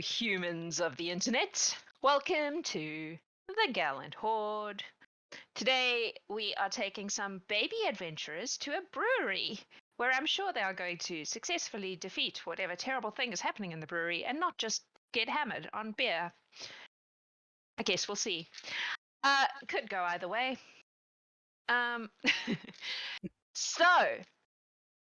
humans of the internet. Welcome to the Gallant Horde. Today we are taking some baby adventurers to a brewery where I'm sure they are going to successfully defeat whatever terrible thing is happening in the brewery and not just get hammered on beer. I guess we'll see. Could go either way. So,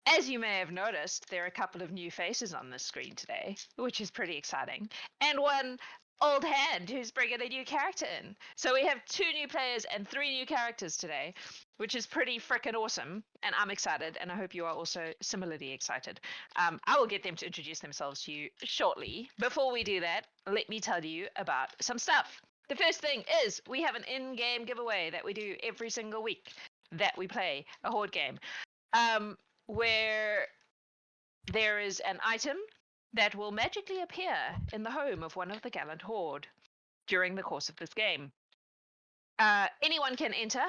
as you may have noticed, there are a couple of new faces on the screen today, which is pretty exciting, and one old hand who's bringing a new character in. So we have 2 new players and 3 new characters today, which is pretty frickin' awesome, and I'm excited, and I hope you are also similarly excited. I will get them to introduce themselves to you shortly. Before we do that, let me tell you about some stuff. The first thing is we have an in-game giveaway that we do every single week that we play a Horde game, where there is an item that will magically appear in the home of one of the Gallant Horde during the course of this game. Anyone can enter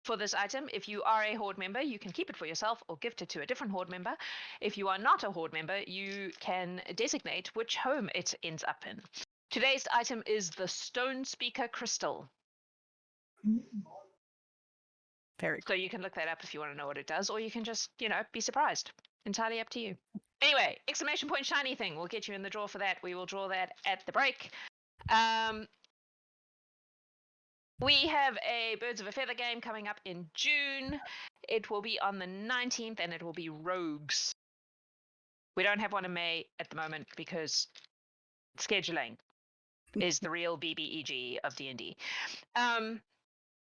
for this item. If you are a Horde member, you can keep it for yourself or gift it to a different Horde member. If you are not a Horde member, you can designate which home it ends up in. Today's item is the Stone Speaker Crystal. Very cool. So you can look that up if you want to know what it does, or you can just, be surprised. Entirely up to you. Anyway, exclamation point shiny thing. We'll get you in the draw for that. We will draw that at the break. We have a Birds of a Feather game coming up in June. It will be on the 19th, and it will be Rogues. We don't have one in May at the moment because scheduling is the real BBEG of D&D.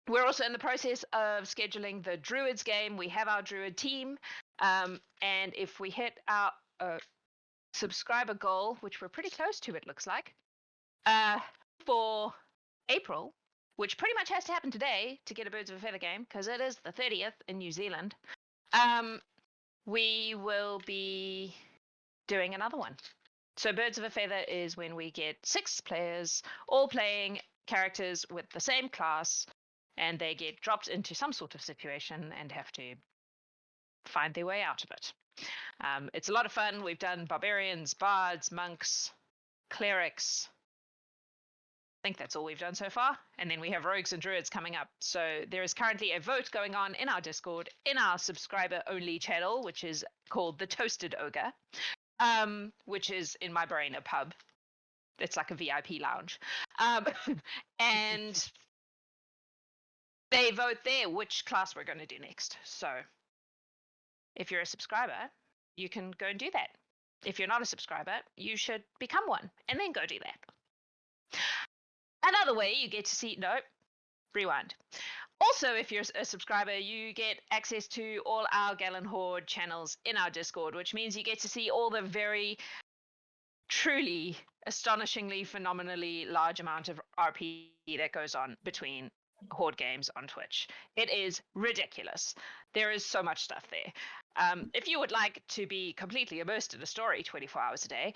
We're also in the process of scheduling the Druids game. We have our Druid team. And if we hit our subscriber goal, which we're pretty close to, it looks like, for April, which pretty much has to happen today to get a Birds of a Feather game, because it is the 30th in New Zealand, we will be doing another one. So Birds of a Feather is when we get 6 players all playing characters with the same class, and they get dropped into some sort of situation and have to find their way out of it. It's a lot of fun. We've done barbarians, bards, monks, clerics. I think that's all we've done so far. And then we have rogues and druids coming up. So there is currently a vote going on in our Discord, in our subscriber-only channel, which is called The Toasted Ogre, which is, in my brain, a pub. It's like a VIP lounge. And they vote there which class we're going to do next. So if you're a subscriber, you can go and do that. If you're not a subscriber, you should become one and then go do that. Another way you get to see, rewind. Also, if you're a subscriber, you get access to all our Gallant Horde channels in our Discord, which means you get to see all the very, truly, astonishingly, phenomenally large amount of RP that goes on between Horde games on Twitch. It is ridiculous. There is so much stuff there. If you would like to be completely immersed in a story 24 hours a day,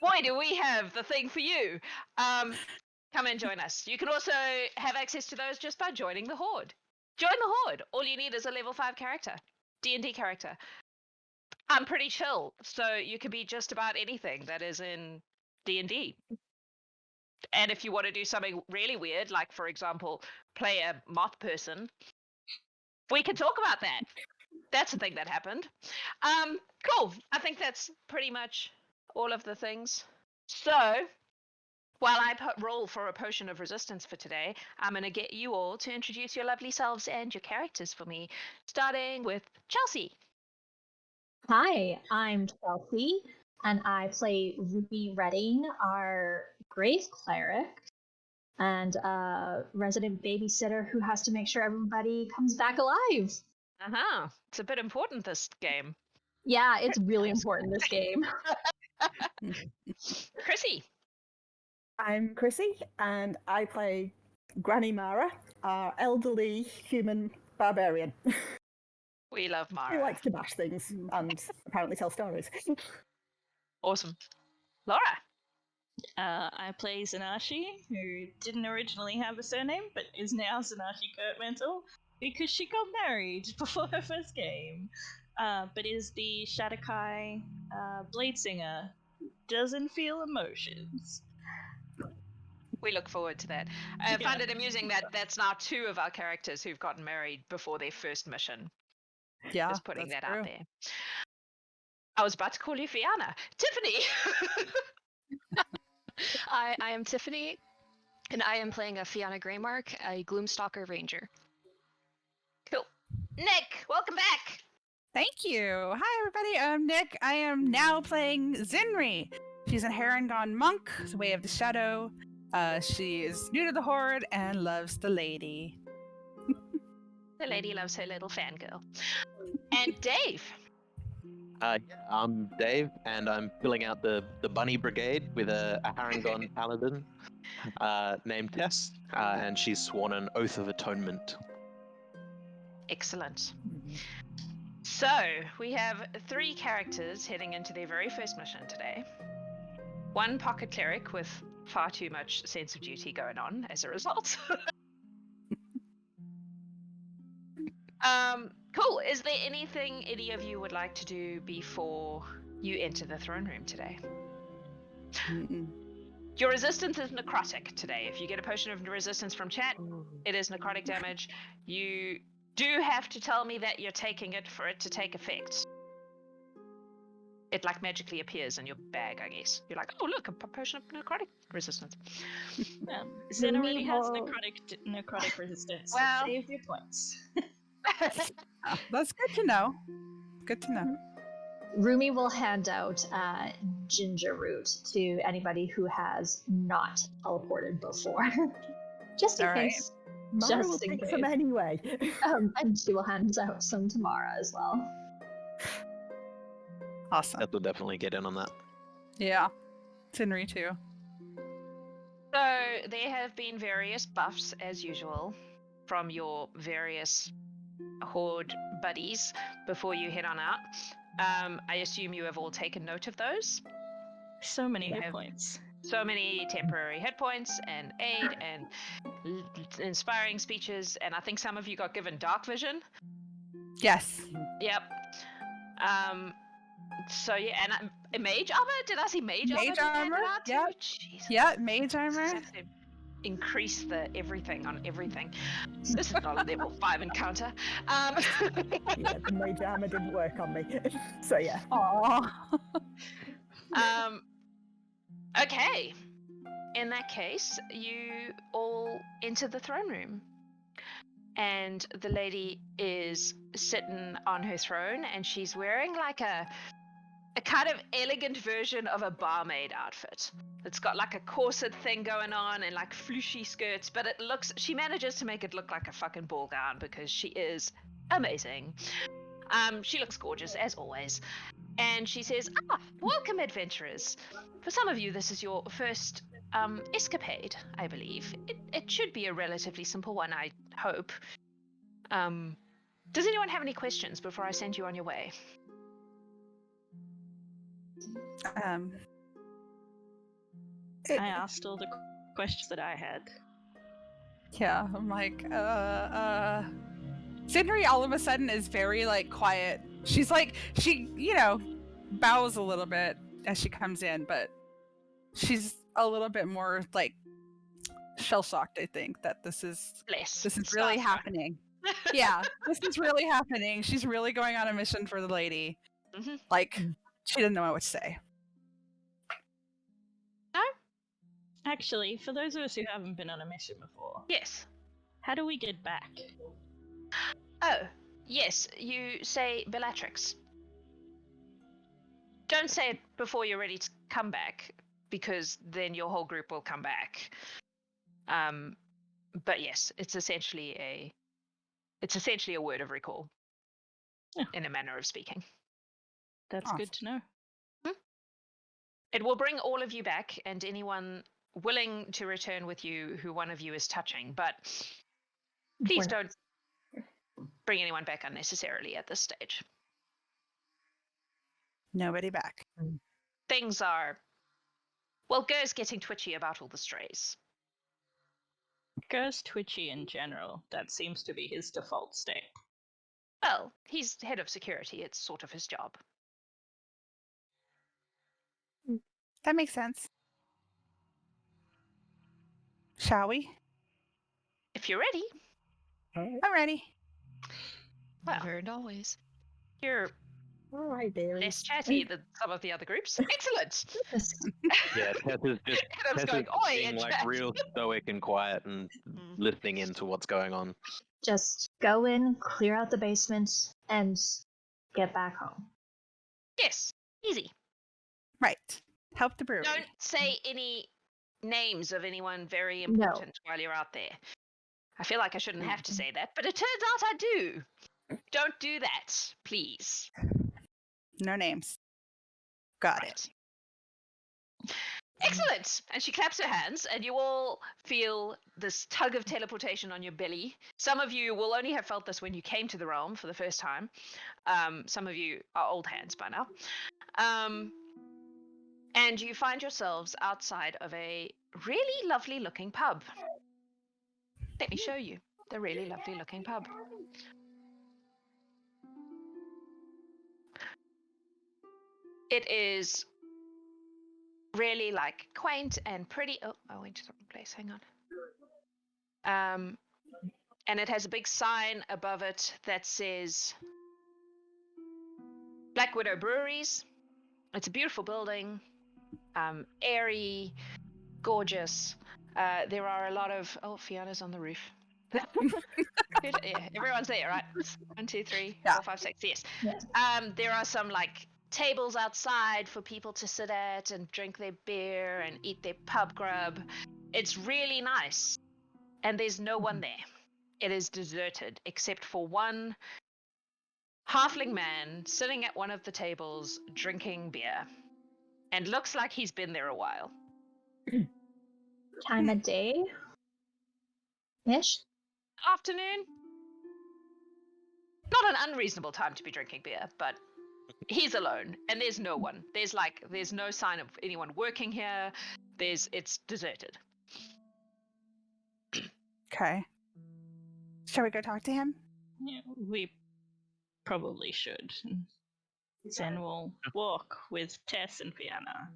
boy, do we have the thing for you. Come and join us. You can also have access to those just by joining the Horde. Join the Horde. All you need is a level 5 character, D&D character. I'm pretty chill, so you can be just about anything that is in D&D. And if you want to do something really weird, like, for example, play a moth person, we can talk about that. That's a thing that happened. Cool. I think that's pretty much all of the things. So, while I roll for a potion of resistance for today, I'm going to get you all to introduce your lovely selves and your characters for me, starting with Chelsey. Hi, I'm Chelsey, and I play Rumi Redding, our Grave Cleric, and a resident babysitter who has to make sure everybody comes back alive. It's a bit important, this game. Yeah, it's really important, this game. Chrissi. I'm Chrissi, and I play Granny Mara, our elderly human barbarian. We love Mara. Who likes to bash things and apparently tell stories. Awesome. Laura. I play Zenashi, who didn't originally have a surname, but is now Zenashi Curtmantle, because she got married before her first game, but is the Shadar-kai blade singer doesn't feel emotions. We look forward to that. I find it amusing that that's now 2 of our characters who've gotten married before their first mission. Yeah, Just putting that's that true. out there. I was about to call you Fianna. Tiffany! I am Tiffany, and I am playing a Fianna Greymark, a Gloomstalker Ranger. Cool. Nik, welcome back! Thank you. Hi, everybody. I'm Nik. I am now playing Zinrie. She's a Harengon monk, Way of the Shadow. She is new to the Horde and loves the lady. The lady loves her little fangirl. And Dave. I'm Dave, and I'm filling out the Bunny Brigade with a Harengon Paladin named Tess, and she's sworn an Oath of Atonement. Excellent. So, we have 3 characters heading into their very first mission today. 1 pocket cleric with far too much sense of duty going on as a result. Cool. Is there anything any of you would like to do before you enter the throne room today? Your resistance is necrotic today. If you get a potion of resistance from chat, it is necrotic damage. You do have to tell me that you're taking it for it to take effect. It like magically appears in your bag, I guess. You're like, oh look, a potion of necrotic resistance. Zen already has necrotic resistance. Well- So save your points. That's good to know. Good to know. Rumi will hand out ginger root to anybody who has not teleported before. Just in All right. case. Mara will Just in take case. some anyway. And she will hand out some to Mara as well. Awesome. That will definitely get in on that. Yeah. Zinrie too. So there have been various buffs as usual from your various Horde buddies before you head on out. I assume you have all taken note of those. So many You hit have- points. So many temporary hit points and aid and inspiring speeches, and I think some of you got given dark vision. Yes. Yep. So yeah, and a mage armor? Did I see mage armor? Mage being handed armor, out too? yep. Jesus. Yeah, mage armor. Have to increase the everything on everything. This is not a level 5 encounter. Yeah, the mage armor didn't work on me. So yeah. Aw. Okay. In that case, you all enter the throne room. And the lady is sitting on her throne, and she's wearing like a kind of elegant version of a barmaid outfit. It's got like a corset thing going on and like flooshy skirts, but she manages to make it look like a fucking ball gown because she is amazing. She looks gorgeous as always. And she says, welcome adventurers. For some of you, this is your first escapade, I believe. It should be a relatively simple one, I hope. Does anyone have any questions before I send you on your way? I I asked all the questions that I had. Yeah, I'm like, Zinrie all of a sudden is very, like, quiet. She's like, she, bows a little bit as she comes in, but she's a little bit more, like, shell-shocked, I think, that this is really Starstruck. happening. Yeah, this is really happening. She's really going on a mission for the lady. Mhm. Like, she didn't know what to say. Actually, for those of us who haven't been on a mission before, Yes. how do we get back? Oh, yes, you say Bellatrix. Don't say it before you're ready to come back, because then your whole group will come back. But yes, it's essentially a word of recall, Yeah. in a manner of speaking. That's good to know. It will bring all of you back, and anyone willing to return with you who one of you is touching, but please don't bring anyone back unnecessarily at this stage. Nobody back. Things are... Well, Ger's getting twitchy about all the strays. Ger's twitchy in general. That seems to be his default state. Well, he's head of security. It's sort of his job. That makes sense. Shall we? If you're ready, I'm ready. Well. Never and always. you're All right, dearies. less chatty than some of the other groups. Excellent. Yeah, Tess is just I was Tess going, is oi, being and like chat. real stoic and quiet and listening into what's going on. Just go in, clear out the basement, and get back home. Yes, easy. Right. Help the brewery. Don't say any names of anyone very important while you're out there. I feel like I shouldn't have to say that, but it turns out I do. Don't do that, please. No names. Got it. Excellent! And she claps her hands, and you all feel this tug of teleportation on your belly. Some of you will only have felt this when you came to the realm for the first time. Some of you are old hands by now. And you find yourselves outside of a really lovely looking pub. Let me show you the really lovely looking pub. It is really like quaint and pretty. Oh, I went to the wrong place. Hang on. And it has a big sign above it that says Black Widow Breweries. It's a beautiful building, airy, gorgeous. There are a lot of Fianna's on the roof. Yeah, everyone's there, right? 1, 2, 3, 4, 5, 6. Yes. There are some like tables outside for people to sit at and drink their beer and eat their pub grub. It's really nice, and there's no one there. It is deserted except for one halfling man sitting at one of the tables drinking beer, and looks like he's been there a while. Time of day? Ish? Afternoon. Not an unreasonable time to be drinking beer, but he's alone and there's no one. There's no sign of anyone working here. It's deserted. Okay. Shall we go talk to him? Yeah, we probably should. Then we'll walk with Tess and Fianna.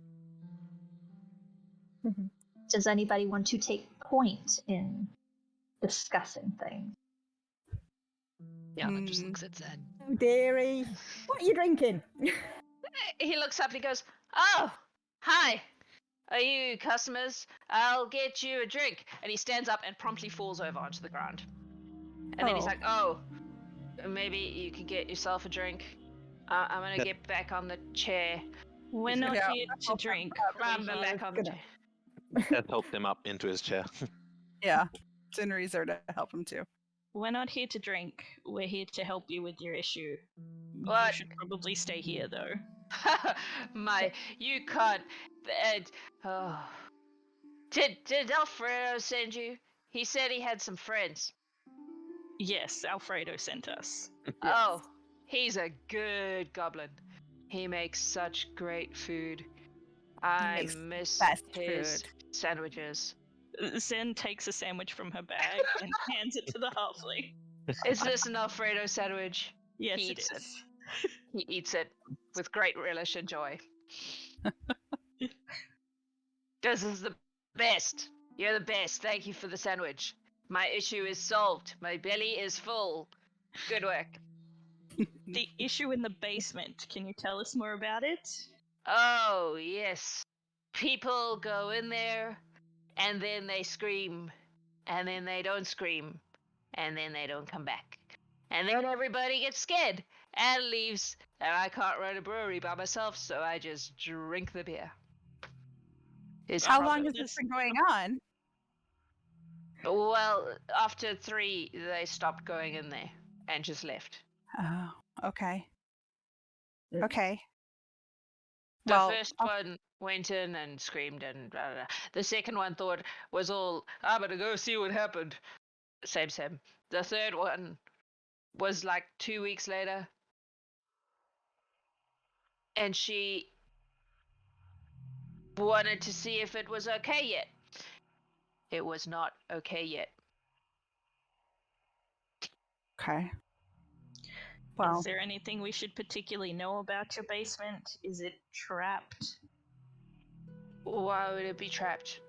Does anybody want to take point in discussing things? Yeah, that just looks at Zen. Oh, dearie. What are you drinking? He looks up and he goes, "Oh, hi. Are you customers? I'll get you a drink." And he stands up and promptly falls over onto the ground. And then he's like, "Oh, maybe you could get yourself a drink. I'm gonna get back on the chair." We're not here to drink. I'm back on the chair. Tess helps him up into his chair. Yeah. Zinrie's there to help him too. We're not here to drink. We're here to help you with your issue. What? You should probably stay here, though. You can't. Did Alfredo send you? He said he had some friends. Yes, Alfredo sent us. Oh, he's a good goblin. He makes such great food. I miss his sandwiches. Zen takes a sandwich from her bag and hands it to the halfling. Is this an Alfredo sandwich? Yes, He it eats is. He eats it with great relish and joy. This is the best. You're the best. Thank you for the sandwich. My issue is solved. My belly is full. Good work. The issue in the basement. Can you tell us more about it? Oh, yes. People go in there, and then they scream, and then they don't scream, and then they don't come back. And then everybody gets scared and leaves, and I can't run a brewery by myself, so I just drink the beer. How long has this been going on? Well, after 3, they stopped going in there and just left. Oh, okay. Okay. The first one went in and screamed and blah, blah, blah. The second one was all, I'm gonna go see what happened. Same. The third one was like 2 weeks later. And she wanted to see if it was okay yet. It was not okay yet. Okay. Well, Is there anything we should particularly know about your basement? Is it trapped? Why would it be trapped?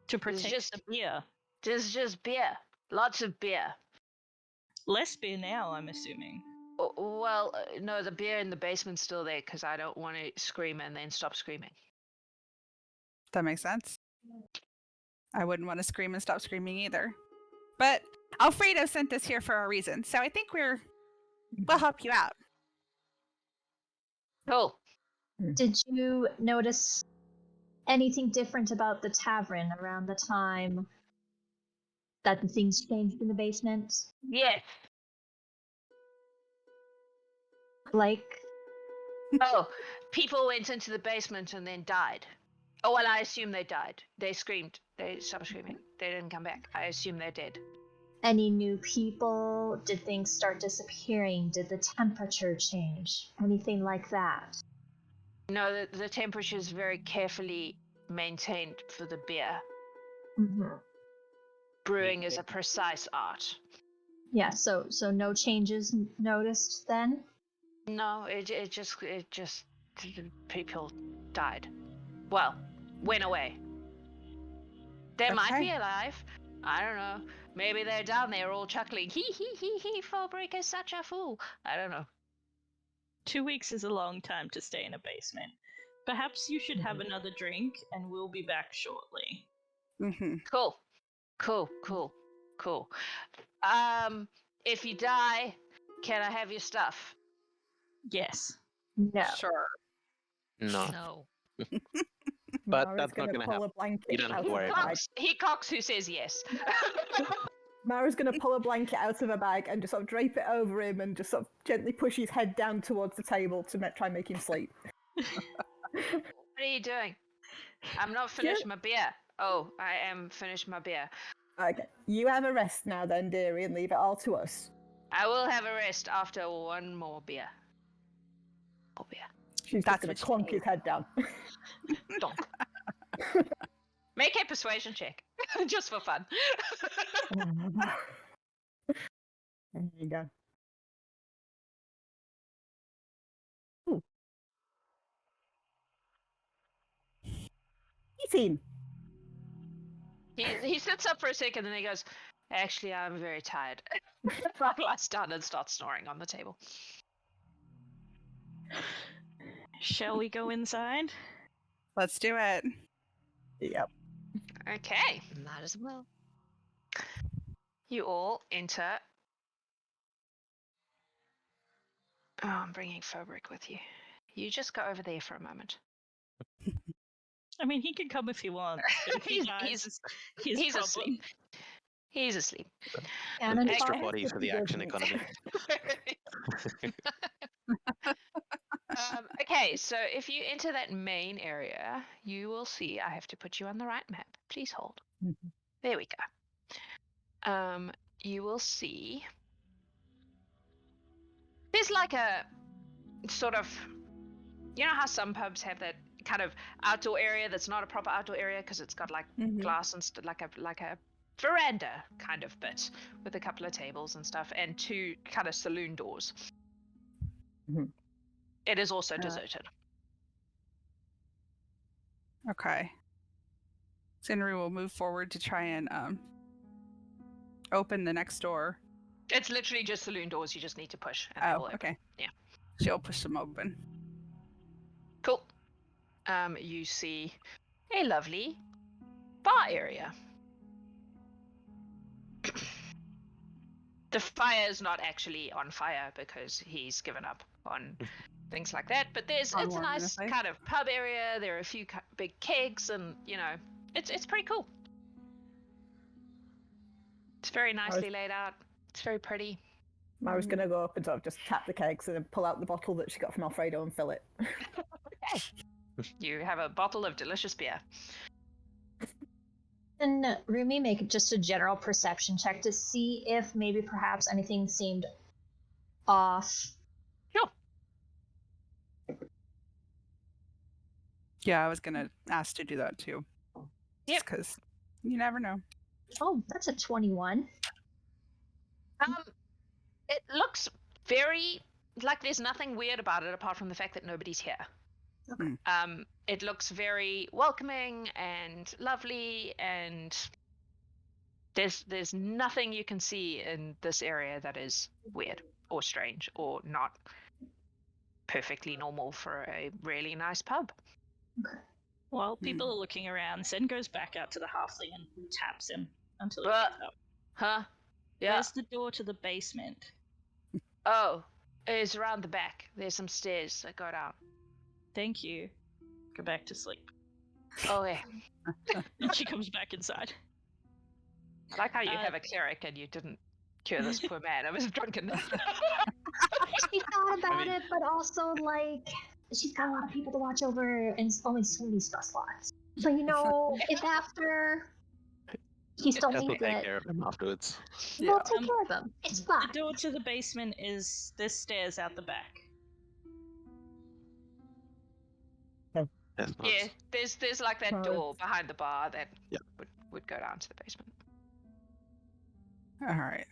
To protect just- the beer. There's just beer. Lots of beer. Less beer now, I'm assuming. Well, no, the beer in the basement's still there because I don't want to scream and then stop screaming. That makes sense. I wouldn't want to scream and stop screaming either. But Alfredo sent us here for a reason, so I think we'll help you out. Cool. Did you notice anything different about the tavern around the time that the things changed in the basement? Yes. Like, Oh, people went into the basement and then died. Oh, well, I assume they died. They screamed. They stopped screaming. They didn't come back. I assume they're dead. any new people? Did things start disappearing? Did the temperature change? Anything like that? No, the temperature is very carefully maintained for the beer. Mm-hmm. Brewing is a precise art. Yeah, so no changes noticed then? No, it just people died. Well, went away. They might be Okay. alive. I don't know. Maybe they're down there all chuckling. He, Fobrig is such a fool. I don't know. 2 weeks is a long time to stay in a basement. Perhaps you should have another drink, and we'll be back shortly. Mm-hmm. Cool. If you die, can I have your stuff? Yes. No. Sure. No, No. But Mara's that's not gonna gonna pull happen. a blanket You don't have out to of worry her about bag. He cocks who says yes. Mara's going to pull a blanket out of her bag and just sort of drape it over him and just sort of gently push his head down towards the table to try and make him sleep. What are you doing? I'm not finished my beer. Oh, I am finished my beer. Okay, you have a rest now then, dearie, and leave it all to us. I will have a rest after one more beer. More beer. She's That's just going what to clonk his head down. Donk. Make a persuasion check, just for fun. There you go. 18. He sits up for a second and he goes, "Actually, I'm very tired." Lies down and starts snoring on the table. Shall we go inside? Let's do it. Yep. Okay, Might as well. you all enter. Oh, I'm bringing Fobrig with you. You just go over there for a moment. I mean, he can come if he wants. But if he He's- dies, he's- it's his He's problem. asleep. He's asleep. Cannon Extra fodder? bodies for the action economy. Okay, so if you enter that main area, you will see. I have to put you on the right map. Please hold. Mhm. There we go. You will see. There's like a sort of, you know how some pubs have that kind of outdoor area that's not a proper outdoor area because it's got like Mhm. glass and like a veranda kind of bit with a couple of tables and stuff and two kind of saloon doors. Mhm. It is also deserted. Okay. Zinrie will move forward to try and open the next door. It's literally just saloon doors. You just need to push. And they'll Oh, open. okay. Yeah. She'll push them open. Cool. You see a lovely bar area. The fire is not actually on fire because he's given up on things like that. But it's a Warm nice enough, eh? kind of pub area. There are a few big kegs, and it's pretty cool. It's very nicely laid out. It's very pretty. Mara's going to go up and sort of just tap the kegs and then pull out the bottle that she got from Alfredo and fill it. You have a bottle of delicious beer. And Rumi, make just a general perception check to see if maybe perhaps anything seemed off. Sure. Yeah, I was gonna ask to do that too. Yep. Because you never know. Oh, that's a 21. It looks very like there's nothing weird about it apart from the fact that nobody's here. Okay. It looks very welcoming and lovely, and there's nothing you can see in this area that is weird or strange or not perfectly normal for a really nice pub. While people are looking around, Zen goes back out to the halfling and taps him until he But- wakes up. Huh? Yeah. Where's the door to the basement? Oh, it's around the back. There's some stairs that go down. Thank you. Go back to sleep. Oh yeah. And she comes back inside. I like how you have a cleric and you didn't cure this poor man. I was drunken. She thought about it, but also like she's got a lot of people to watch over, and it's only so many spell slots. So if after he still Tess will needs take it, care of him afterwards. we'll take care of him. It's fine. The door to the basement is this stairs out the back. Yes, Yeah, there's like that Right. door behind the bar that Yeah. would go down to the basement. All right.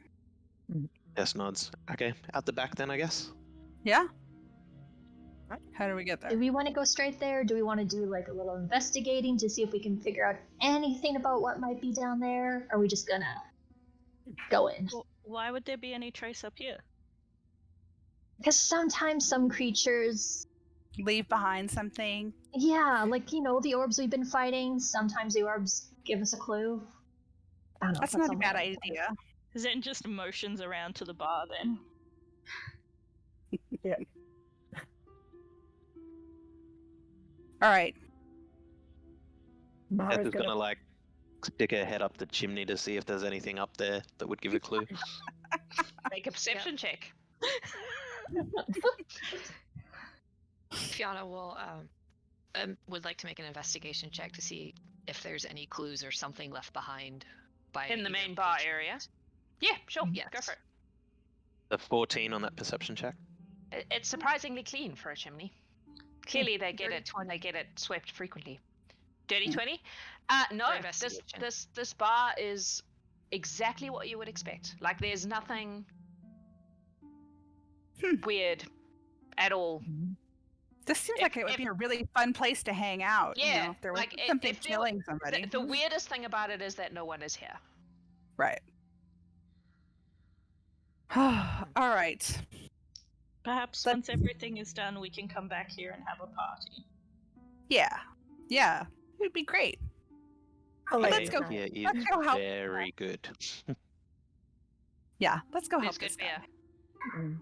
Yes, nods. Okay, out the back then, I guess. Yeah. How do we get Do there? we want to go straight there? Do we want to do like a little investigating to see if we can figure out anything about what might be down there? Or are we just gonna go in? Well, why would there be any trace up here? Because sometimes some creatures, Leave behind something. yeah, like the orbs we've been fighting. Sometimes the orbs give us a clue. I don't know. That's not a something bad like that. idea. Zen just motions around to the bar then. All right. Tess Mara's is gonna like stick her head up the chimney to see if there's anything up there that would give a clue. Make a perception check. Fianna will would like to make an investigation check to see if there's any clues or something left behind by In the either main bar creature. area. Yeah, sure. Yes. Go for it. The 14 on that perception check. It's surprisingly clean for a chimney. Clearly, they get Dirty it 20. when they get it swept frequently. Dirty 20? No. For This investigation. this bar is exactly what you would expect. Like, there's nothing weird at all. This seems If- like it would if- be a really fun place to hang out. Yeah, if there was like, something if there- killing somebody. The weirdest thing about it is that no one is here. Right. All right. Perhaps Let's- once everything is done, we can come back here and have a party. Yeah. Yeah. It would be great. let's go- Here let's is go help. very good. Yeah. Let's go help There's this good guy. beer.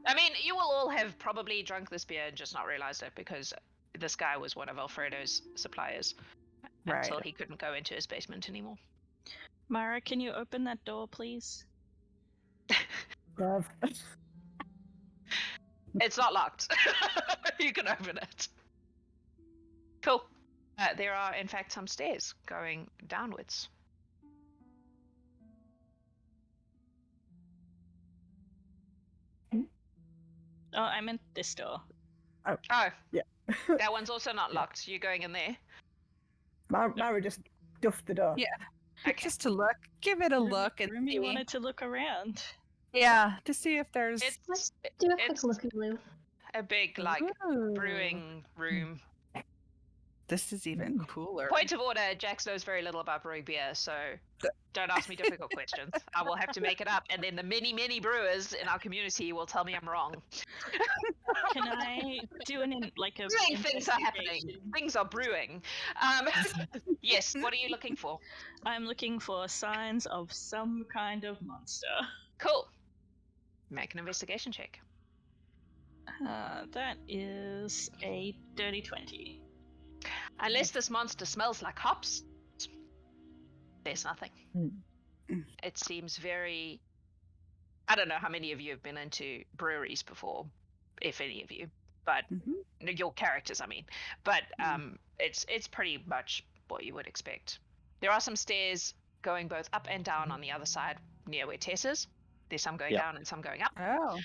I mean, you will all have probably drunk this beer and just not realized it because this guy was one of Alfredo's suppliers until Right. he couldn't go into his basement anymore. Mara, can you open that door, please? Dev. It's not locked. You can open it. Cool. There are, in fact, some stairs going downwards. Oh, I meant this door. Oh, Yeah. that one's also not locked. You're going in there. Mara just duffed the door. Yeah. Okay. Just to look. Give it a look and Rumi see. wanted to look around. Yeah. To see if there's. It's Do a quick It's- looky loo. a big, like, Ooh. brewing room. This is even cooler. Point of order, Jax knows very little about brewing beer, so don't ask me difficult questions. I will have to make it up, and then the many, many brewers in our community will tell me I'm wrong. Can I do like a Brewing things are happening. investigation? Things are brewing. Yes, what are you looking for? I'm looking for signs of some kind of monster. Cool. Make an investigation check. That is a dirty 20. Unless this monster smells like hops, there's nothing. Hmm. It seems very... I don't know how many of you have been into breweries before, if any of you, but Mhm. your characters, I mean. But it's pretty much what you would expect. There are some stairs going both up and down on the other side near where Tess is. There's some going Yeah. down and some going up. Oh.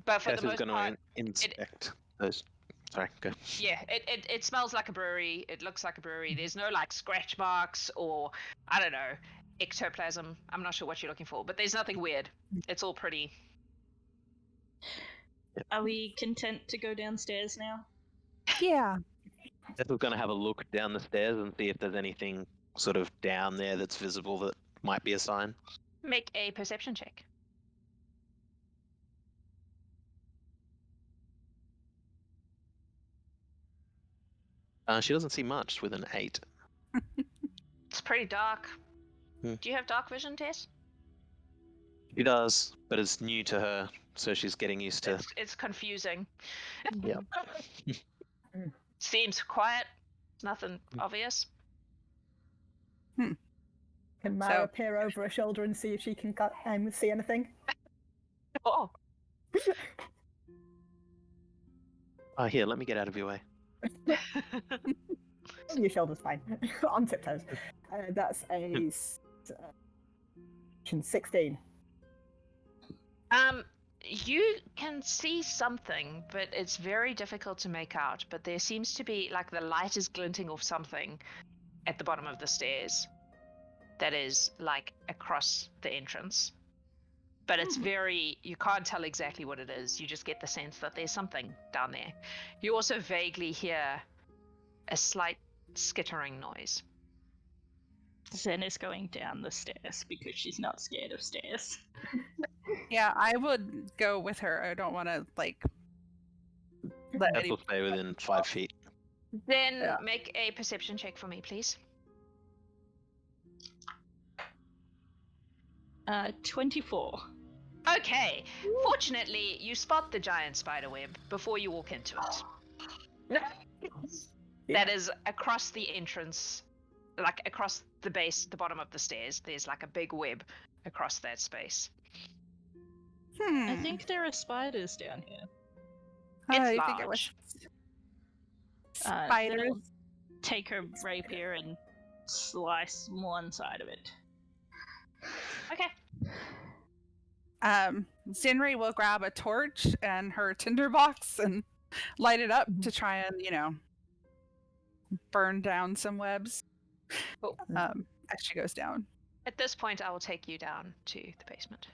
But for Tess the is most going part, to inspect those. Sorry, go. yeah, it smells like a brewery. It looks like a brewery. There's no like scratch marks or I don't know, ectoplasm. I'm not sure what you're looking for, but there's nothing weird. It's all pretty. Are we content to go downstairs now? Yeah. We're going to have a look down the stairs and see if there's anything sort of down there that's visible that might be a sign. Make a perception check. She doesn't see much with an 8. It's pretty dark. Hmm. Do you have dark vision, Tess? She does, but it's new to her, so she's getting used to. It's confusing. Yeah. Seems quiet. Nothing obvious. Can Mara peer over her shoulder and see if she can see anything? Oh. Oh, here, let me get out of your way. Your shoulder's fine. On tiptoes. That's a 16. You can see something, but it's very difficult to make out. But there seems to be, like, the light is glinting off something at the bottom of the stairs that is, like, across the entrance. But it's very, you can't tell exactly what it is. You just get the sense that there's something down there. You also vaguely hear a slight skittering noise. Zen is going down the stairs because she's not scared of stairs. Yeah, I would go with her. I don't want to, like, let Will stay within 5 feet. Then make a perception check for me, please. 24. Okay. Fortunately, you spot the giant spider web before you walk into it. That is across the entrance, like across the base, the bottom of the stairs. There's like a big web across that space. I think there are spiders down here. It's I think it was Zen spiders. will take her rapier and slice one side of it. Okay. Zinrie will grab a torch and her tinderbox and light it up to try and, burn down some webs as she goes down. At this point, I will take you down to the basement.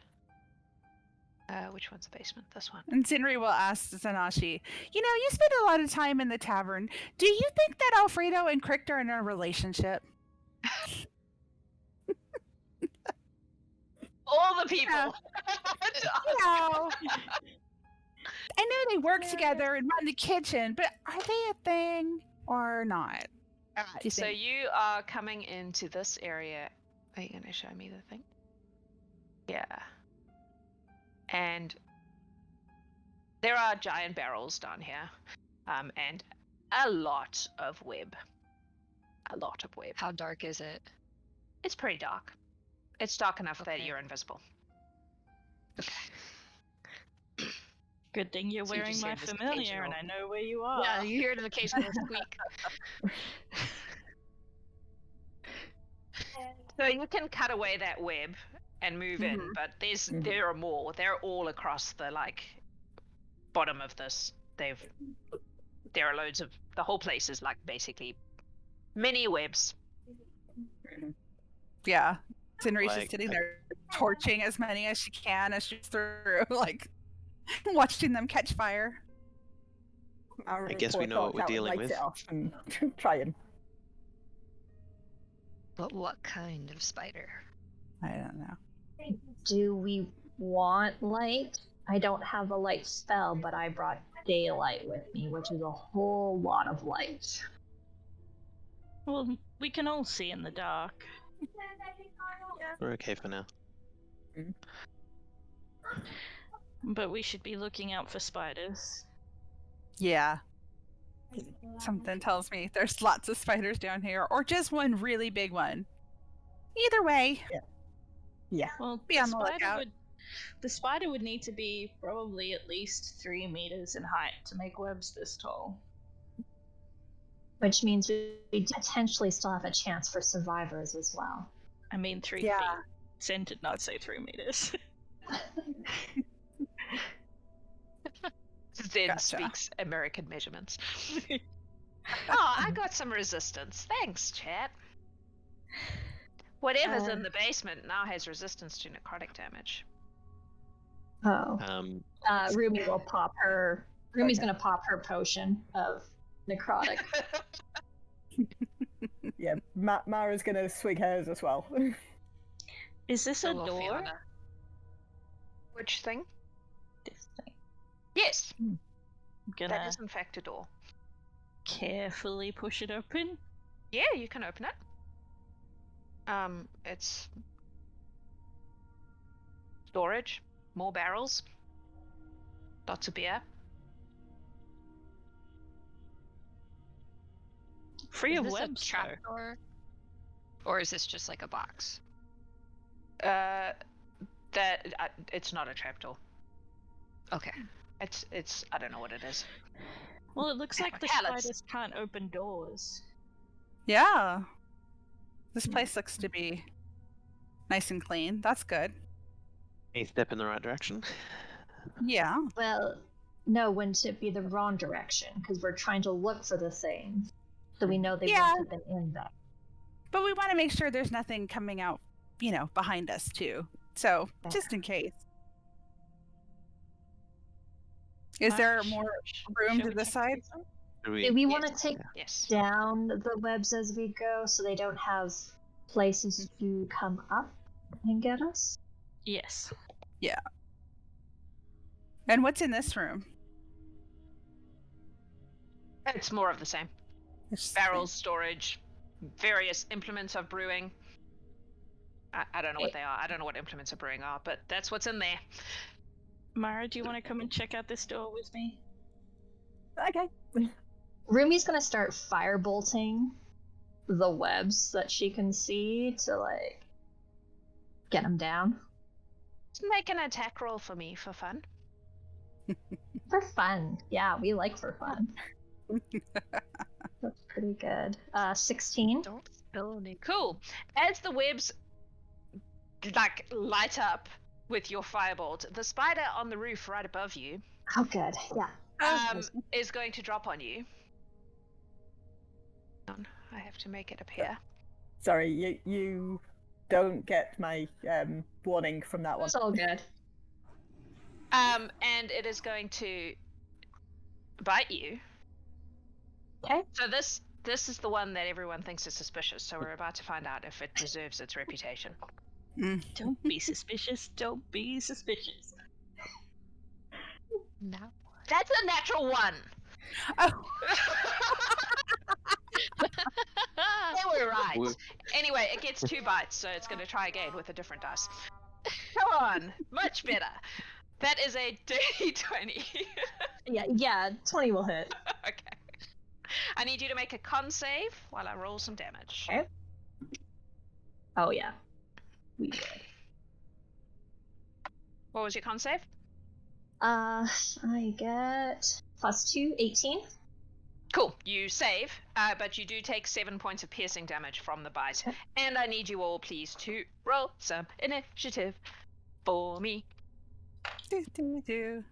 Which one's the basement? This one. And Zinrie will ask Zenashi, you spend a lot of time in the tavern. Do you think that Alfredo and Crick are in a relationship? All the people. I know they work together and run the kitchen, but are they a thing or not? All right, so you are coming into this area. Are you going to show me the thing? Yeah. And there are giant barrels down here, and a lot of web. A lot of web. How dark is it? It's pretty dark. It's dark enough that Okay. you're invisible. Good thing you're So you wearing just my hear this familiar and I occasional- know where you are. Yeah, you hear it in the case of a squeak. So you can cut away that web and move in, but there are more. They're all across the bottom of this. There are loads of the whole place is like basically many webs. Yeah. Zinrie's just Like, sitting there torching as many as she can as she's through, watching them catch fire. I guess we know what we're dealing with. It off and try and. But what kind of spider? I don't know. Do we want light? I don't have a light spell, but I brought daylight with me, which is a whole lot of light. Well, we can all see in the dark. We're okay for now. But we should be looking out for spiders. Yeah. Something tells me there's lots of spiders down here, or just one really big one. Either way. Yeah. Well, Be on the lookout. The spider would need to be probably at least 3 meters in height to make webs this tall. Which means we potentially still have a chance for survivors as well. I mean 3 Yeah. feet. Zen did not say 3 meters. Zen Gotcha. speaks American measurements. Oh, I got some resistance. Thanks, chat. Whatever's in the basement now has resistance to necrotic damage. Oh. Um, Rumi will pop her. Rumi's gonna pop her potion of necrotic. Yeah, Mara's gonna swig hers as well. Is this So a will door? Fianna. Which thing? This thing. Yes, I'm that gonna is in fact a door. carefully push it open. Yeah, you can open it. It's storage, more barrels, lots of beer. Free Is of this a webs, though. trapdoor? Or is this just like a box? It's not a trapdoor. Okay. It's I don't know what it is. Well, it looks like the Pallets. spiders can't open doors. Yeah. This place looks to be nice and clean. That's good. A step in the right direction. Yeah. Well, no, wouldn't it be the wrong direction? Because we're trying to look for the thing. So we know they Yeah. won't have been in there. But we want to make sure there's nothing coming out, behind us too. So, just in case. Is there more room to this side? Do Do we want to Yes. take Yes. down the webs as we go so they don't have places to come up and get us? Yes. And what's in this room? It's more of the same. It's- Barrels, storage, various implements of brewing. I don't know what they are. I don't know what implements of brewing are, but that's what's in there. Mara, do you want to come and check out this door with me? Okay. Rumi's gonna start firebolting the webs that she can see to, get them down. Just make an attack roll for me for fun. For fun. Yeah, we like for fun. That's pretty good. 16. Don't spill any. Cool. As the webs light up with your firebolt, the spider on the roof right above you Oh, good. Yeah. is going to drop on you. I have to make it appear. Sorry, you don't get my warning from that one. It's all good. And it is going to bite you. Okay. So this is the one that everyone thinks is suspicious. So we're about to find out if it deserves its reputation. Don't be suspicious. Don't be suspicious. No. That's a natural one. Oh. They were right. Woo. Anyway, it gets 2 bites, so it's going to try again with a different dice. Come on, much better. That is a dirty 20. Yeah, 20 will hit. Okay. I need you to make a con save while I roll some damage. Okay. Oh, yeah. We did. What was your con save? I get +2, 18. Cool. You save, but you do take 7 points of piercing damage from the bite. And I need you all, please, to roll some initiative for me. Do.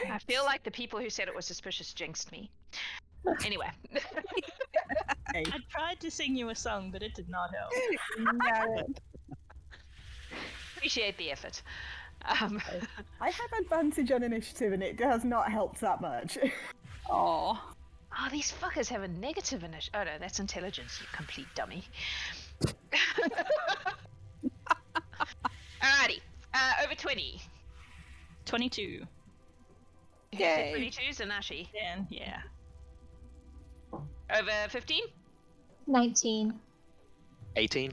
I feel like the people who said it was suspicious jinxed me. Anyway. Hey, I tried to sing you a song, but it did not help. Yeah. Appreciate the effort. I have advantage on initiative, and it has not helped that much. Oh. Oh, these fuckers have a negative initiative. Oh no, that's intelligence, you complete dummy. Alrighty. Over 20. 22. Yay. 22, Zenashi. Then, yeah. Over 15? 19. 18.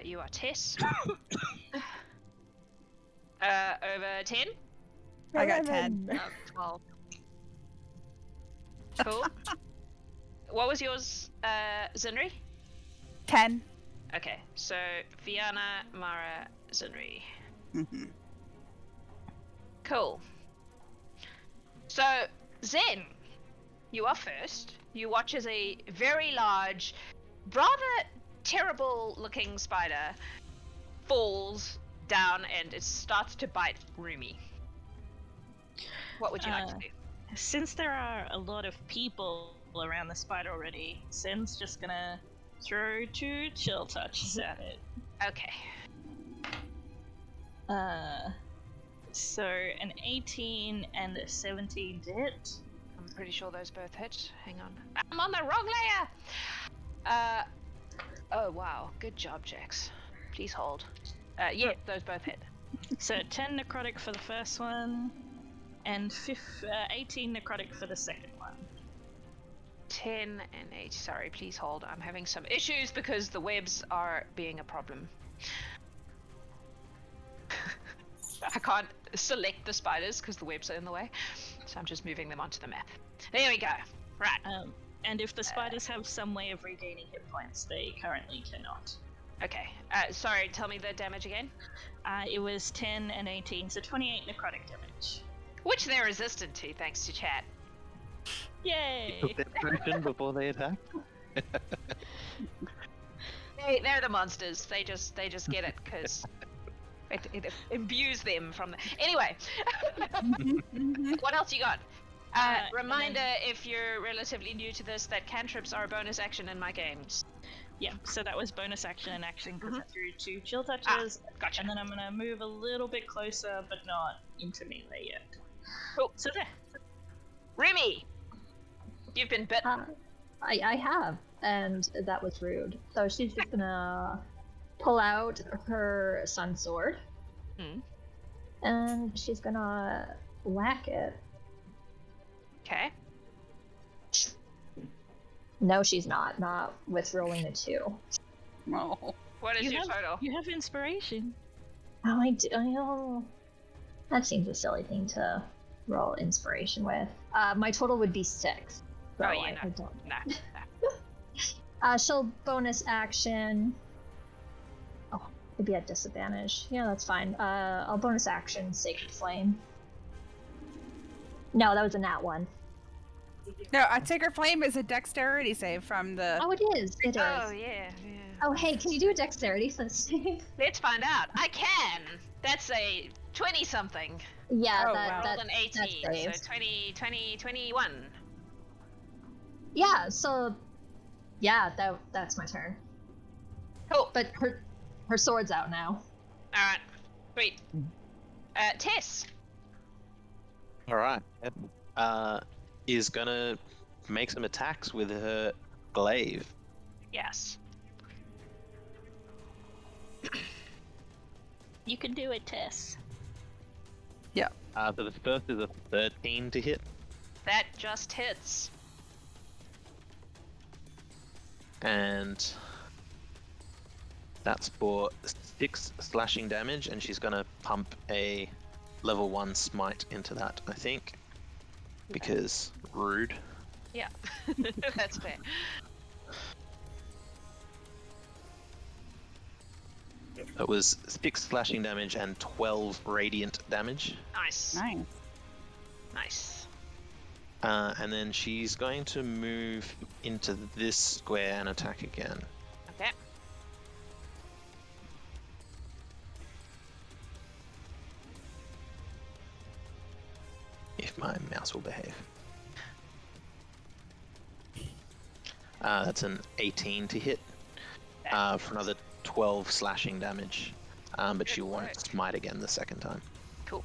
You are Tess. Over 10? I got 10. 11. 12. Cool. What was yours, Zinrie? 10. Okay, so Fianna, Mara, Zinrie. Mm-hmm. Cool. So, Zen, you are first. You watch as a very large, rather terrible looking spider falls down and it starts to bite Rumi. What would you like to do? Since there are a lot of people around the spider already, Zen's just gonna throw 2 chill touches at it. Okay. So an 18 and a 17 to hit. I'm pretty sure those both hit. Hang on. I'm on the wrong layer! Oh wow. Good job, Jax. Please hold. Yeah, those both hit. So 10 necrotic for the first one, and 18 necrotic for the second one. 10 and 8. Sorry, please hold. I'm having some issues because the webs are being a problem. I can't select the spiders because the webs are in the way, so I'm just moving them onto the map. There we go. Right. And if the spiders have some way of regaining hit points, they currently cannot. Okay. Sorry, tell me the damage again. It was 10 and 18, so 28 necrotic damage. Which they're resistant to, thanks to chat. Yay! Took their potion before they attack. They're the monsters. They just get it because it imbues them from the... Anyway. What else you got? Reminder, if you're relatively new to this, that cantrips are a bonus action in my games. Yeah, so that was bonus action and action because I threw 2 chill touches. Gotcha. And then I'm gonna move a little bit closer, but not into melee yet. Cool. So there. Rumi! You've been bitten. I have, and that was rude. So she's just gonna pull out her sun sword, and she's gonna whack it. Okay. No, she's not. Not with rolling a 2. Oh. What is your total? You have inspiration. Oh, I do. I know. That seems a silly thing to roll inspiration with. My total would be 6. So Oh, yeah, I don't. No. She'll bonus action. Oh, it'd be at disadvantage. Yeah, that's fine. I'll bonus action Sacred Flame. No, that was a nat 1. No, a Sacred Flame is a dexterity save from the. Oh, it is. It is. Oh, yeah. Oh, hey, can you do a dexterity for the save? Let's find out. I can! That's a 20-something. Yeah, Oh, that, wow. Rolled an 18, so saves. 20, 21. Yeah, so yeah, that's my turn. Cool. But her sword's out now. Alright. Sweet. Tess. Alright. Is gonna make some attacks with her glaive. Yes. You can do it, Tess. So the first is a 13 to hit. That just hits. And that's for 6 slashing damage, and she's gonna pump a level 1 smite into that, I think. Because rude. Yeah. That's fair. It was 6 slashing damage and 12 radiant damage. Nice. Nice. Nice. And then she's going to move into this square and attack again. Okay. If my mouse will behave. That's an 18 to hit for another 12 slashing damage. But she won't work. smite again the second time. Cool.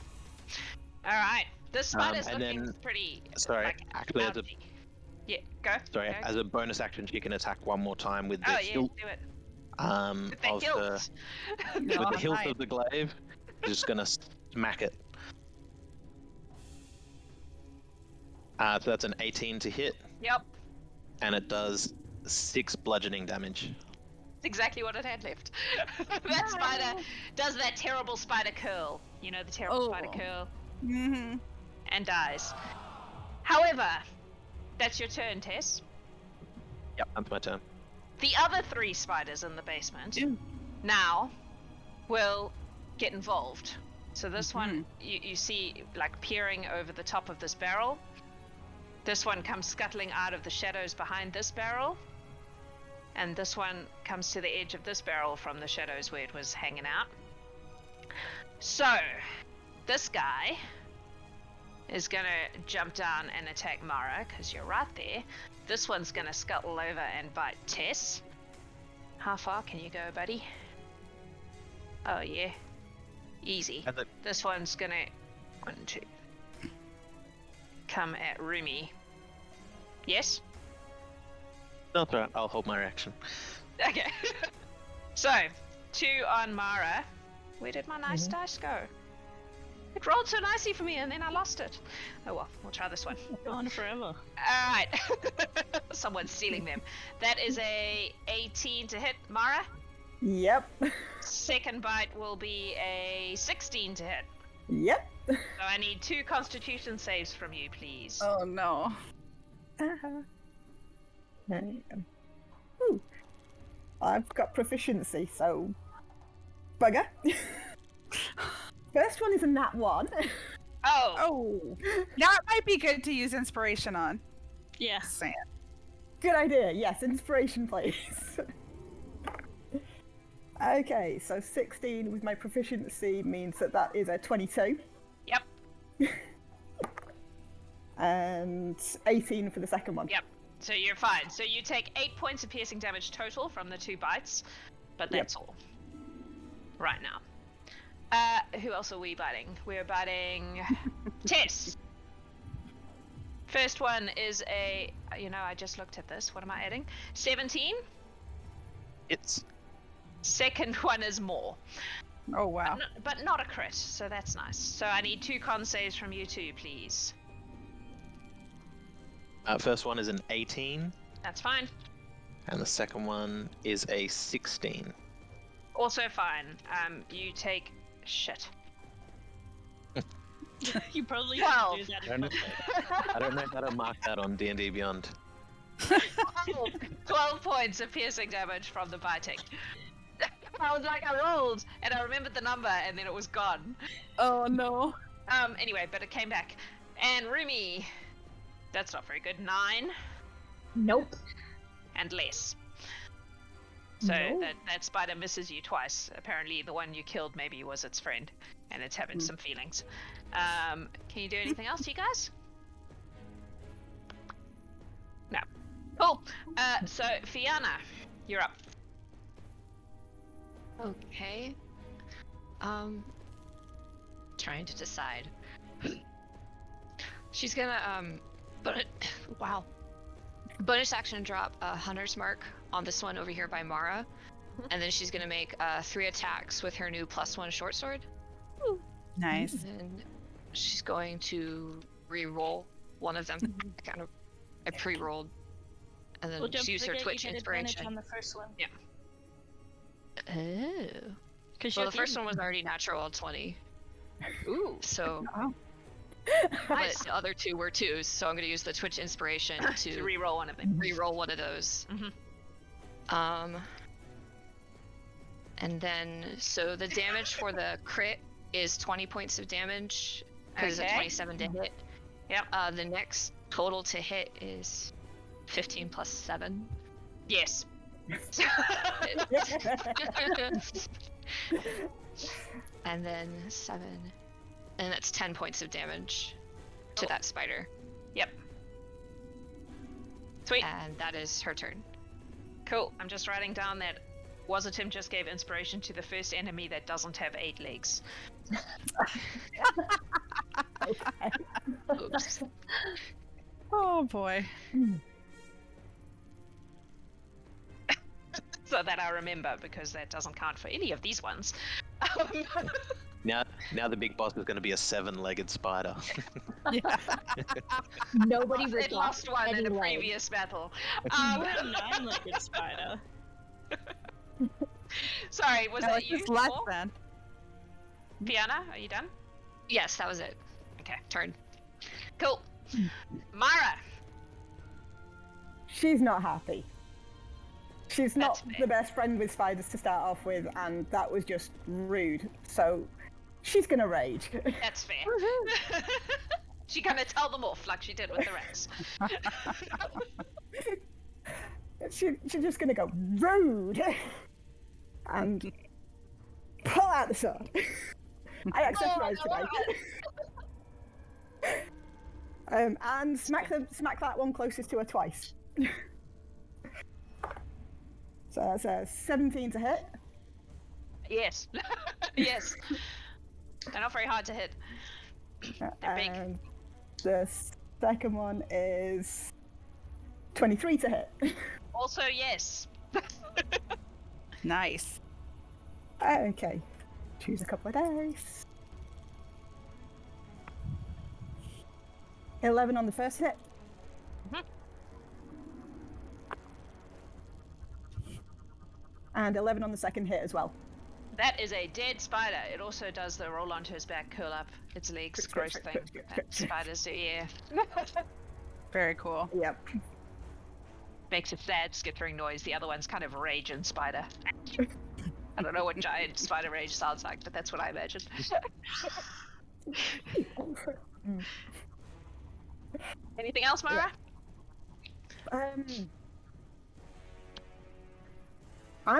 Alright. This spider's and looking then- pretty... Sorry, like, actually as a mouthy. Yeah, go. sorry, go. as a bonus action, she can attack one more time with the Oh, yeah, hilt do it. of The her, hilt. with Oh, the hilt nice. of the glaive. Just gonna smack it. So that's an 18 to hit, Yep. and it does 6 bludgeoning damage. It's exactly what it had left. That spider does that terrible spider curl. You know, the terrible spider Oh. curl. Mm-hmm. And dies. However, that's your turn, Tess. Yep, that's my turn. The other 3 spiders in the basement Ew. now will get involved. So this one, you see, like, peering over the top of this barrel. This one comes scuttling out of the shadows behind this barrel. And this one comes to the edge of this barrel from the shadows where it was hanging out. So, this guy is gonna jump down and attack Mara, because you're right there. This one's gonna scuttle over and bite Tess. How far can you go, buddy? Oh, yeah. Easy. And This one's gonna come at Rumi. Yes? no, it's alright. I'll hold my reaction. Okay. So, 2 on Mara. Where did my nice dice go? It rolled so nicely for me and then I lost it. Oh well, we'll try this one. Go on forever. Alright. Someone's stealing them. That is a 18 to hit, Mara. Yep. Second bite will be a 16 to hit. Yep. So I need 2 constitution saves from you, please. Oh no. Ooh. I've got proficiency, so bugger. First one is a nat 1. Oh! Oh, that might be good to use inspiration on. Yeah. Saying. Good idea. Yes, inspiration, please. Okay, so 16 with my proficiency means that is a 22. Yep. And 18 for the second one. Yep. So you're fine. So you take 8 points of piercing damage total from the 2 bites, but that's all. Right now. Who else are we biting? We're biting Tess. First one is a, I just looked at this. What am I adding? 17. It's Second one is more. Oh wow. But not a crit, so that's nice. So I need 2 con saves from you too, please. first one is an 18, That's fine. and the second one is a 16. Also fine. You take shit. You probably 12. should do that I don't know- I don't know how to mark that on D&D Beyond. 12 points of piercing damage from the biting. I was like, I rolled, and I remembered the number, and then it was gone. Oh no. Anyway, but it came back. And Rumi, that's not very good. 9 Nope. and less. So No. that spider misses you twice. Apparently, the one you killed maybe was its friend, and it's having some feelings. Can you do anything else, you guys? No. Cool. So Fianna, you're up. Okay. Trying to decide. She's gonna wow. Bonus action drop a hunter's mark on this one over here by Mara, and then she's gonna make 3 attacks with her new +1 short sword. Nice. And she's going to re-roll one of them. I pre-rolled, and then Well, don't use her forget Twitch you get advantage inspiration. on the first one. Oh. Because Well, the first one was already natural 20. Ooh. So, Oh. but Nice. the other 2 were 2s, so I'm going to use the Twitch inspiration To to re-roll one of them. re-roll one of those. Mhm. And then, so the damage for the crit is 20 points of damage, because it's a Okay. 27 to hit. Yep. The next total to hit is 15 plus 7. Yes. And then 7. And that's 10 points of damage to that spider. Yep. Sweet. And that is her turn. Cool. I'm just writing down that Wazatim just gave inspiration to the first enemy that doesn't have 8 legs. Oops. Oh boy. So that I remember, because that doesn't count for any of these ones. Now the big boss is going to be a 7-legged spider. Yeah. Nobody It ripped lost off one any in a leg. previous battle. What a 9-legged spider. Sorry, was No, that it's you? just less Paul? than. Fianna, are you done? Yes, that was it. Okay. Turn. Cool. Mara. She's not happy. She's not That's fair. the best friend with spiders to start off with, and that was just rude. So she's gonna rage. That's fair. She gonna tell them off like she did with the rats. She's just gonna go rude and pull out the sword. I accessorize today. And smack that one closest to her twice. So that's a 17 to hit. Yes. Yes. They're not very hard to hit. They're big. And the second one is 23 to hit. Also, yes. Nice. Okay. Choose a couple of dice. 11 on the first hit. Mhm. And 11 on the second hit as well. That is a dead spider. It also does the roll onto his back, curl up its legs, gross thing that spiders do, yeah. Very cool. Yep. Makes a sad skittering noise. The other one's kind of rage and spider. I don't know what giant spider rage sounds like, but that's what I imagine. Anything else, Mara? I'm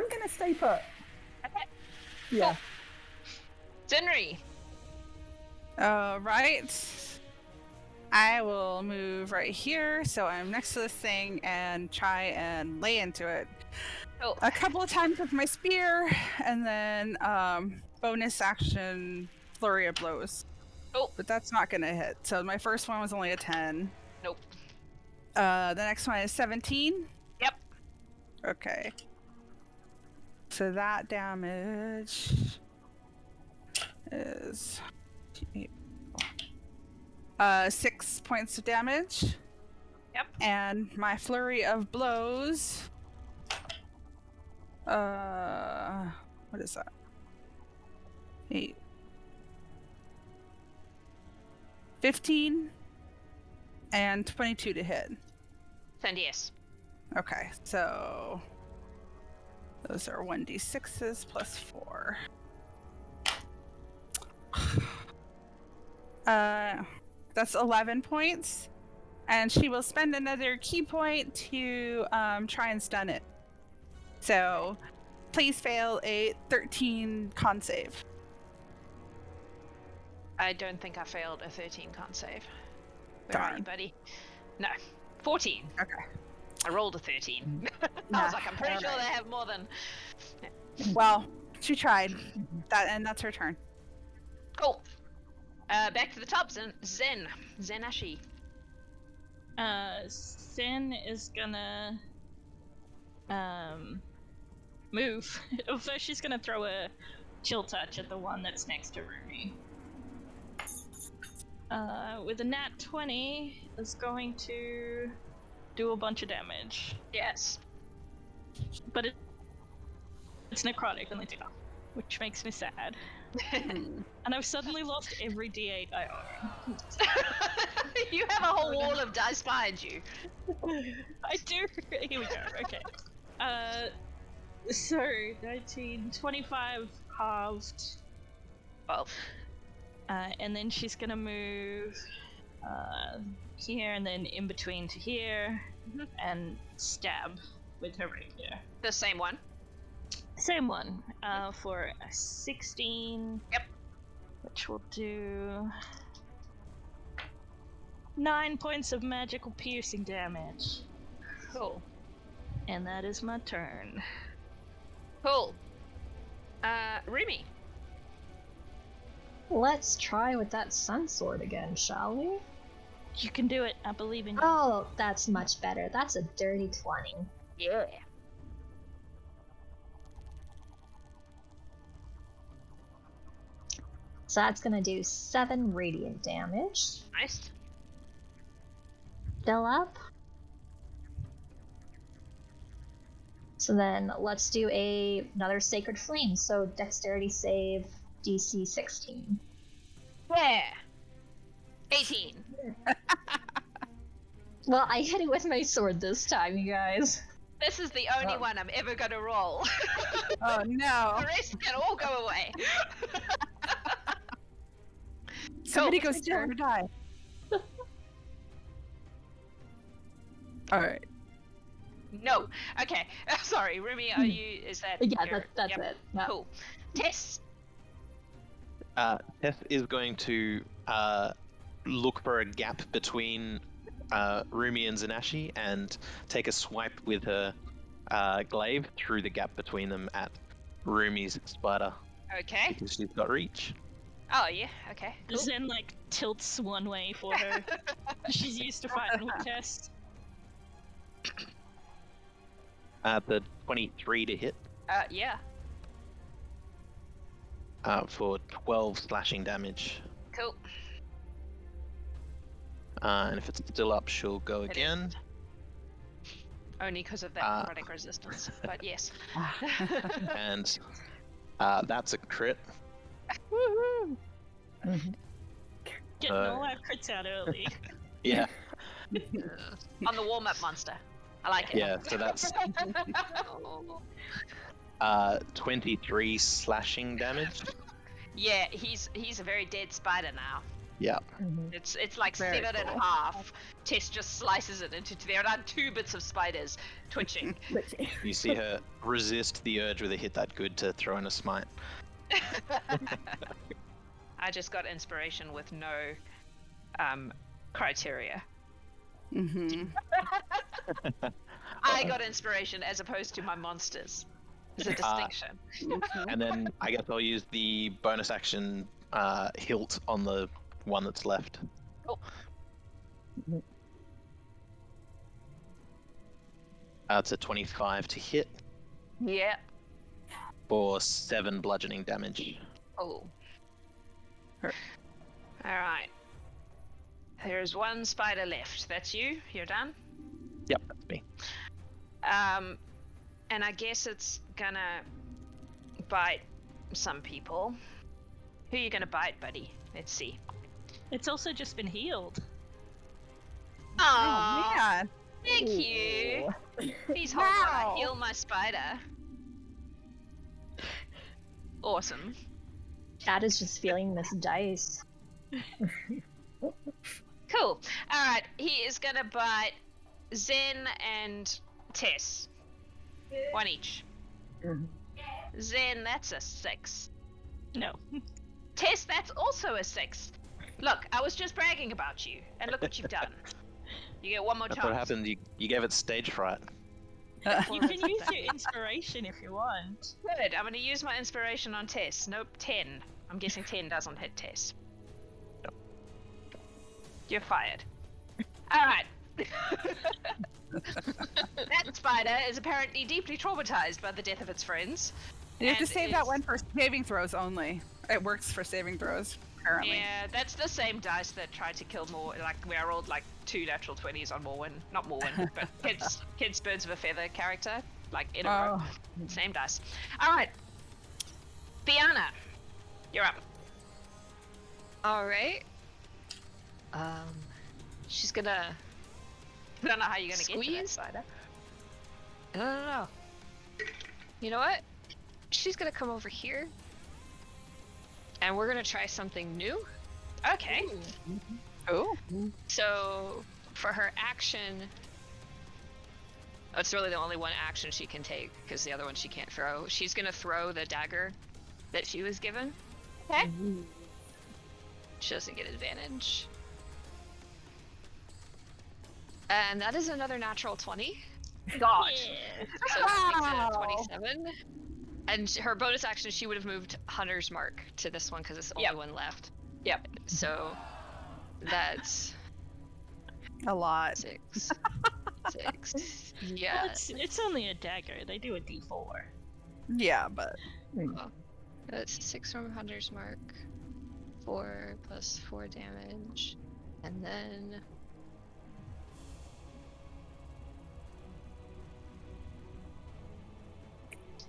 gonna stay put. Okay. Yeah. Zinrie. Right. I will move right here, so I'm next to this thing and try and lay into it. Cool. A couple of times with my spear, and then bonus action flurry of blows. Oh. But that's not gonna hit. So my first one was only a 10. Nope. The next one is 17. Yep. Okay. So that damage is 6 points of damage. Yep. And my flurry of blows. What is that? 8. 15 and 22 to hit. Send yes. Okay, so those are 1d6s plus 4. That's 11 points, and she will spend another key point to try and stun it. So please fail a 13 con save. I don't think I failed a 13 con save. Where are you, Darn. buddy? No. 14. Okay. I rolled a 13. I was like, I'm pretty sure they have more than... Well, she tried. That's her turn. Cool. Back to the top. Zenashi. Zen is gonna move. First, she's gonna throw a chill touch at the one that's next to Rumi. With a nat 20, is going to do a bunch of damage. Yes. But it's necrotic on the deal, which makes me sad. And I've suddenly lost every d8 I own. You have a whole wall of dice behind you. I do. Here we go. Okay. So 19, 25 halved. Well, And then she's gonna move here and then in between to here and stab with her rapier. the same one. Same one for a 16. Yep. Which will do 9 points of magical piercing damage. Cool. And that is my turn. Cool. Rumi. Let's try with that sun sword again, shall we? You can do it. I believe in you. Oh, that's much better. That's a dirty 20. Yeah. So that's gonna do 7 radiant damage. Nice. Still up. So then let's do another Sacred Flame. So Dexterity save DC 16. Yeah. 18. Well, I hit it with my sword this time, you guys. This is the only one I'm ever gonna roll. Oh no! The rest can all go away. Somebody Cool. go steal her die. All right. No. Okay. Sorry, Rumi. Are you? Is that? Yeah, your- that's yep. it. Yeah. Cool. Tess. Tess is going to look for a gap between Rumi and Zenashi and take a swipe with her glaive through the gap between them at Rumi's spider Okay. because she's got reach. Oh yeah, okay. Cool. Zen like tilts one way for her. She's used to fighting with Tess. The 23 to hit Yeah. for 12 slashing damage. Cool. And if it's still up, she'll go It again. Only because of that necrotic resistance, but yes. And that's a crit. Woohoo! Getting all our crits out early. Yeah. On the warm-up monster. I like it. Yeah, so that's 23 slashing damage. Yeah, he's a very dead spider now. Yeah. It's like Very severed in cool. half. Tess just slices it into there are 2 bits of spiders twitching. You see her resist the urge with a hit that good to throw in a smite. I just got inspiration with no criteria. Mm-hmm. I got inspiration as opposed to my monsters. There's a distinction. And then I guess I'll use the bonus action hilt on the one that's left. Cool. It's a 25 to hit Yeah. for 7 bludgeoning damage. Oh. Alright. There's 1 spider left. That's you? You're done? Yep, that's me. And I guess it's gonna bite some people. Who are you gonna bite, buddy? Let's see. It's also just been healed. Oh man. Thank you. Please hold while I heal my spider. Awesome. Chad is just feeling this dice. Cool. Alright, he is gonna bite Zen and Tess. 1 each. Zen, that's a 6. No. Tess, that's also a 6. Look, I was just bragging about you, and look what you've done. You get 1 more That's chance. what happened. You gave it stage fright. You can use your inspiration if you want. Good. I'm going to use my inspiration on Tess. Nope, 10. I'm guessing 10 doesn't hit Tess. Nope. You're fired. Alright. That spider is apparently deeply traumatized by the death of its friends. You have to and save that is- one for saving throws only. It works for saving throws, apparently. Yeah, that's the same dice that tried to kill more. Like, we I rolled like 2 natural 20s on Morwen. Not Morwen, but kids Birds of a Feather character. Like, in a row. Same dice. Alright. Fianna, you're up. Alright. She's gonna I don't know how you're gonna get to that Squeeze? spider. I don't know. You know what? She's gonna come over here. And we're gonna try something new. Okay. Oh. So, for her action... It's really the only one action she can take, because the other one she can't throw. She's gonna throw the dagger that she was given. Okay. She doesn't get advantage. And that is another natural 20. God. Yeah. So that makes it a 27. And her bonus action, she would have moved Hunter's Mark to this one because it's the only Yep. one left. Yep. So that's A lot. 6. 6. Well, Yeah. it's only a dagger. They do a d4. Yeah, but That's 6 from Hunter's Mark. 4 plus 4 damage. And then...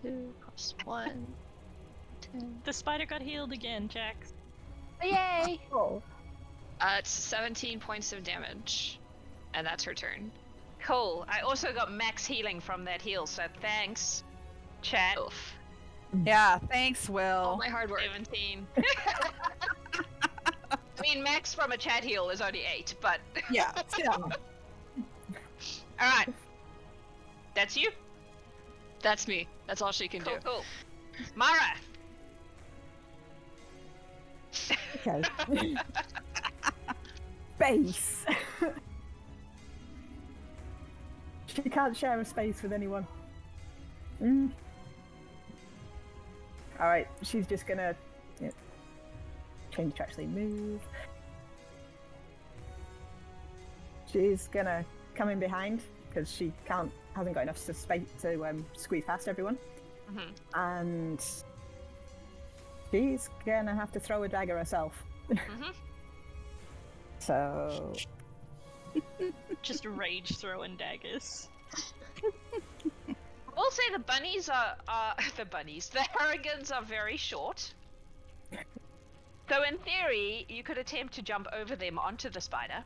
Two plus 1. 10. The spider got healed again, Jax. Yay! It's 17 points of damage. And that's her turn. Cool. I also got max healing from that heal, so thanks, chat. Oof. yeah, thanks, All Will. my hard work. 17. I mean, max from a chat heal is only 8, but... Yeah. Alright. That's you? That's me. That's all she can do. Cool. Mara! Okay. Space. She can't share a space with anyone. Alright, she's just gonna change to actually move. She's gonna come in behind because she hasn't got enough space to squeeze past everyone. Mm-hmm. And she's gonna have to throw a dagger herself. Mm-hmm. So Just rage throwing daggers. I will say the bunnies are the Haregons are very short. So in theory, you could attempt to jump over them onto the spider.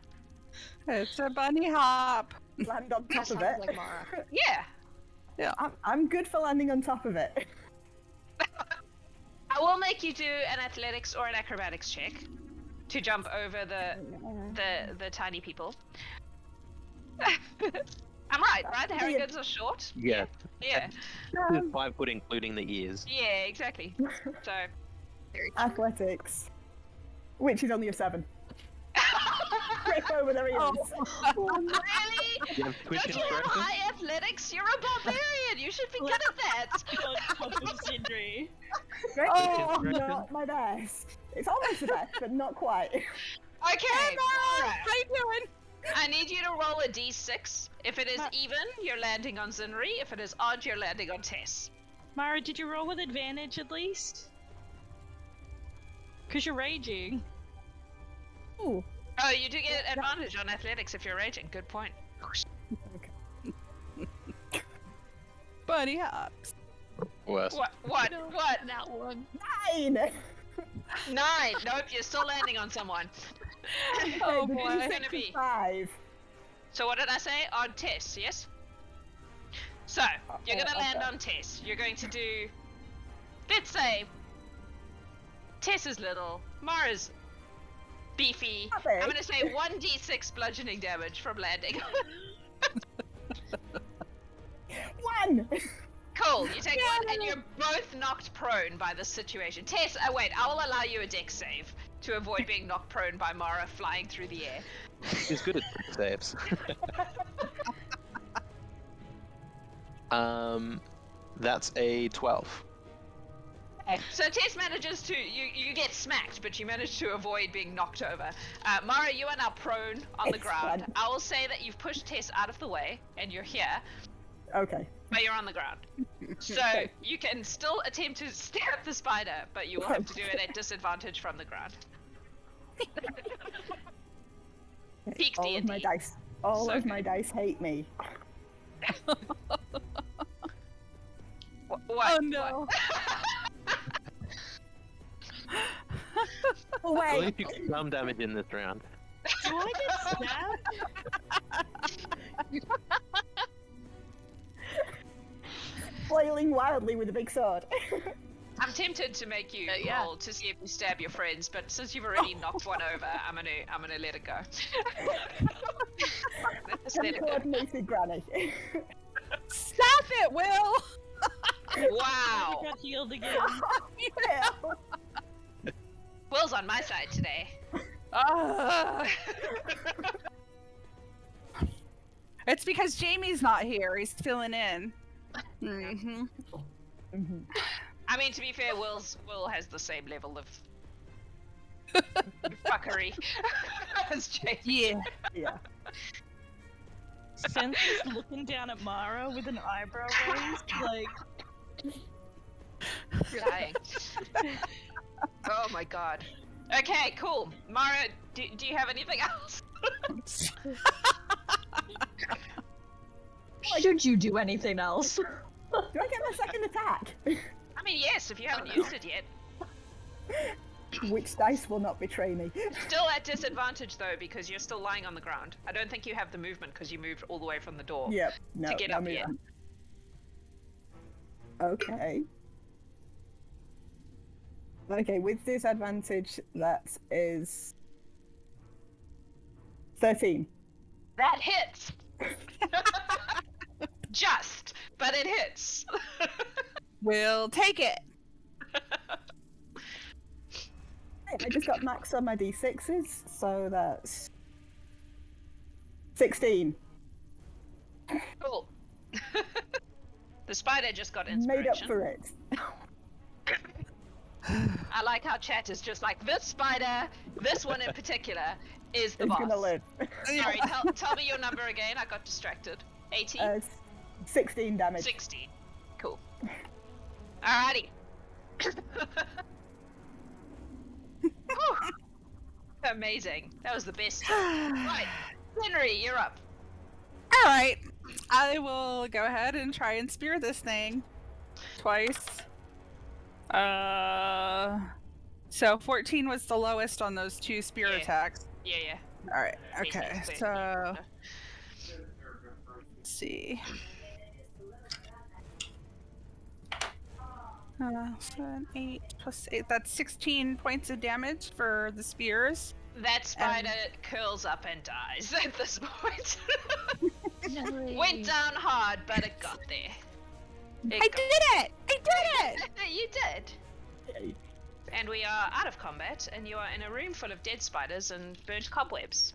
It's a bunny hop. land on top of Sounds it. like Mara. Yeah. I'm good for landing on top of it. I will make you do an athletics or an acrobatics check to jump over the tiny people. I'm right? The Haregons are short? Yeah. Yeah. This is 5 foot including the ears. Yeah, exactly. So Athletics. Which is only a 7. Trip over their ears. really? You have twitch Don't you have inspiration? high athletics? You're a barbarian. You should be good at that. On top of Zinrie. Oh, Reckon. not my best. It's almost the best, but not quite. Okay. Mara, alright. how you doing? I need you to roll a d6. If it is even, you're landing on Zinrie. If it is odd, you're landing on Tess. Mara, did you roll with advantage at least? Because you're raging. Ooh. Oh, you do get advantage on athletics if you're raging. Good point. Bunny hops. Worse. What? That one. 9! 9. Nope, you're still landing on someone. Oh the boy. Who's D6 gonna is be? 5. So what did I say? On Tess, yes? So, you're gonna land okay. on Tess. You're going to do... Let's say... Tess is little. Mara's beefy. Not big. I'm gonna say 1d6 bludgeoning damage from landing. 1! Cool, you take one and you're both knocked prone by this situation. Tess, wait, I will allow you a dex save to avoid being knocked prone by Mara flying through the air. He's good at saves. That's a 12. So Tess manages to, you get smacked, but you manage to avoid being knocked over. Mara, you are now prone on the ground. Excellent. I will say that you've pushed Tess out of the way, and you're here, Okay. but you're on the ground. So you can still attempt to stab the spider, but you will have to do it at disadvantage from the ground. Peak All of my D&D. dice. All So of my good. dice hate me. What? Oh no. Oh, At wait. least you get some damage in this round. Do I get stabbed? Flailing wildly with a big sword. I'm tempted to make you Yeah. roll to see if you stab your friends, but since you've already knocked one over, I'm gonna let it go. Let's let it go. Coordinated granny. Stop it, Will! I Wow, got healed again. Yeah. Will's on my side today. Ugh. It's because Jamie's not here. He's filling in. Mm-hmm. Mhm. I mean, to be fair, Will has the same level of fuckery as Jake. Yeah. Yeah. Sense is looking down at Mara with an eyebrow raised, like, Dying. Oh my god. Okay, cool. Mara, do you have anything else? Should you do anything else? Do I get my second attack? I mean, yes, if you haven't used it yet. Which dice will not betray me? Still at disadvantage though, because you're still lying on the ground. I don't think you have the movement because you moved all the way from the door. Yep. No. To get no up here. movement. Okay. Okay, with disadvantage, that is 13. That hits. Just, but it hits. We'll take it. I just got max on my d6s, so that's 16. Cool. The spider just got inspiration. Made up for it. I like how chat is just like, this spider, this one in particular, is the It's boss. gonna live. Sorry, tell me your number again. I got distracted. 18? 16 damage. 16. Cool. Alrighty. Whew. Amazing. That was the best. Right. Henry, you're up. All right, I will go ahead and try and spear this thing twice. So 14 was the lowest on those 2 spear Yeah. attacks. Yeah. All right, okay. Basically. So let's see. 7, 8 plus 8. That's 16 points of damage for the spears. That spider curls up and dies at this point. Went down hard, but it got there. I did it! You did! And we are out of combat, and you are in a room full of dead spiders and burnt cobwebs.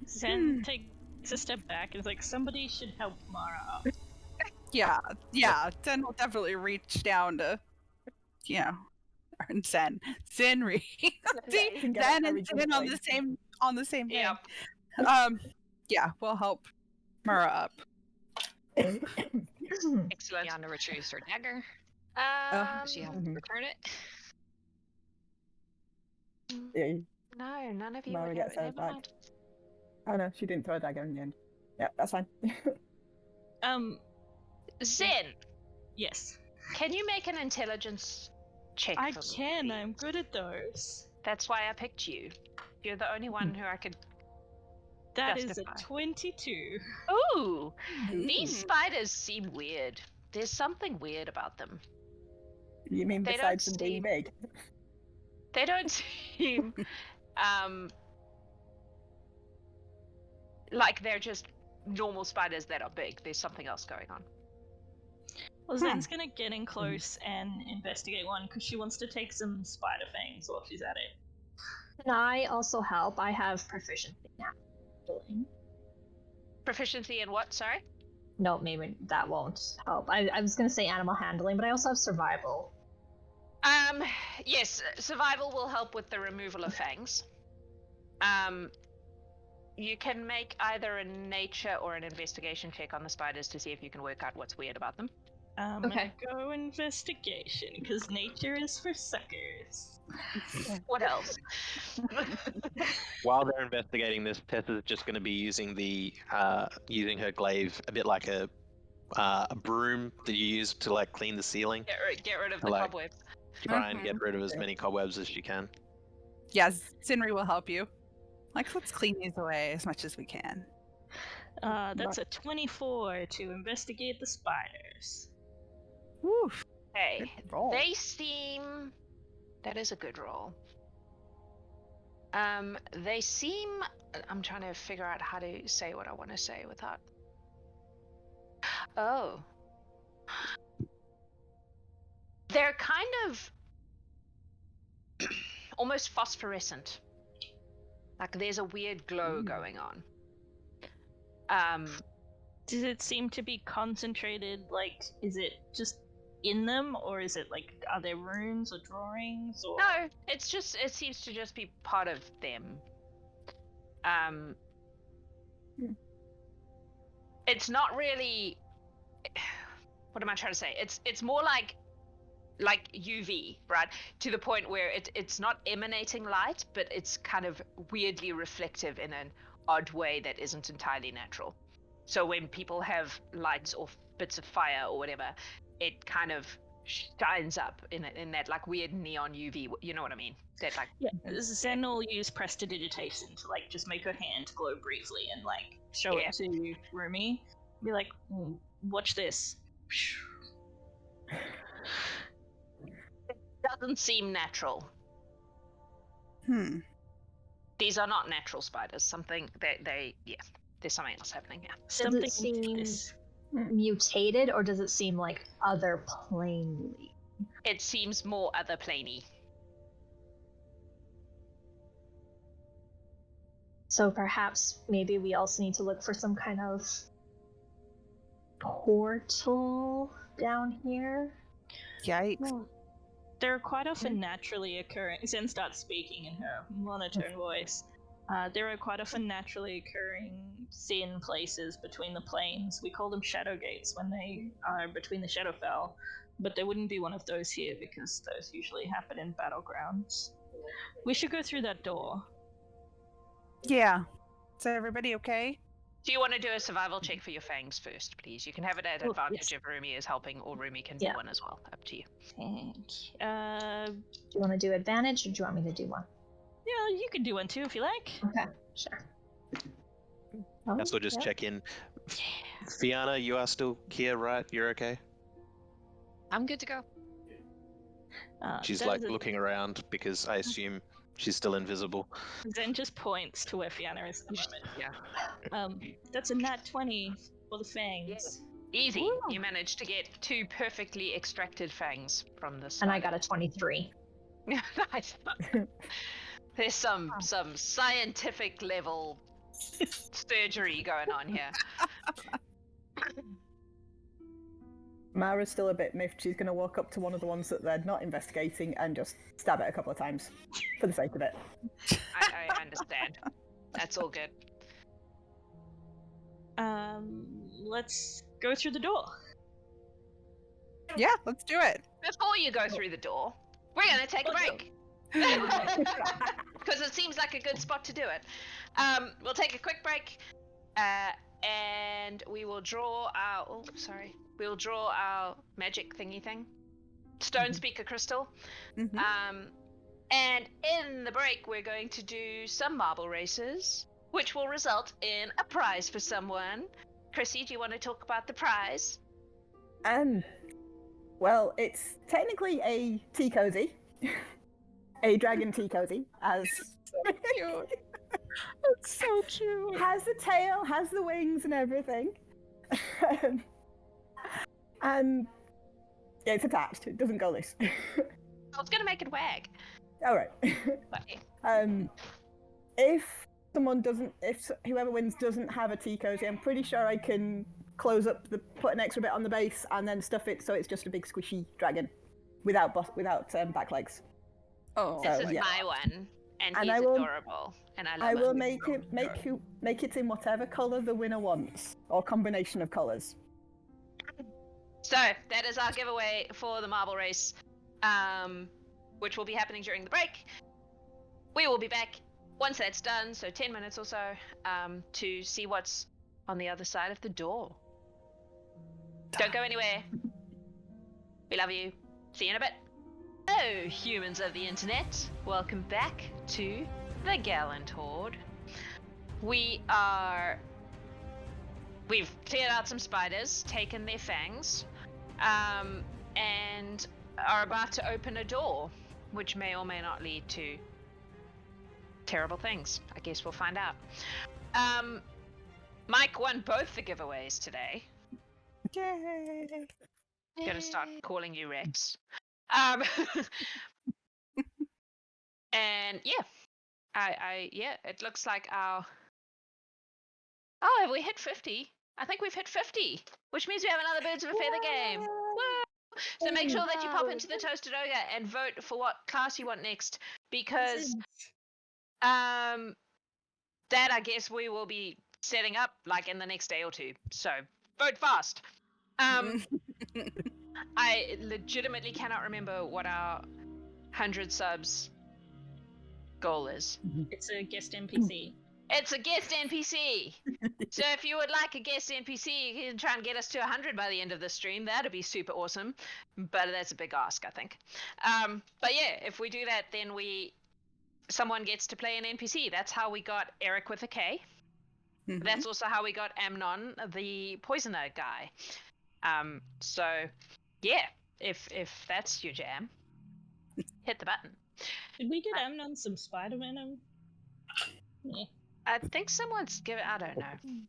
Zen takes a step back and is like, somebody should help Mara up. Yeah. Zen will definitely reach down to, and Zinrie. See, can get Zen a very and good Zen on point. the same thing. Yep. Yeah, we'll help Mara up. Excellent. Fianna retrieves her dagger. She has to Mhm. return it. Yeah. No, none of you Mara would gets have her it. back. Never mind. Oh no, she didn't throw a dagger in the end. Yeah, that's fine. Zen, Yes. can you make an intelligence check I for me, can, please? I'm good at those. That's why I picked you. You're the only one who I could... That is Justify. a 22. Ooh! These spiders seem weird. There's something weird about them. You mean They besides don't them being seem- big? They don't seem... like they're just normal spiders that are big. There's something else going on. Well, Zen's gonna get in close and investigate one because she wants to take some spider fangs while she's at it. Can I also help? I have proficiency now. Proficiency in what, sorry? No, maybe that won't help. I was gonna say animal handling, but I also have survival. Yes, survival will help with the removal of fangs. You can make either a nature or an investigation check on the spiders to see if you can work out what's weird about them. Okay. Go investigation because nature is for suckers. What else? While they're investigating this, Tessa's just going to be using using her glaive a bit like a broom that you use to like clean the ceiling. Get rid of the Like- cobwebs. Try and get rid of as many cobwebs as she can. Yeah, Zinrie will help you. Like, let's clean these away as much as we can. That's a 24 to investigate the spiders. Woo. Hey, roll. they seem... That is a good roll. They seem... I'm trying to figure out how to say what I want to say without... Oh. They're kind of... almost phosphorescent. Like there's a weird glow going on. Does it seem to be concentrated? Like, is it just in them, or is it like, are there runes or drawings? Or No, it seems to just be part of them. It's not really... What am I trying to say? It's more like UV, right? To the point where it's not emanating light, but it's kind of weirdly reflective in an odd way that isn't entirely natural. So when people have lights or bits of fire or whatever, it kind of shines up in that like weird neon UV. You know what I mean? That like Zen will use prestidigitation to like just make her hand glow briefly and like show it to Rumi. Be like, watch this. doesn't seem natural. These are not natural spiders. Something there's something else happening here. Something Does it seem this. mutated, or does it seem like other planely? It seems more other planey. So perhaps maybe we also need to look for some kind of portal down here. Yikes. There are quite often naturally occurring. Zen starts speaking in her monotone voice. There are quite often naturally occurring thin places between the planes. We call them shadow gates when they are between the Shadowfell, but there wouldn't be one of those here because those usually happen in battlegrounds. We should go through that door. Yeah. Is everybody okay? Do you want to do a survival check for your fangs first, please? You can have it at Oh, advantage yes. if Rumi is helping, or Rumi can do Yeah. one as well. Up to you. Do you want to do advantage, or do you want me to do one? Yeah, you can do one too if you like. Okay, sure. Oh, Guess we'll just yeah. check in. Fianna, you are still here, right? You're okay? I'm good to go. She's like looking around because I assume she's still invisible. Zen just points to where Fianna is at the moment. Yeah. That's a nat 20 for the fangs. Easy. Ooh. You managed to get 2 perfectly extracted fangs from this. And I got a 23. Nice. There's some scientific level surgery going on here. Mara's still a bit miffed. She's going to walk up to one of the ones that they're not investigating and just stab it a couple of times for the sake of it. I understand. That's all good. Let's go through the door. Yeah, let's do it. Before you go through the door, we're going to take a break. Because it seems like a good spot to do it. We'll take a quick break, and we will draw our. Oh, sorry. We'll draw our magic thingy thing, stone speaker crystal. Mhm. And in the break, we're going to do some marble races, which will result in a prize for someone. Chrissy, do you want to talk about the prize? Well, it's technically a tea cozy. A dragon tea cozy, as So cute. That's so cute. has the tail, has the wings and everything. And yeah, it's attached. It doesn't go loose. I was going to make it wag. All right. But yeah. If whoever wins doesn't have a tea cozy, I'm pretty sure I can close up put an extra bit on the base and then stuff it so it's just a big squishy dragon without back legs. Oh, This So, is yeah. my one, and And he's I will- adorable, and I love I will him. make it in whatever color the winner wants, or combination of colors. So that is our giveaway for the marble race, which will be happening during the break. We will be back once that's done, so 10 minutes or so, to see what's on the other side of the door. Don't go anywhere. We love you. See you in a bit. Hello, humans of the internet. Welcome back to the Gallant Horde. We've cleared out some spiders, taken their fangs, and are about to open a door, which may or may not lead to terrible things. I guess we'll find out. Mike won both the giveaways today. yay. Gonna start calling you Rex. And yeah, it looks like our. Oh, have we hit 50? I think we've hit 50, which means we have another Birds of a Feather game. Woo! So make sure that you pop into the Toasted Ogre and vote for what class you want next, because that I guess we will be setting up like in the next day or two. So vote fast. I legitimately cannot remember what our 100 subs goal is. It's a guest NPC. It's a guest NPC. So if you would like a guest NPC, you can try and get us to 100 by the end of the stream. That'd be super awesome. But that's a big ask, I think. But yeah, if we do that, then someone gets to play an NPC. That's how we got Eric with a K. Mhm. That's also how we got Amnon, the poisoner guy. So yeah, if that's your jam, hit the button. Did we get Amnon some spider venom? Yeah. I think someone's given. I don't know.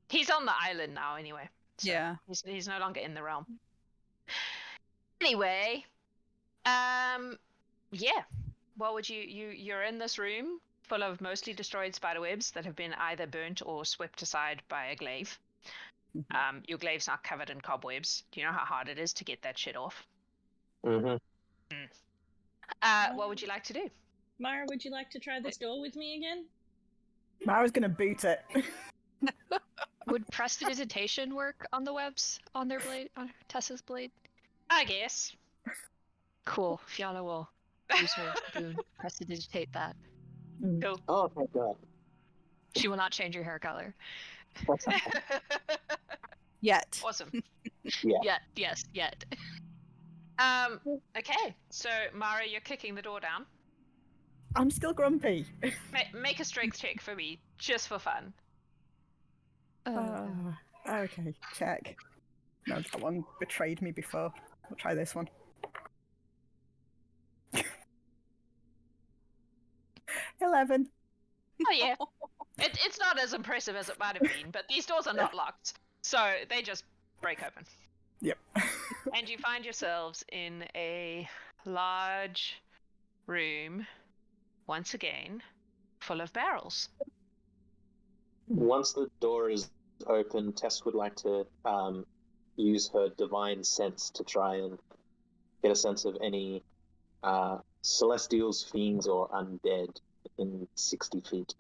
He's on the island now, anyway. So Yeah. He's no longer in the realm. Anyway, yeah. What would you're in this room full of mostly destroyed spiderwebs that have been either burnt or swept aside by a glaive. Your glaive's not covered in cobwebs. Do you know how hard it is to get that shit off? Mm-hmm. What would you like to do? Mara, would you like to try this door with me again? Mara's gonna boot it. Would prestidigitation work on the webs on their blade, on Tessa's blade? I guess. Cool. Fianna will use her boon, prestidigitate that. Cool. Oh my god. She will not change your hair color. Yet. Awesome. Yeah. Yet. Okay. So Mara, you're kicking the door down. I'm still grumpy. Make a strength check for me, just for fun. Okay, check. No, that one betrayed me before. I'll try this one. 11. Oh yeah. It's not as impressive as it might have been, but these doors are not locked, so they just break open. Yep. And you find yourselves in a large room, once again, full of barrels. Once the door is open, Tess would like to use her divine sense to try and get a sense of any celestials, fiends, or undead in 60 feet.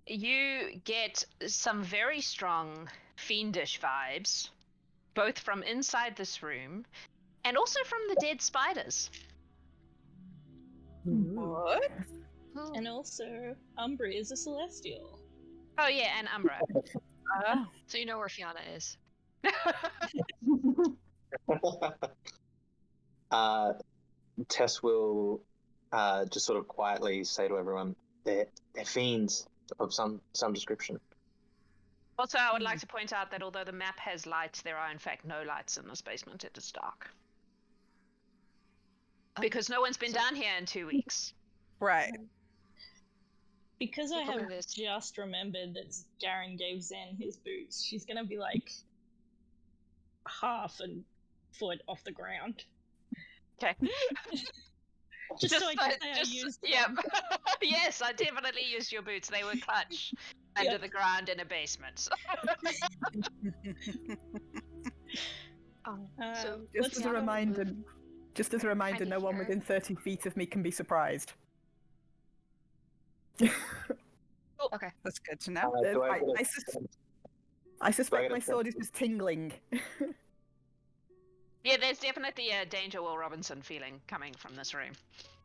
You get some very strong fiendish vibes, both from inside this room and also from the dead spiders. What? Oh. And also, Umbra is a celestial. Oh yeah, and Umbra. So you know where Fianna is. Tess will just sort of quietly say to everyone, they're fiends of some description. Also, I would like to point out that although the map has lights, there are in fact no lights in this basement. It is dark. Because no one's been down here in 2 weeks. Right. Because I Look have at this. just remembered that Garen gave Zen his boots, she's gonna be like half a foot off the ground. Okay. Just so I can say I used them. Yep. Yes, I definitely used your boots. They were clutch under the ground in a basement. So Just as a reminder, no one sure. within 30 feet of me can be surprised. Okay. That's good to know. Do I get a- I suspect get my a sword is just tingling. Yeah, there's definitely a Danger Will Robinson feeling coming from this room.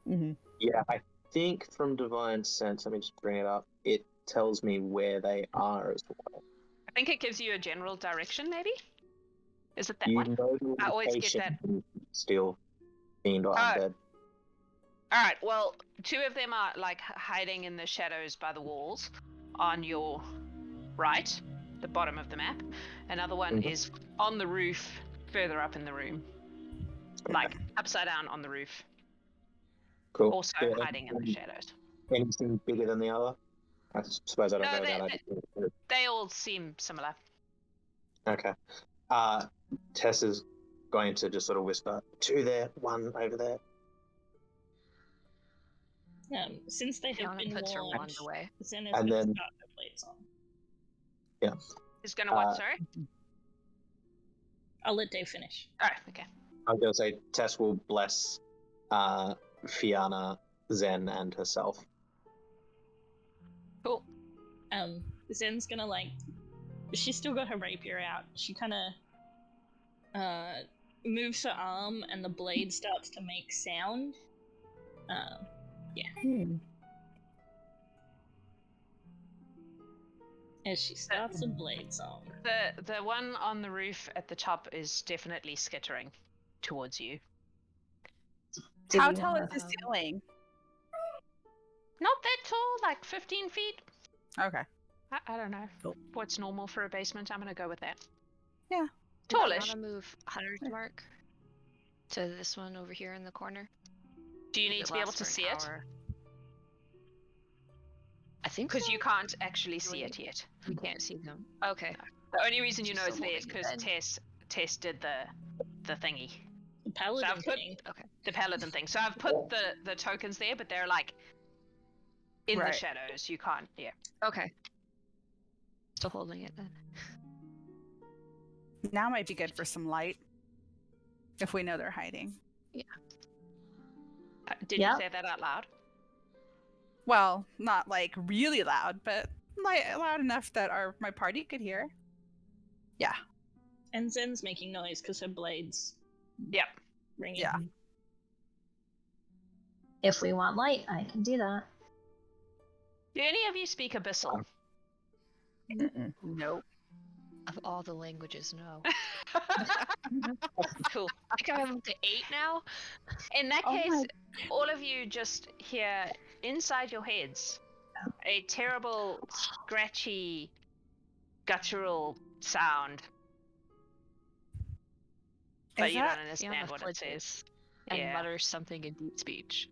Mm-hmm. Yeah, I think from divine sense, let me just bring it up, it tells me where they are as well. I think it gives you a general direction, maybe? Is it that You one? know the I always get location that. and still fiend or Oh. undead. Alright, well, 2 of them are like hiding in the shadows by the walls on your right, the bottom of the map. Another one is on the roof, further up in the room. Like, upside down on the roof. Cool. Also Yeah, hiding in the shadows. anything bigger than the other? I suppose I don't No, know that. They all seem similar. Okay. Tess is going to just sort of whisper, 2 there, 1 over there. Since they have Fianna been puts her warned, wand away. Zen is And gonna then- start her plates on. Is gonna what, sorry? I'll let Dave finish. Alright, okay. I was going to say Tess will bless Fianna, Zen, and herself. Cool. Zen's gonna she's still got her rapier out. She kind of moves her arm, and the blade starts to make sound. As she starts a blade song. The one on the roof at the top is definitely skittering towards you. How tall is the ceiling? Not that tall, like 15 feet. Okay. I don't know Cool. what's normal for a basement. I'm gonna go with that. Yeah. Tallish. I want to move 100 mark to this one over here in the corner. Do you need It to be able lasts to for see an it? hour. I think Because so. you can't actually see it yet. We can't see them. Okay. The only reason you know Just it's there is holding because it Tess did the thingy, The paladin I've put- thing. the paladin thing. So I've put the tokens there, but they're like in the Right. shadows. You can't. Yeah. Okay. Still holding it then. Now might be good for some light. If we know they're hiding. Did Yeah. you say that out loud? Well, not like really loud, but loud enough that my party could hear. Yeah. And Zen's making noise because her blades Yep. ringing. Yeah. If we want light, I can do that. Do any of you speak Abyssal? Nope. Of all the languages, no. Cool. I think I'm up to 8 now. In that Oh case, my- all of you just hear inside your heads a terrible, scratchy, guttural sound. But Is you that don't understand Fianna what it flinches says. and Yeah. mutters something in deep speech.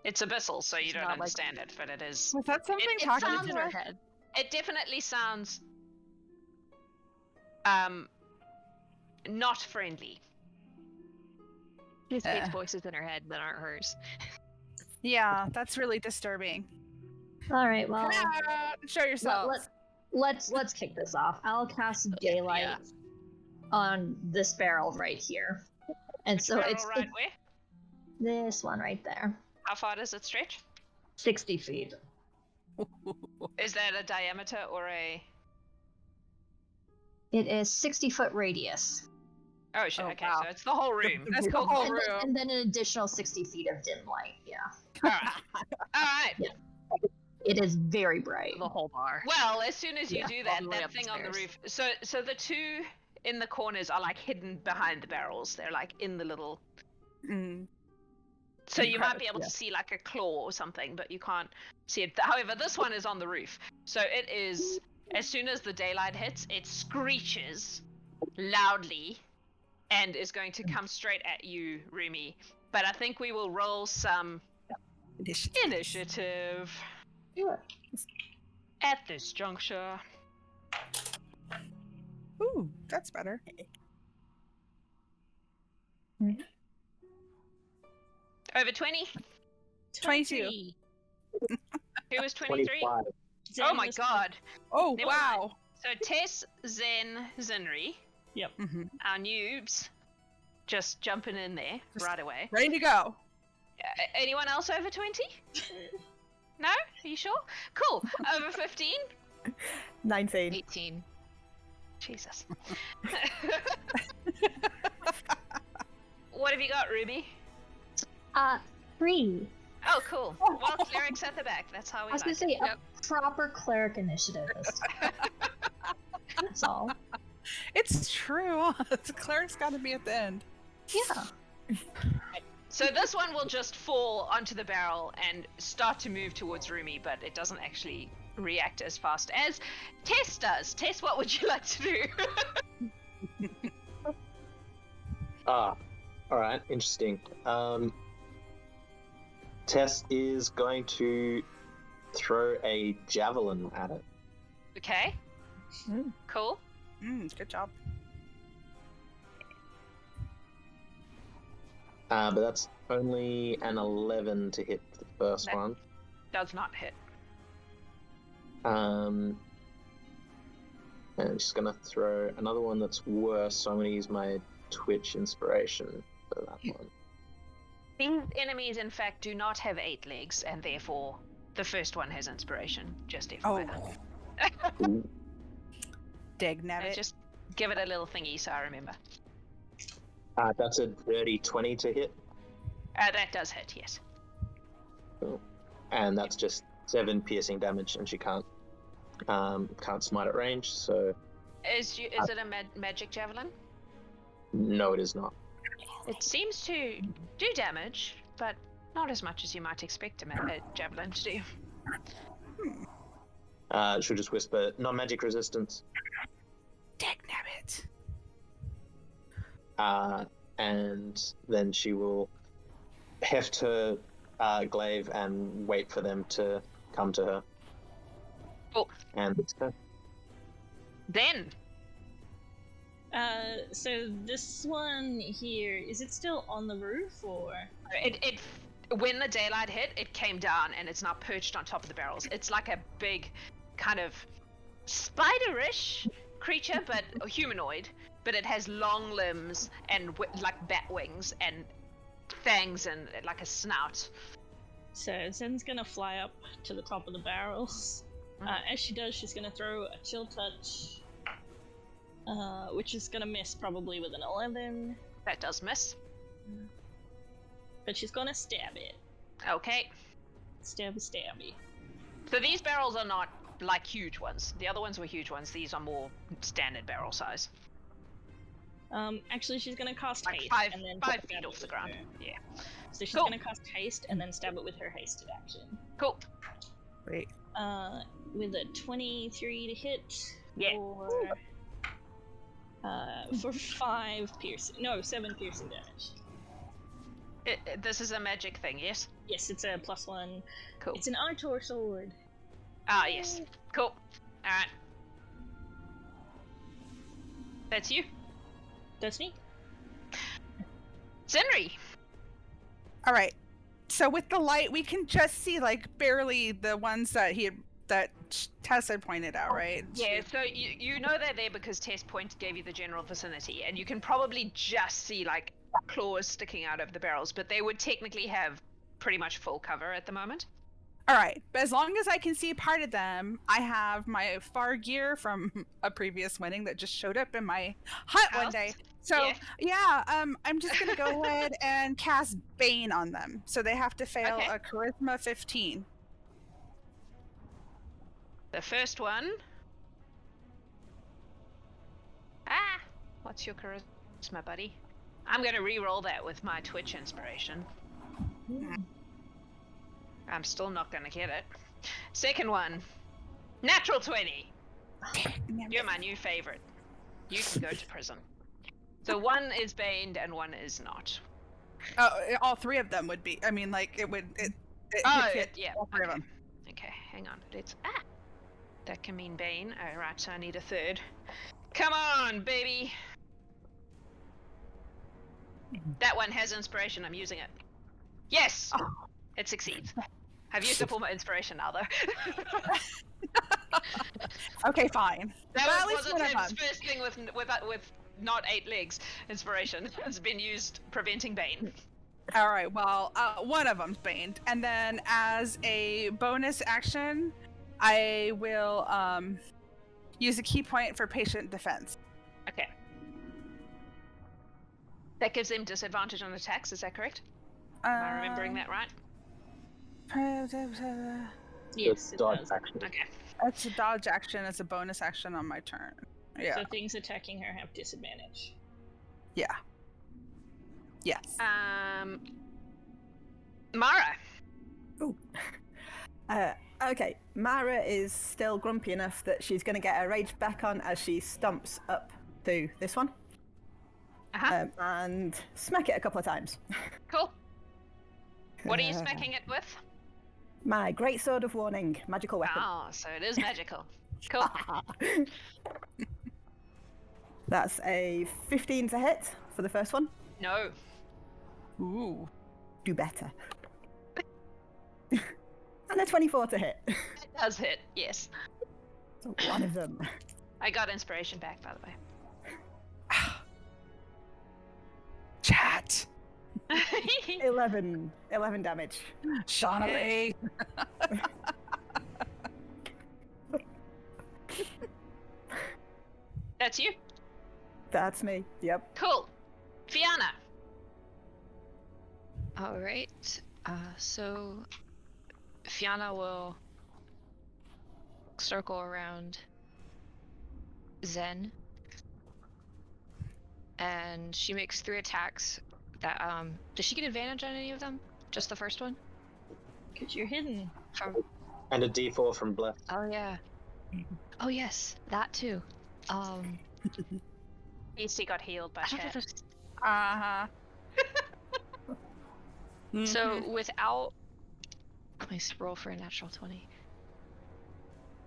It's Abyssal, so you It's don't not like- understand it, but it is. Was that something it talking sounds to in her her? head. It definitely sounds not friendly. She speaks Uh. voices in her head that aren't hers. Yeah, that's really disturbing. All right, well, Show yourself. let's kick this off. I'll cast daylight Yeah. on this barrel right here, and so Barrel it's right where? this one right there, How far does it stretch? 60 feet. Is that a diameter or a? It is 60-foot radius, Oh shit! Oh, okay, wow. so it's the whole room. That's the Cool, whole cool. room. and then an additional 60 feet of dim light. Yeah, All right. All right. it is very bright. The whole bar. Well, as soon as you Yeah, do all that, the way that up the thing on the stairs. roof. So the two in the corners are like hidden behind the barrels. They're like in the little. Mm. So you might be Crevice, able yeah. to see like a claw or something, but you can't see it. However, this one is on the roof. So it is. As soon as the daylight hits, it screeches loudly, and is going to come straight at you, Rumi. But I think we will roll some initiative Sure. at this juncture. Ooh, that's better. Over 20. 22. Who was 23? 25. Oh my god. Oh, Never wow. So Tess, Zen, Zinrie, hmm our noobs, just jumping in there Just- right away. Ready to go. Anyone else over 20? No? Are you sure? Cool. Over 15? 19. 18. Jesus. What have you got, Ruby? 3. Oh, cool. Well, Cleric's at the back. That's how we I was like gonna it. say a proper cleric initiative this time. That's all. It's true. The cleric's got to be at the end. Yeah. So this one will just fall onto the barrel and start to move towards Rumi, but it doesn't actually react as fast as Tess does. Tess, what would you like to do? Alright, interesting. Tess is going to throw a javelin at it. Okay. Mm. Cool. Good job. But that's only an 11 to hit the first That- one. Does not hit. And she's gonna throw another one that's worse, so I'm gonna use my Twitch inspiration for that one. These enemies, in fact, do not have 8 legs, and therefore the first one has inspiration. Just Oh, FYI. Ooh. dig nabbit. Just give it a little thingy so I remember. That's a dirty 20 to hit, That does hit, yes. and that's just 7 piercing damage, and she can't smite at range, so Is it a magic javelin? no, it is not. It seems to do damage, but not as much as you might expect a javelin to do. She'll just whisper, non-magic resistance, Dig nabbit. and then she will heft her glaive and wait for them to come to her. Cool. And it's go. Then, So this one here, is it still on the roof or? when the daylight hit, it came down and it's now perched on top of the barrels. It's like a big, kind of spiderish creature, but humanoid. But it has long limbs and like bat wings and fangs and like a snout. So Zen's gonna fly up to the top of the barrels. As she does, she's gonna throw a chill touch, which is gonna miss probably with an 11. That does miss. But she's gonna stab it. Okay. Stabby. So these barrels are not like huge ones. The other ones were huge ones. These are more standard barrel size. Actually, she's gonna cast Like haste 5 and then feet stab off it the with ground. her. Yeah. So she's Cool. gonna cast haste and then stab it with her hasted action. Cool. Wait. With a 23 to hit. Yeah. For 7 piercing damage. This is a magic thing, yes? Yes, it's a +1. Cool. It's an Artor sword. Ah, yes. Cool. Alright. That's you. That's me. Zinrie! All right. So with the light, we can just see like barely the ones that Tess had pointed out, right? Yeah, so you know they're there because Tess gave you the general vicinity, and you can probably just see like claws sticking out of the barrels, but they would technically have pretty much full cover at the moment. All right, but as long as I can see part of them, I have my far gear from a previous winning that just showed up in my hut one day. So yeah, I'm just gonna go ahead and cast Bane on them. So they have to fail a Charisma 15. The first one. What's your charisma, buddy? I'm gonna re-roll that with my Twitch inspiration. I'm still not gonna get it. Second one. Natural 20. You're my new favorite. You can go to prison. So one is baned and one is not. Oh, all three of them would be. I mean, like it would. It hit yeah. all three of them. Okay, hang on. That can mean bane. Alright, so I need a third. Come on, baby! That one has inspiration. I'm using it. Yes! Oh. It succeeds. I've used up all my inspiration now, though. Okay, fine. That But at was least one of Tim's them. first thing with not 8 legs. Inspiration has been used preventing bane. All right. Well, one of them's baned, and then as a bonus action, I will use a key point for patient defense. Okay. That gives them disadvantage on attacks. Is that correct? Am I remembering that right? Yes, it dodge does. action. Okay. That's a dodge action. It's a bonus action on my turn. Yeah. So things attacking her have disadvantage. Yeah. Yes. Mara. Ooh. Okay, Mara is still grumpy enough that she's going to get her rage back on as she stomps up to this one. And smack it a couple of times. Cool. What are you smacking it with? My great sword of warning, magical weapon. Oh, so it is magical. Cool. That's a 15 to hit for the first one. No. Ooh. Do better. And a 24 to hit. It does hit, yes. So one of them. I got inspiration back, by the way. Chat. 11 damage. Shawnee. That's you? That's me. Yep. Cool. Fianna. All right. So Fianna will circle around Zen, and she makes 3 attacks. That does she get advantage on any of them? Just the first one? Because you're hidden. And a D4 from Bless. Oh yeah. Oh yes, that too. EC got healed by chat. Uh-huh. So without, let me roll for a natural 20.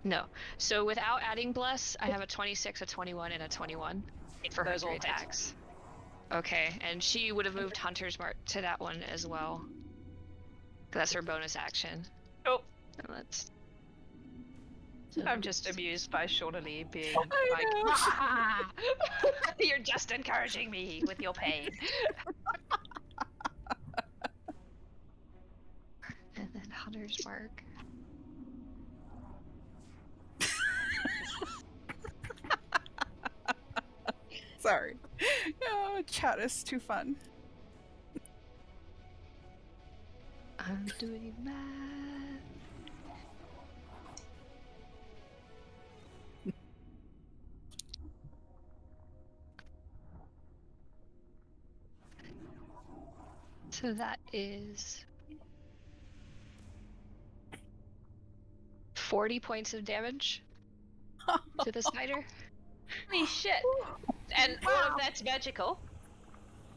No. So without adding bless, I have a 26, a 21, and a 21 for her Those all 3 hit. attacks. Okay, and she would have moved Hunter's Mark to that one as well. That's her bonus action. Oh. And let's. I'm just amused by Shawnee being I like, you're just encouraging me with your pain. mark. Sorry. Oh, chat is too fun. I'm doing math. So that is 40 points of damage to the spider. Holy shit! And all of that's magical.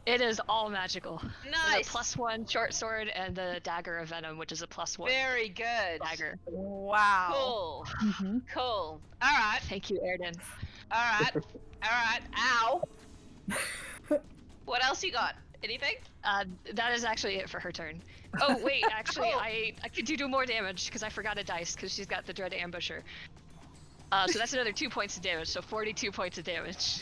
It is all magical. Nice. The +1 short sword and the dagger of venom, which is a +1 Very good. dagger. Wow. Cool. Mm-hmm. Cool. All right. Thank you, Erden. All right. All right. Ow. What else you got? Anything? That is actually it for her turn. Oh wait, actually, I could do more damage because I forgot a dice because she's got the Dread Ambusher. So that's another 2 points of damage, so 42 points of damage.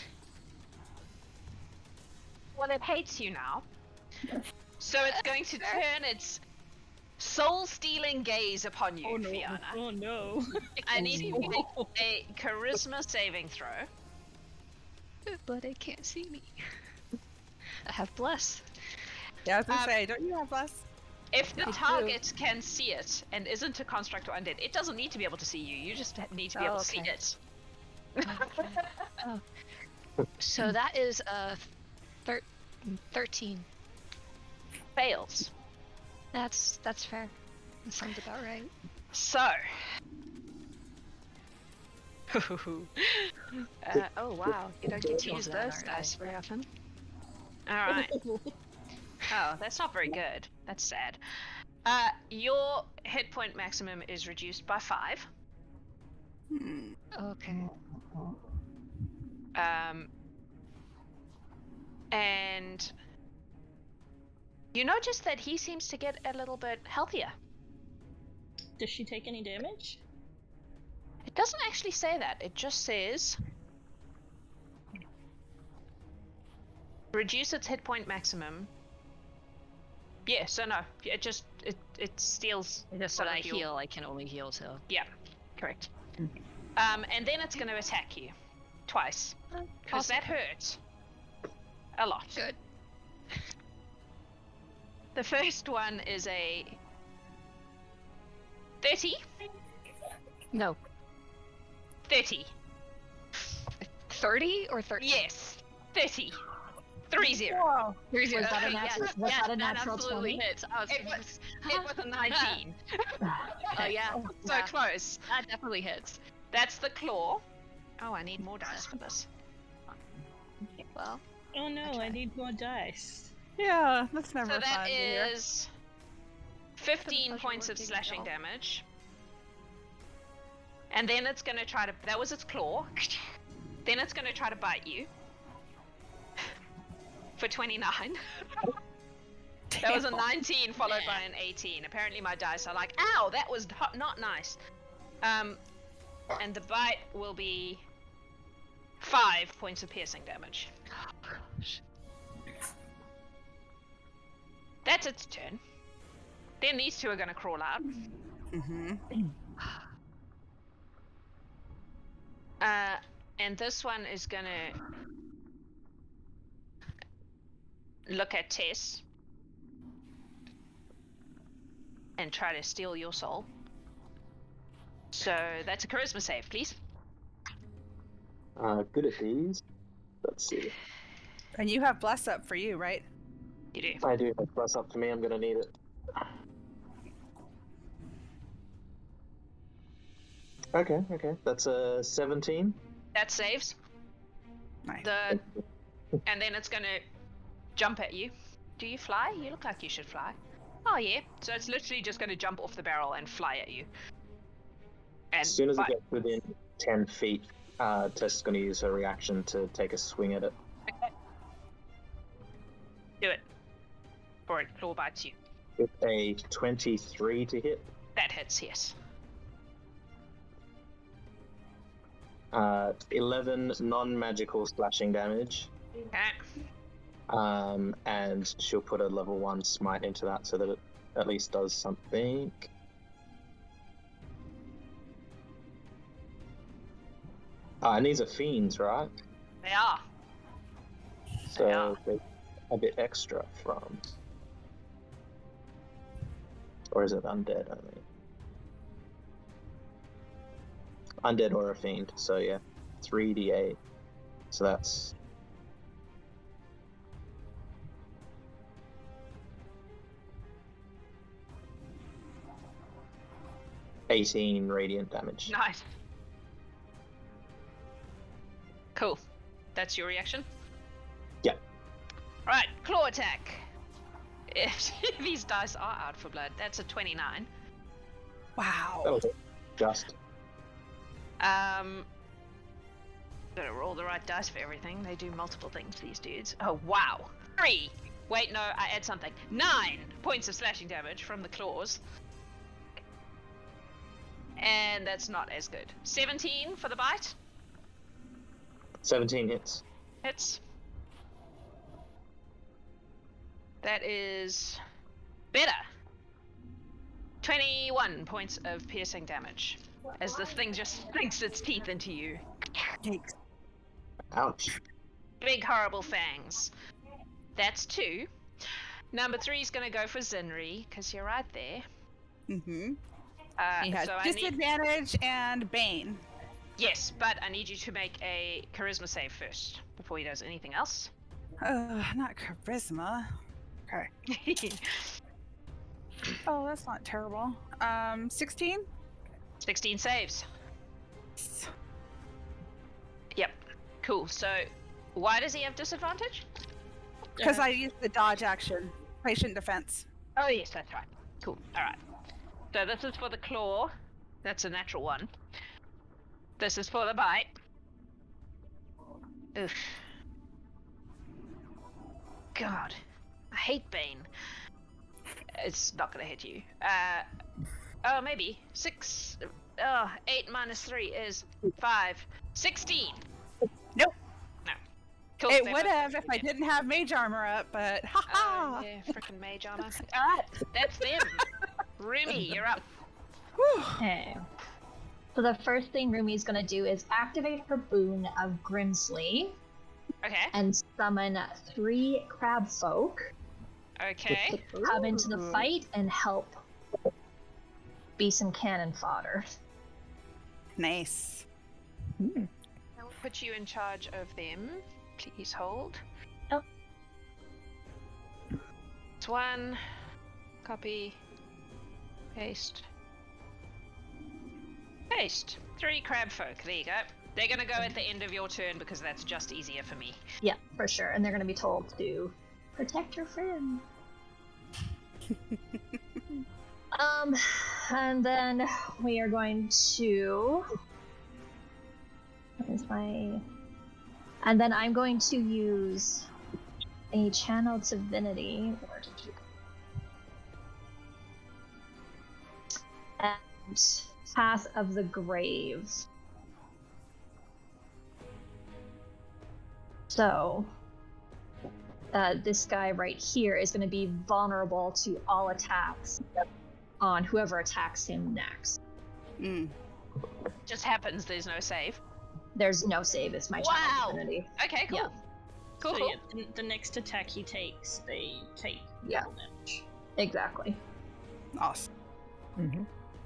Well, it hates you now. So it's going to turn its soul-stealing gaze upon you, Fianna. Oh no. I need you to make a charisma saving throw. But it can't see me. I have bless. Yeah, I was gonna say, don't you have less? If the I do. target can see it and isn't a construct or undead, it doesn't need to be able to see you. You just need to be able to see okay. it. Oh. So that is 13. Fails. That's fair. That sounds about right. So. Oh wow, you don't get to use those dice very often. Alright. Oh, that's not very good. That's sad. Your hit point maximum is reduced by 5. Okay. And you notice that he seems to get a little bit healthier. Does she take any damage? It doesn't actually say that. It just says reduce its hit point maximum. Yeah, so no. It steals Just some when I of your- heal, I can only heal till. Yeah, correct. And then it's going to attack you twice because Awesome. that hurts a lot. Good. The first one is a 30. No. 30. 30 or 30? Yes, 30. 30. Wow. Was that a Okay, natural, yes, was yes, that a that natural absolutely 20? hits. It was a 19. Oh yeah. So Yeah. close. That definitely hits. That's the claw. Oh, I need more dice for this. Well, Oh no, Okay. I need more dice. Yeah, that's never So that fun to hear. is 15 pleasure points of working slashing with y'all. damage. And then it's going to try to... That was its claw. Then it's going to try to bite you. For 29. That was a 19 followed by an 18. Apparently my dice are like, ow, that was not nice. And the bite will be 5 points of piercing damage. oh gosh. That's its turn. Then these two are going to crawl out. Mm-hmm. And this one is going to look at Tess and try to steal your soul. So that's a charisma save, please. Good at these. Let's see. And you have bless up for you, right? You do. I do have plus up for me. I'm gonna need it. Okay. That's a 17. That saves. Nice. And then it's gonna jump at you. Do you fly? You look like you should fly. Oh yeah. So it's literally just gonna jump off the barrel and fly at you. And As soon as it bite. gets within 10 feet, Tess is gonna use her reaction to take a swing at it. Do it. Or it claw bites you. With a 23 to hit. That hits, yes. 11 non-magical slashing damage. Okay. And she'll put a level 1 smite into that so that it at least does something. And these are fiends, right? They are. So they're a bit extra from. Or is it undead only? Undead or a fiend, so yeah. 3d8. So that's. $18 radiant damage. Nice. Cool. That's your reaction? Yeah. Alright, claw attack. If these dice are out for blood, that's a 29. Wow. That'll do. Just. Gotta roll the right dice for everything. They do multiple things, these dudes. Oh, wow. 3. Wait, no, I add something. 9 points of slashing damage from the claws. And that's not as good. 17 for the bite. 17 hits. Hits. That is better. 21 points of piercing damage. As the thing just sinks its teeth into you. Yikes. Ouch. Big horrible fangs. That's 2. Number 3 is gonna go for Zinrie, because you're right there. Mm-hmm. He has So I need... disadvantage and Bane. Yes, but I need you to make a charisma save first, before he does anything else. Not charisma. Okay. Oh, that's not terrible. 16? 16 saves. Yep. Cool. So, why does he have disadvantage? Because I used the dodge action. Patient defense. Oh, yes, that's right. Cool. Alright. So, this is for the claw. That's a natural 1. This is for the bite. Oof. God. I hate Bane. It's not gonna hit you. Oh, maybe. 6. 8 minus 3 is 5. 16! Nope. No. Cool. It would have if I didn't have mage armor up, but haha! Yeah, frickin' mage armor. Alright, that's them. Rumi, you're up. Okay. So the first thing Rumi's gonna do is activate her boon of Grimsley Okay. and summon 3 crab folk Okay. to come into the fight and help be some cannon fodder. Nice. I will put you in charge of them. Please hold. Oh. It's 1. Copy. Paste. Paste. 3 crab folk. There you go. They're gonna go at the end of your turn because that's just easier for me. Yeah, for sure. And they're gonna be told to protect your friend. And then we are going to. What is my? And then I'm going to use a channel divinity. And Path of the Grave. So, this guy right here is going to be vulnerable to all attacks on whoever attacks him next. Just happens there's no save. There's no save, it's my channel divinity. Okay, cool. Yeah. Cool, So cool. yeah, the next attack he takes, they take Yeah. double damage. Exactly. Awesome.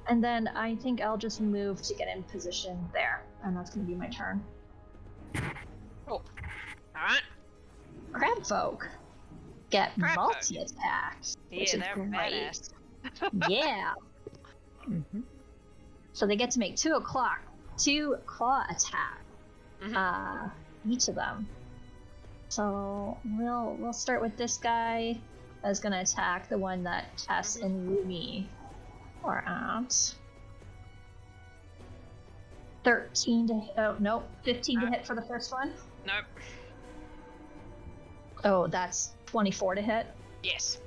And then I think I'll just move to get in position there, and that's going to be my turn. Cool. Alright. Crab folk get Crab folk. multi-attacks. Yeah, which is they're great. badass. Yeah. So they get to make 2 claw attacks. Each of them. So we'll start with this guy that's gonna attack the one that Tess and Rumi are at. 13 to 15 to hit for the first one. Nope. Oh, that's 24 to hit. Yes.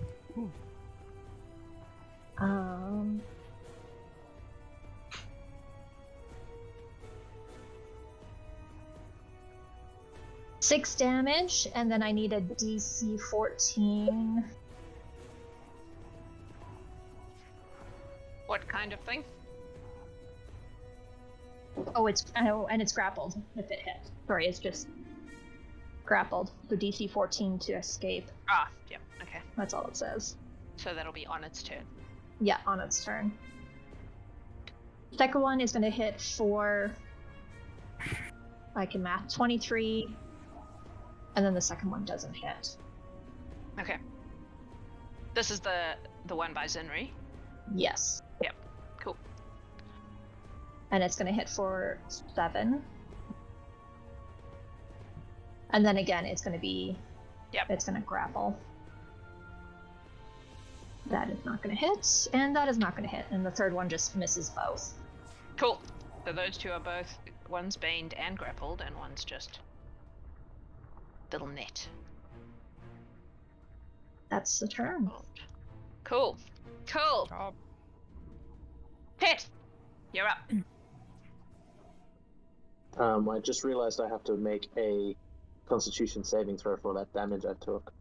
6 damage, and then I need a DC 14. What kind of thing? Oh, and it's grappled if it hits. Sorry, it's just grappled. So DC 14 to escape. Ah, yeah, okay. That's all it says. So that'll be on its turn. Yeah, on its turn. Second one is going to hit for, I can math, 23, and then the second one doesn't hit. Okay. This is the one by Zinrie. Yes. Yep. Cool. And it's going to hit for 7. And then again, it's going to be... Yep. It's going to grapple. That is not going to hit, and that is not going to hit. And the third one just misses both. Cool. So those two are both, one's baned and grappled, and one's just little net. That's the turn. Cool. Cool. Job. Hit! You're up. I just realized I have to make a Constitution saving throw for that damage I took.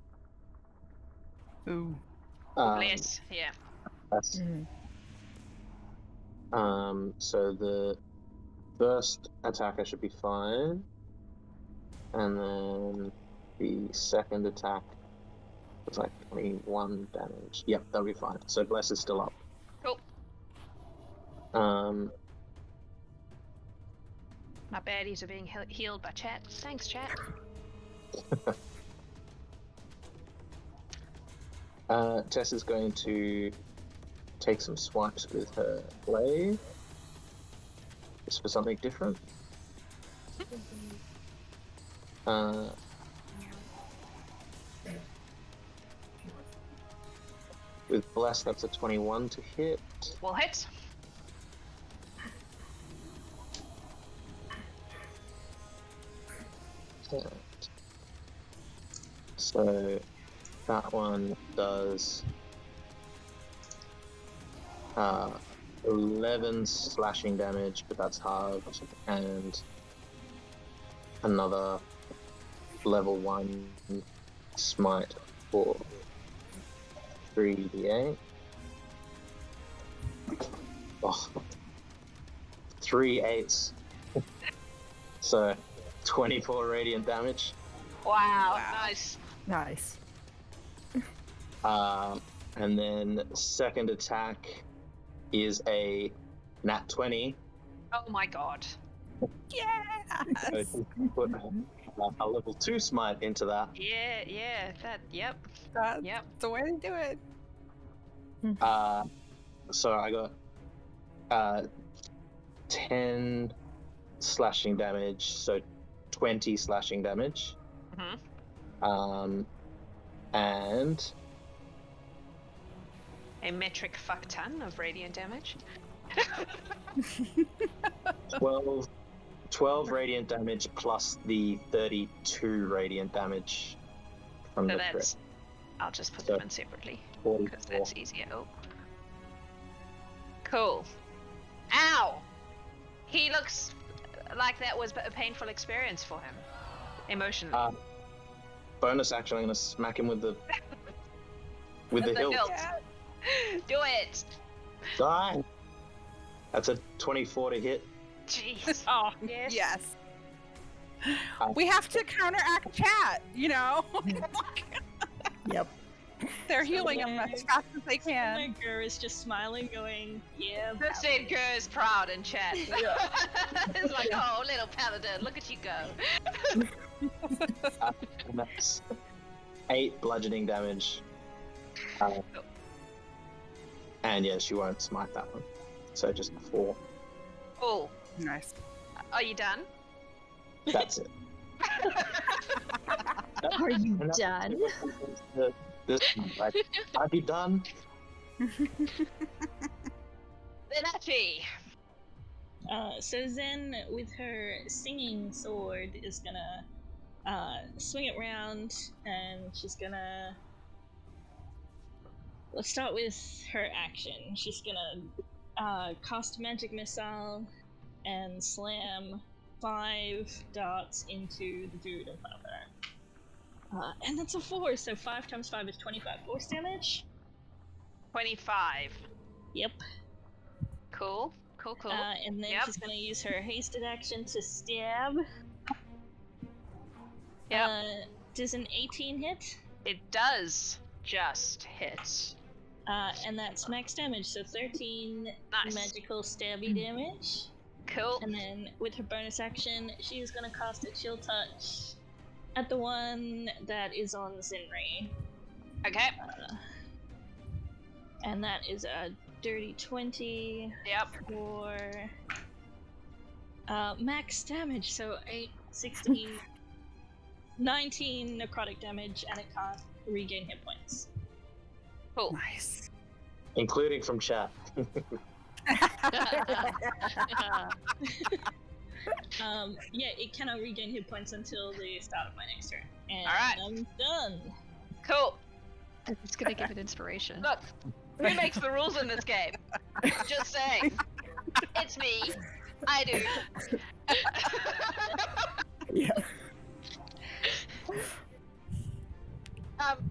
Ooh. Bless. Yeah. That's, Mm. so the first attack I should be fine, and then the second attack was like 21 damage. Yep, that'll be fine. So Bless is still up. Cool. My baddies are being healed by chat. Thanks, chat. Tess is going to take some swipes with her blade. Just for something different. With Bless, that's a 21 to hit. Will hit. So that one does 11 slashing damage, but that's halved, and another level 1 smite for 3d8. Oh, 3 8s. So 24 radiant damage. Wow. Nice. Nice. And then second attack is a nat 20. Oh my god. Yes! So put a level 2 smite into that. Yeah, yep. That's Yep. the way to do it. So I got 10 slashing damage, so 20 slashing damage. Mm-hmm. And A metric fuck ton of radiant damage. 12 radiant damage plus the 32 radiant damage from So the crit. that's... I'll just put So, them in separately, because 44. that's easier. Oh. Cool. Ow! He looks like that was a painful experience for him. Emotionally. Bonus action, I'm gonna smack him with the with the hilt. Do it! Die! That's a 24 to hit. Jeez. Oh, Yes. Yes. We have to counteract chat, you know? Yep. They're healing him as fast as they can. My girl is just smiling, going, "Yeah." This said Gur is proud in chat. It's like, oh, little paladin, look at you go. And that's 8 bludgeoning damage. And yeah, she won't smite that one. So just 4. Oh, Nice. are you done? That's it. Are you done? I'd be done. Zenashi. So Zen, with her singing sword, is gonna swing it round, and she's gonna... Let's start with her action. She's gonna cast Magic Missile and slam 5 darts into the dude in front of her. And that's a 4, so 5 times 5 is 25 force damage. 25. Yep. Cool. Cool. And then Yep. she's going to use her hasted action to stab. Yep. Does an 18 hit? It does just hit. And that's max damage, so 13 Nice. magical stabby damage. Cool. And then with her bonus action, she's going to cast a chill touch at the one that is on Zinrie. Okay. And that is a dirty 20 Yep. for max damage, so 8, 16, 19 necrotic damage, and it can't regain hit points. Cool. Nice. Including from chat. Yeah, it cannot regain hit points until the start of my next turn. And Alright. I'm done. Cool. It's gonna give it inspiration. Look, who makes the rules in this game? Just saying. It's me. I do. Yeah.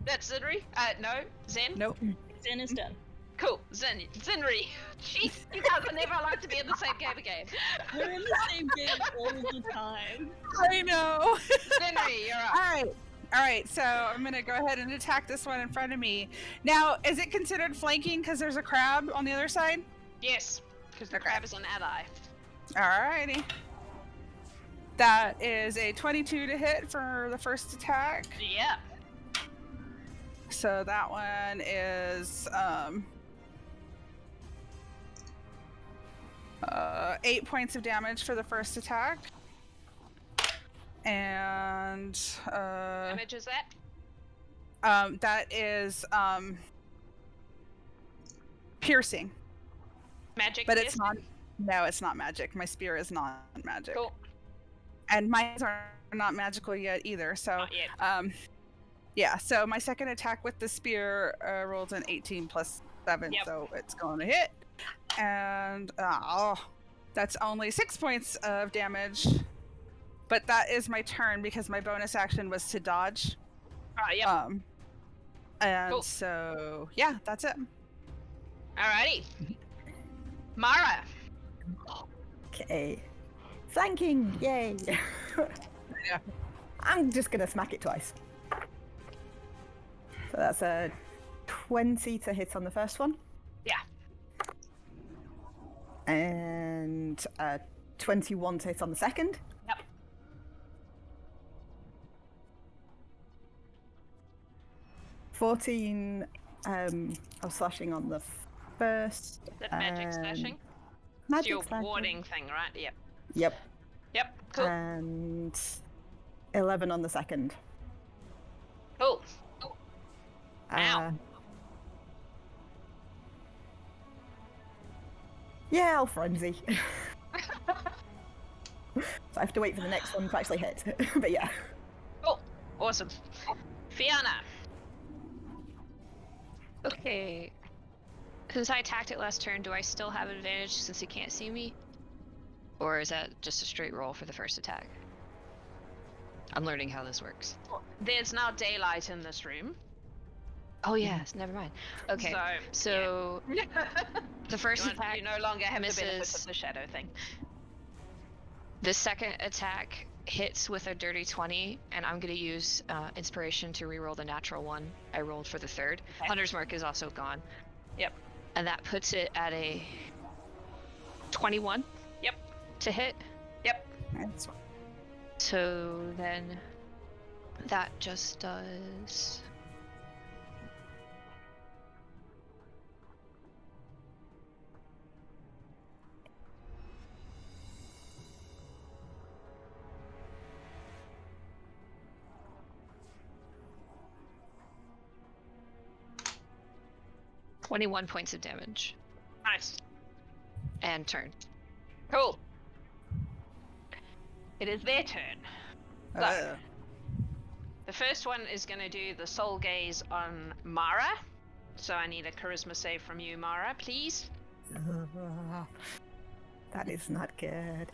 That's Zinrie? No, Zen? Nope. Zen is done. Cool, Zinrie. Jeez, you guys are never allowed to be in the same game again. We're in the same game all the time. I know. Zinrie, you're up. All right. So I'm gonna go ahead and attack this one in front of me. Now, is it considered flanking because there's a crab on the other side? Yes, because the Okay. crab is an ally. Alrighty. That is a 22 to hit for the first attack. Yeah. So that one is 8 points of damage for the first attack. And Damage is that? that is piercing. Magic. But it's piercing? not. No, it's not magic. My spear is not magic. Cool. And mine are not magical yet either. So, Not yet. yeah. So my second attack with the spear rolls an 18 plus 7, Yep. so it's going to hit. And that's only 6 points of damage. But that is my turn because my bonus action was to dodge. Alright, yep. And Cool. so yeah, that's it. Alrighty. Mara. Okay. Flanking! Yay! Yeah. I'm just gonna smack it twice. So that's a 20 to hit on the first one. Yeah. And a 21 to hit on the second. Yep. $14 of slashing on the first. That magic and- slashing. Magic It's your slashing. warding thing, right? Yep. Yep. Yep. Cool. And 11 on the second. Cool. Ow. Yeah, I'll frenzy. So I have to wait for the next one to actually hit. But yeah. Cool. Awesome. Fianna. Okay. Since I attacked it last turn, do I still have advantage since he can't see me? Or is that just a straight roll for the first attack? I'm learning how this works. There's now daylight in this room. Oh yes, never mind. Okay, so yeah. the first attack you no longer have the benefit misses. of the shadow thing. The second attack hits with a dirty 20, and I'm going to use inspiration to reroll the natural one I rolled for the third. Okay. Hunter's Mark is also gone. Yep. And that puts it at a 21. Yep. To hit. Yep. That's So then that just does... $21 points of damage. Nice. And turn. Cool. It is their turn. So, the first one is going to do the soul gaze on Mara. So I need a charisma save from you, Mara, please. That is not good.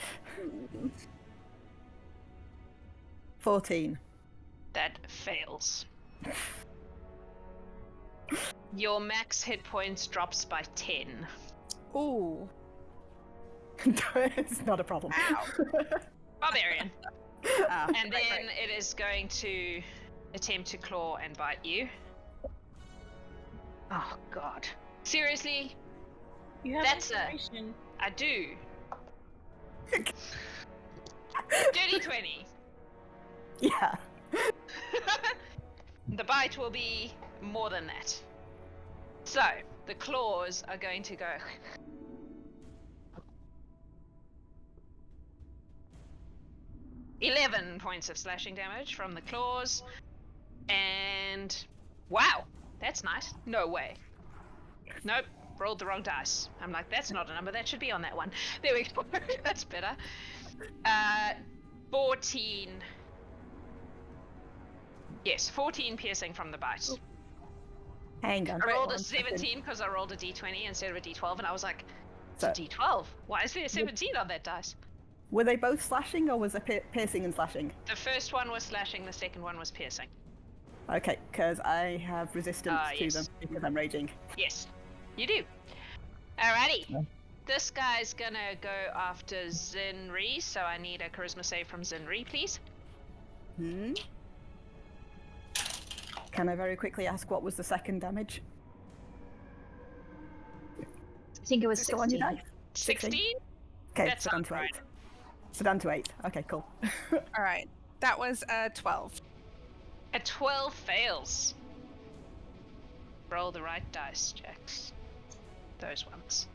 14. That fails. Your max hit points drops by 10. Ooh. It's not a problem. Barbarian. Ah, And then it is going to attempt to claw and bite you. Oh god. Seriously? You have That's inspiration. I do. Dirty 20. Yeah. The bite will be more than that. So, the claws are going to go. 11 points of slashing damage from the claws. And wow, that's nice. No way. Nope, rolled the wrong dice. I'm like, that's not a number, that should be on that one. There we go. That's better. 14. Yes, 14 piercing from the bite. Hang on. I rolled a one second. 17 because I rolled a d20 instead of a d12, and I was like, it's So- a d12. Why is there a 17 on that dice? Were they both slashing, or was it piercing and slashing? The first one was slashing, the second one was piercing. Okay, because I have resistance to yes. them because I'm raging. Yes, you do. Alrighty. This guy's gonna go after Zinrie, so I need a charisma save from Zinrie, please. Hmm. Can I very quickly ask what was the second damage? I think it was Still on your 16. dice. 16? Okay, That so down sounds to 8. right. So down to 8. Okay, cool. all right. That was 12. A 12 fails. Roll the right dice, Jax. Those ones.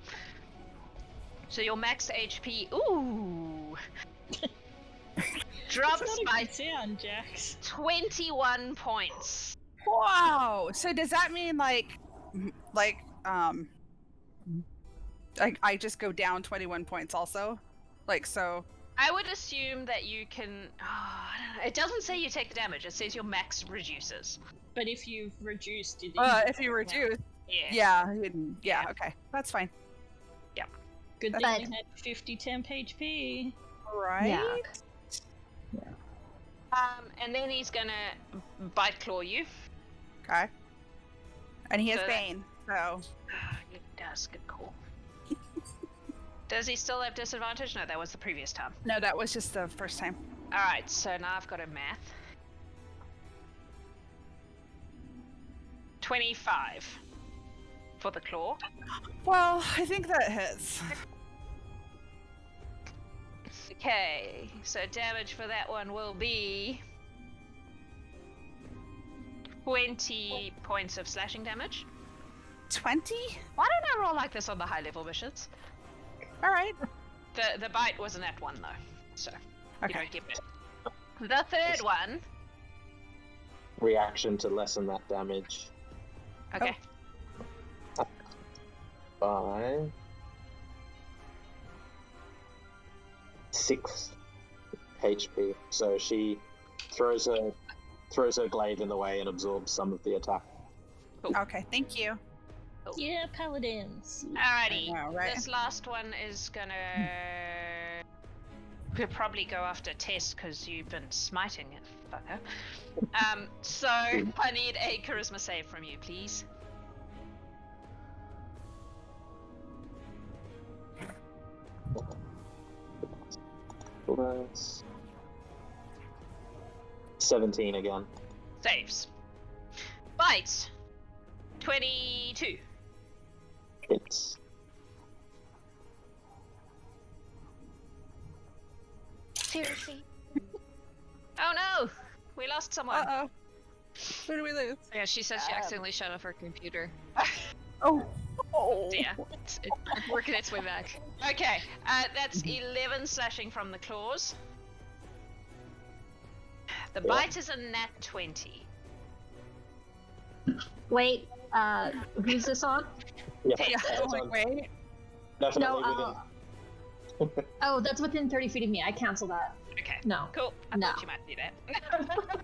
So your max HP, ooh, drops That's not a by good sound, Jax. 21 points. Wow. So does that mean like I just go down 21 points also? Like so? I would assume that you can. Oh, I don't know. It doesn't say you take the damage. It says your max reduces. But if you've reduced it, If you reduce, Yeah. yeah, okay, that's fine. good thing But- you had 50 temp HP. Right? Yeah. And then he's gonna bite claw you. Okay. And he has So that- Bane, so He does. Good call. Does he still have disadvantage? No, that was the previous time. no, that was just the first time. All right. So now I've got a math. 25 for the claw. Well, I think that hits. Okay, so damage for that one will be 20 points of slashing damage. 20? Why don't I roll like this on the high level missions? All right. The bite wasn't at one though, so you Okay. don't get it. The third one. Reaction to lessen that damage Okay. by 6 HP. So she throws her glaive in the way and absorbs some of the attack. Okay, thank you. Yeah, paladins. Alrighty. I know, right? This last one is gonna. We'll probably go after Tess because you've been smiting it, fucker. So I need a charisma save from you, please. Plus 17 again. Saves. Bite. 22. Hits. Seriously? Oh no! We lost someone. Uh-oh. Who do we lose? Yeah, she says she accidentally shut off her computer. Oh. Yeah, it's working its way back. Okay, that's 11 slashing from the claws. The bite is a nat 20. Wait, who's this on? Yeah, Yeah, that's like, on- wait. definitely No, within. Oh, that's within 30 feet of me. I cancel that. Okay, No. cool. I No. thought you might do that.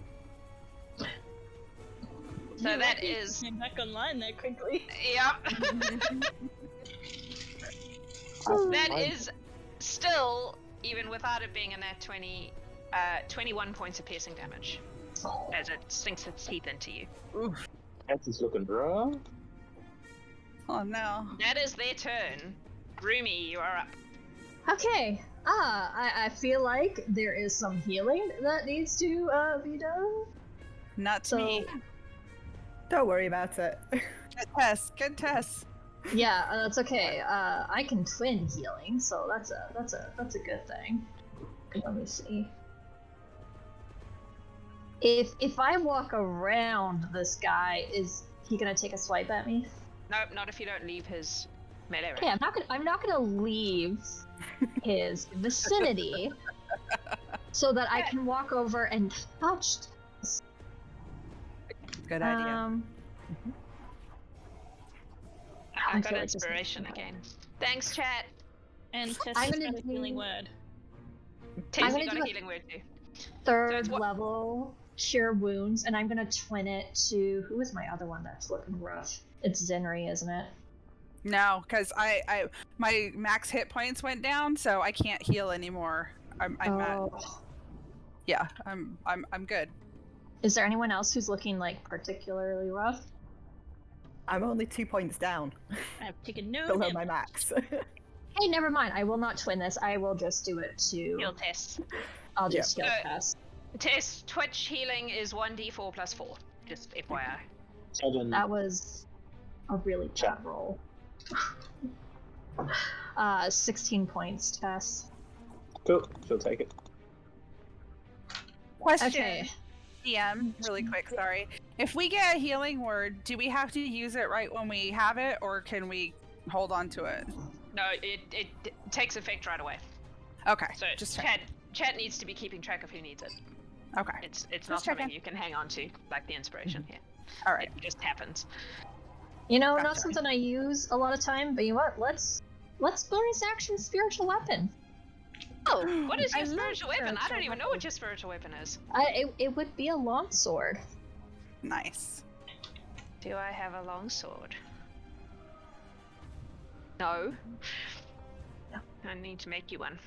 So that is. Came back online there quickly. Yep. That is still, even without it being a nat 20, 21 points of piercing damage. As it sinks its teeth into you. Oof. This looking rough. Oh no. That is their turn. Rumi, you are up. Okay. I feel like there is some healing that needs to be done. Not to So me. Don't worry about it. Good test. Good test. yeah, that's okay. I can twin healing, so that's a good thing. Let me see. If I walk around this guy, is he gonna take a swipe at me? Nope, not if you don't leave his melee range. Okay, I'm not gonna leave his vicinity so that I can walk over and touch. Good idea. I got feel like this inspiration is- again. Thanks, chat. And Tess I'm has gonna got a healing do- word. Tess, gonna you got do a a- healing word too. Third it's what- level Cure Wounds, and I'm gonna twin it to who is my other one that's looking rough? It's Zinrie, isn't it? No, because I my max hit points went down, so I can't heal anymore. I'm at, yeah, I'm good. Is there anyone else who's looking like particularly rough? I'm only 2 points down I've taken no below damage. my max. Hey, never mind. I will not twin this. I will just do it to. Heal Tess. I'll just skill No. test. Tess, Twitch healing is 1d4 plus 4. Just FYI. 7. That was a really bad roll. 16 points, Tess. Cool. She'll take it. Question. Okay. DM, really quick, sorry. If we get a healing word, do we have to use it right when we have it, or can we hold on to it? No, it takes effect right away. Okay, So just check. chat needs to be keeping track of who needs it. Okay, It's Just not something checking. you can hang on to, like the inspiration here. all right. It just happens. You know, not Gotcha. something I use a lot of time, but you know what? Let's bonus action spiritual weapon. Oh, what is I your love spiritual weapon? I don't spiritual even know what your spiritual weapon is. It would be a longsword. Nice. Do I have a longsword? No. No. I need to make you one.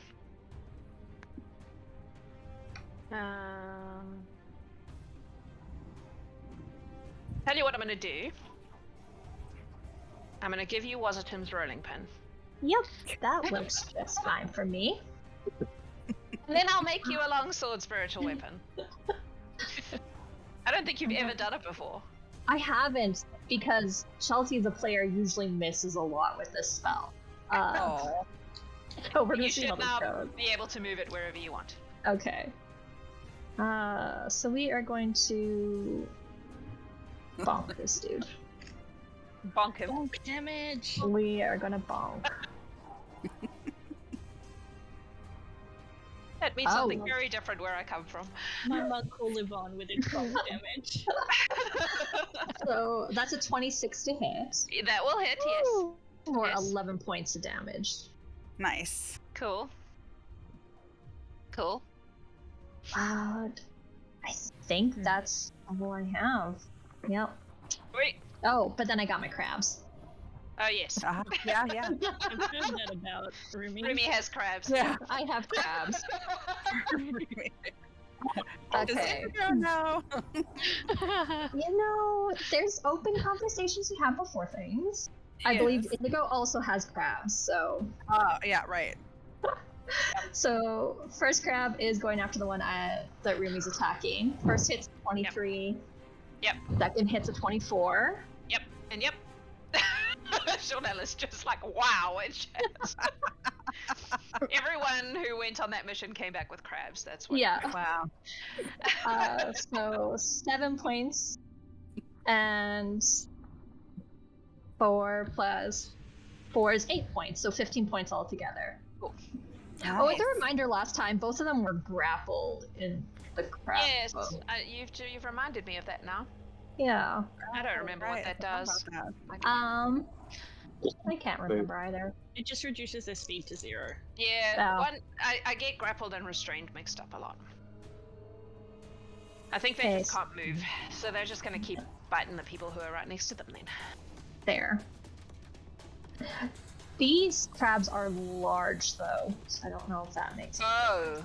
Tell you what I'm gonna do. I'm gonna give you Wazzatum's rolling pin. Yep, that works just fine for me. And then I'll make you a longsword spiritual weapon. I don't think you've ever done it before. I haven't, because Chelsey, the player, usually misses a lot with this spell. Oh, So we're You gonna see how should this now goes. be able to move it wherever you want. Okay. So we are going to bonk this dude. Bonk him. Bonk damage. We are gonna bonk. That means Oh. something very different where I come from. My monk will live on with its bonk damage. So that's a 26 to hit, That will hit, yes. or Yes. 11 points of damage. nice. Cool. Cool. I think that's all I have. Yep. Wait. Oh, but then I got my crabs. Oh, yes. Yeah, yeah. I've heard that about Rumi. Rumi has crabs. Yeah. I have crabs. Does Okay. Indigo know? You know, there's open conversations you have before things. I believe Indigo also has crabs, so. Yeah, right. So, first crab is going after the one that Rumi's attacking. First hit's 23. Yep. Second hit's a 24. Yep. And yep. Shaunella's just like, wow, it's just... Everyone who went on that mission came back with crabs. That's what. Yeah. Wow. So 7 points. And 4 plus 4 is 8 points, so 15 points altogether. Cool. Oh, as a reminder, last time both of them were grappled in the crab. Yes, boat. you've reminded me of that now. Yeah. I don't remember Right, what that I forgot does. about I can't remember either. It just reduces their speed to 0. Yeah, Oh. I get grappled and restrained mixed up a lot. I think they Okay, just can't move, so they're just gonna keep biting the people who are right next to them then. There. These crabs are large, though, so I don't know if that makes sense. Oh,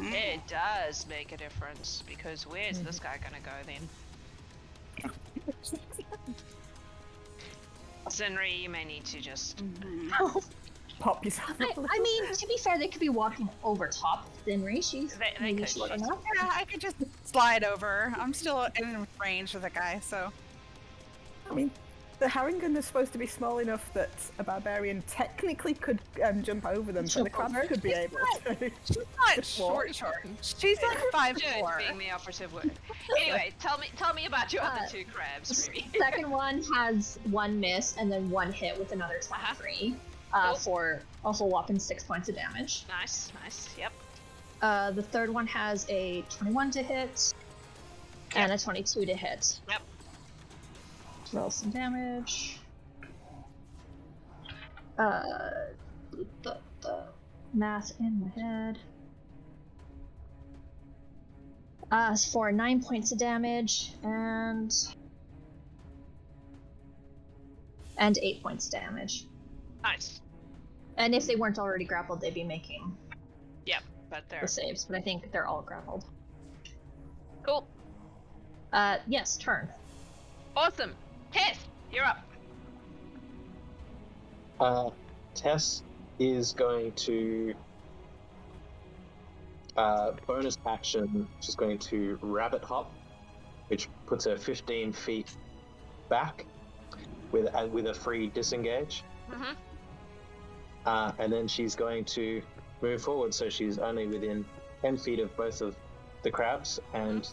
it does make a difference, because where's this guy gonna go then? Zinrie, you may need to just pop yourself up a little. I mean, to be fair, they could be walking over top of Zinrie. She's They maybe could. short enough. Yeah, I could just slide over. I'm still in range of the guy, so. I mean, the Harengon is supposed to be small enough that a barbarian technically could jump over them, so the Jump crabs over? could be able to. She's not Just walk. short. She's like 5'4". Being the operative word. Anyway, tell me about your other two crabs, Rumi. Second one has 1 miss and then 1 hit with another 23 Cool. for also whopping 6 points of damage. Nice. Yep. The third one has a 21 to hit and a 22 to hit. Yep. Roll some damage. The math in my head. For 9 points of damage and 8 points of damage. Nice. And if they weren't already grappled, they'd be making Yep. But they're the saves. But I think they're all grappled. cool. Yes, turn. Awesome. Tess, you're up. Tess is going to bonus action. She's going to rabbit hop, which puts her 15 feet back with a free disengage. Mm-hmm. And then she's going to move forward, so she's only within 10 feet of both of the crabs, and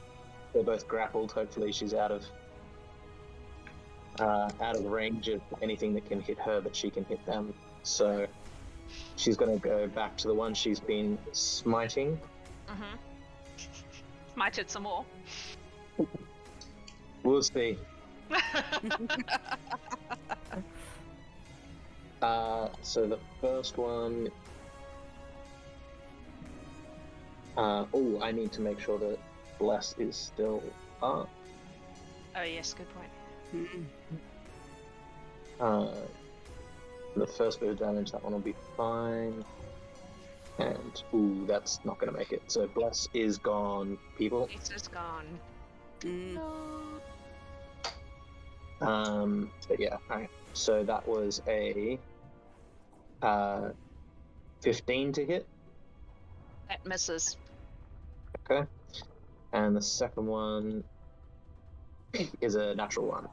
they're both grappled. Hopefully, she's out of range of anything that can hit her, but she can hit them. So she's going to go back to the one she's been smiting. Mm-hmm. Smited some more. We'll see. So the first one. I need to make sure that Bless is still up. Oh yes, good point. The first bit of damage, that one will be fine. And that's not going to make it. So Bless is gone, people. It's just gone. But yeah, alright. So that was a 15 to hit. That misses. Okay. And the second one is a natural one.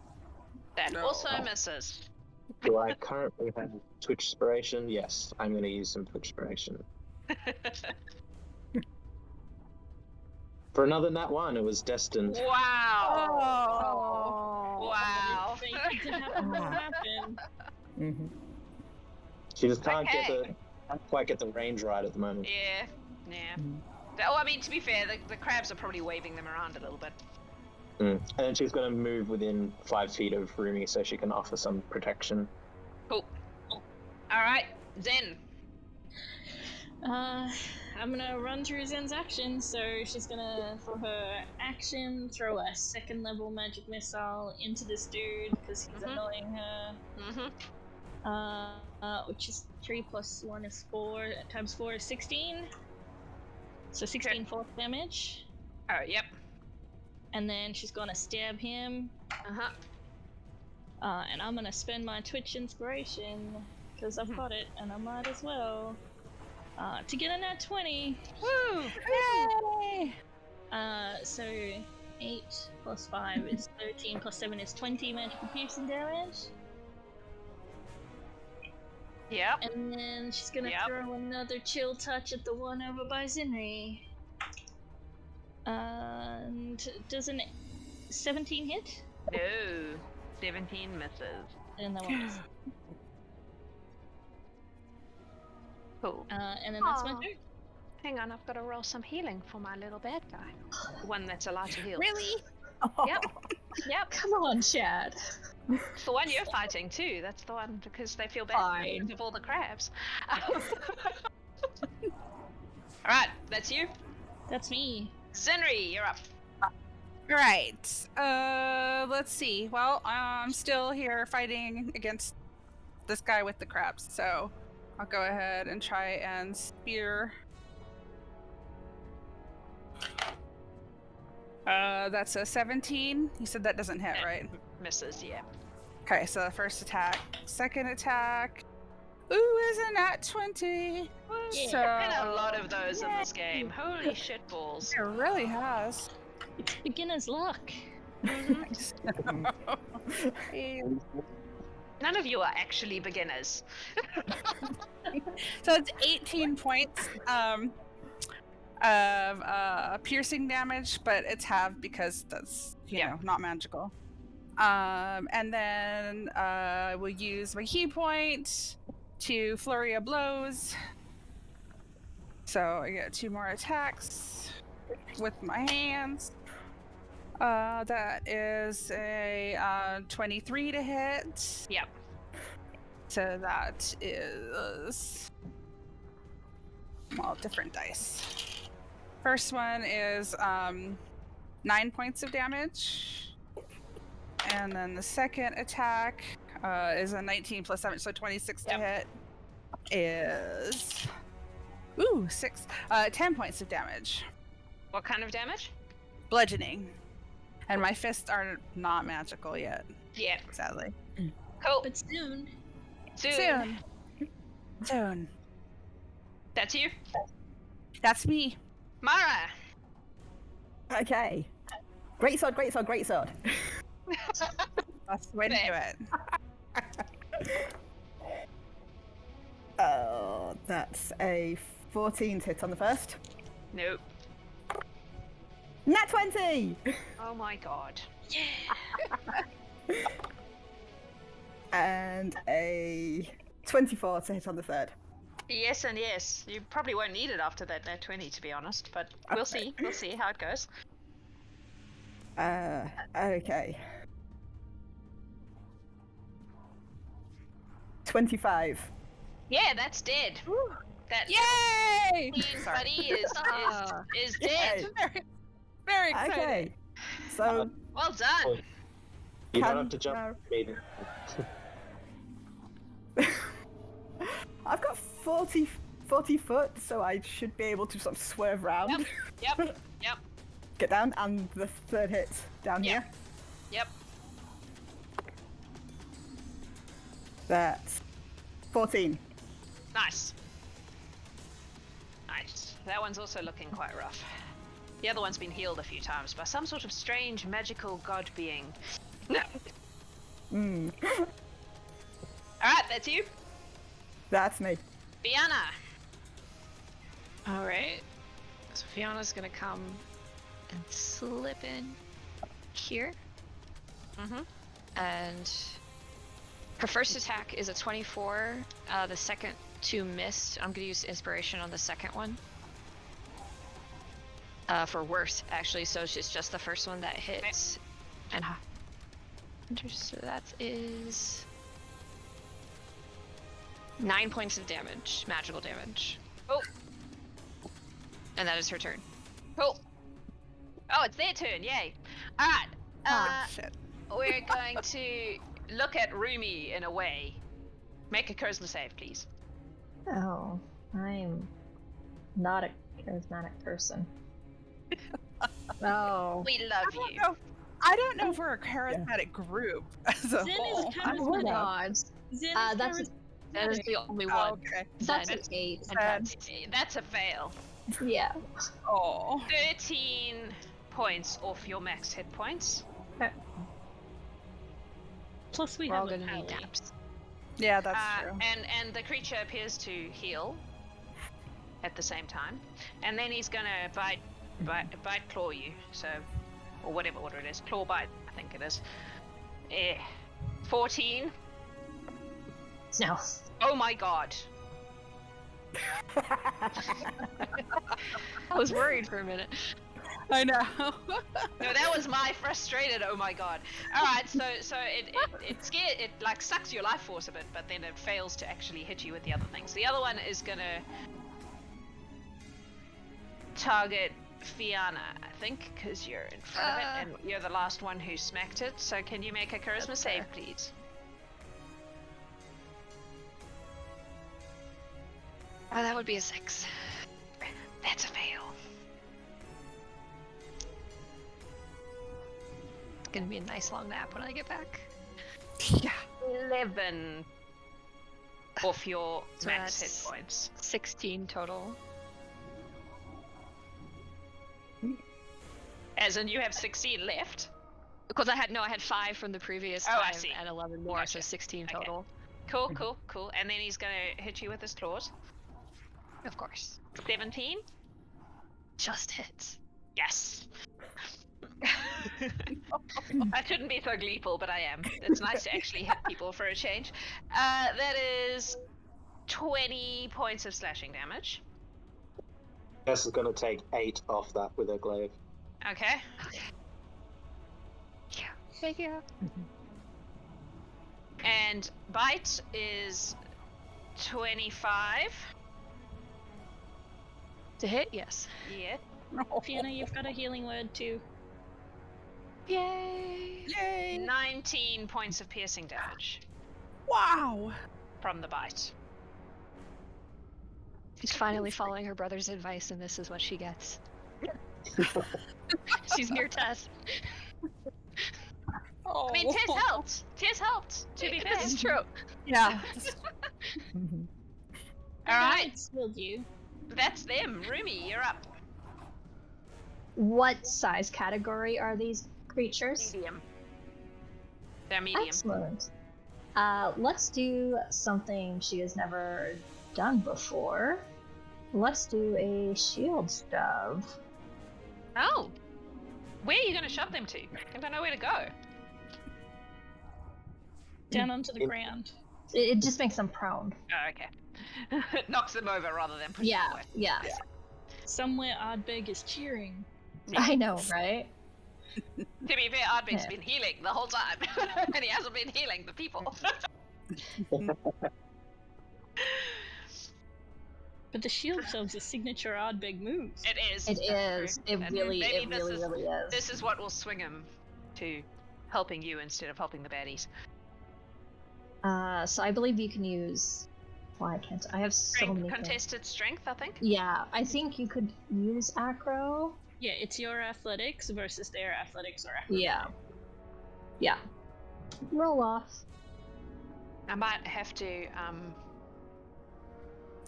That No. also misses. Do I currently have Twitch Inspiration? Yes, I'm going to use some Twitch Inspiration. For another nat one, it was destined. Wow. Wow. It didn't happen to happen. Mm-hmm. She just can't Okay. can't quite get the range right at the moment. Yeah. Oh, I mean, to be fair, the crabs are probably waving them around a little bit. And then she's going to move within 5 feet of Rumi so she can offer some protection. Cool. Alright, Zen. I'm gonna run through Zen's action, so she's gonna, for her action, throw a 2nd level magic missile into this dude, because he's annoying her. Which is 3 plus 1 is 4, times 4 is 16. So 16 force damage. Oh, yep. And then she's gonna stab him. And I'm gonna spend my Twitch inspiration, because I've got it, and I might as well. To get a nat 20. Woo! Yay! So 8 plus 5 is 13, plus 7 is 20 magical piercing damage. Yep. And then she's gonna Yep. throw another chill touch at the one over by Zinrie. And does an 17 hit? No. 17 misses. And that one misses. Cool. And then that's my Aw. turn. Hang on, I've got to roll some healing for my little bad guy. One that's allowed to heal. Really? Yep. Yep. Come on, Chad. It's the one you're fighting too. That's the one because they feel bad Fine. because of all the crabs. Alright, that's you. That's me. Zinrie, you're up. Right. Let's see. Well, I'm still here fighting against this guy with the crabs, so I'll go ahead and try and spear. That's a 17. You said that doesn't hit, right? Misses, yeah. Okay, so the first attack. Second attack. Ooh, isn't that 20? Yeah, So been a lot of those in this game. Holy shit balls. it really has. It's beginner's luck. None of you are actually beginners. So it's 18 points of piercing damage, but it's halved because that's you know not magical. And then we'll use my key point to flurry of blows. So I get 2 more attacks with my hands. That is a 23 to hit. Yep. So that is, well, different dice. First one is 9 points of damage. And then the second attack is a 19 plus 7, so 26 to hit. Is 10 points of damage. What kind of damage? Bludgeoning. And my fists are not magical yet. Yeah. Sadly. Cool. But soon. Soon. That's you? That's me. Mara! Okay. Great sword. That's the way to do it. Oh, that's a 14 to hit on the first. Nope. Nat 20! Oh my god. And a 24 to hit on the third. Yes and yes. You probably won't need it after that nat 20, to be honest, but we'll see. We'll see how it goes. Okay. 25. Yeah, that's dead. That Yay! little buddy is dead. Very, very excited. Okay. So, Well done. You Can- don't have to jump, Maiden. I've got 40 foot, so I should be able to sort of swerve round. Yep. Get down, and the third hit down Yeah. here. Yep. That's 14. Nice. Nice. That one's also looking quite rough. The other one's been healed a few times by some sort of strange magical god being. Mm. Alright, that's you. That's me. Fianna. Alright. So Fianna's gonna come and slip in here. Mm-hmm. And her first attack is a 24. The second 2 missed. I'm gonna use inspiration on the second one. For worse, actually. So it's just the first one that hits. And so that is 9 points of damage, magical damage. Oh. And that is her turn. Cool. Oh, it's their turn. Yay. Alright. Shit. We're going to look at Rumi in a way. Make a charisma save, please. Oh, I'm not a charismatic person. Oh. We love you. I don't know if we're a charismatic group as a Zen whole. is Oh my charismatic. god. Zen That's is That is the only one. Oh, okay. that's Zen. an 8. That's a fail. Yeah. Oh. 13 points off your max hit points. Plus we We're all have a gonna need pally. naps. Yeah, that's true. And the creature appears to heal at the same time. And then he's gonna bite claw you, so, or whatever order it is. Claw bite, I think it is. 14. No. Oh my god. I was worried for a minute. I know. No, that was my frustrated oh my god. Alright, so it like sucks your life force a bit, but then it fails to actually hit you with the other things. The other one is gonna target Fianna, I think, because you're in front of it and you're the last one who smacked it. So can you make a charisma save, please? Oh, that would be a 6. That's a fail. It's gonna be a nice long nap when I get back. Yeah. 11. off your So max hit that's- points. 16 total. As in, you have 16 left. Because I had 5 from the previous Oh, I time see. and 11 more, so Gotcha. 16 Okay. total. Cool. And then he's gonna hit you with his claws. Of course. 17. Just hits. Yes. I shouldn't be so gleeful, but I am. It's nice to actually hit people for a change. That is 20 points of slashing damage. Tess is going to take 8 off that with her glaive. Okay. Thank you. And bite is 25. To hit, yes. Yeah. Fianna, you've got a healing word too. Yay! Yay! 19 points of piercing damage Wow! from the bite. She's finally following her brother's advice, and this is what she gets. She's near Tess. Oh. I mean, Tess helped. Tess helped, to be fair. This is true. Yeah. Alright, Will you? that's them. Rumi, you're up. What size category are these creatures? Medium. They're medium. Excellent. Let's do something she has never done before. Let's do a shield shove. Oh. Where are you going to shove them to? They've got nowhere to go. Down onto the ground. It just makes them prone. Oh, okay. Knocks them over rather than pushing Yeah, them away. yeah. Somewhere Ardbeg is cheering. I know, right? To be fair, Ardbeg's Yeah. been healing the whole time. And he hasn't been healing the people. But the shield shoves a signature Ardbeg move. It is. It that's is. true. It And really, maybe it really, really is. This is what will swing him to helping you instead of helping the baddies. So I believe you can use. Why can't I have so Strength, many? things. contested strength, I think. Yeah, I think you could use acro. Yeah, it's your athletics versus their athletics or acrobatics. Yeah. Yeah. Roll off. I might have to.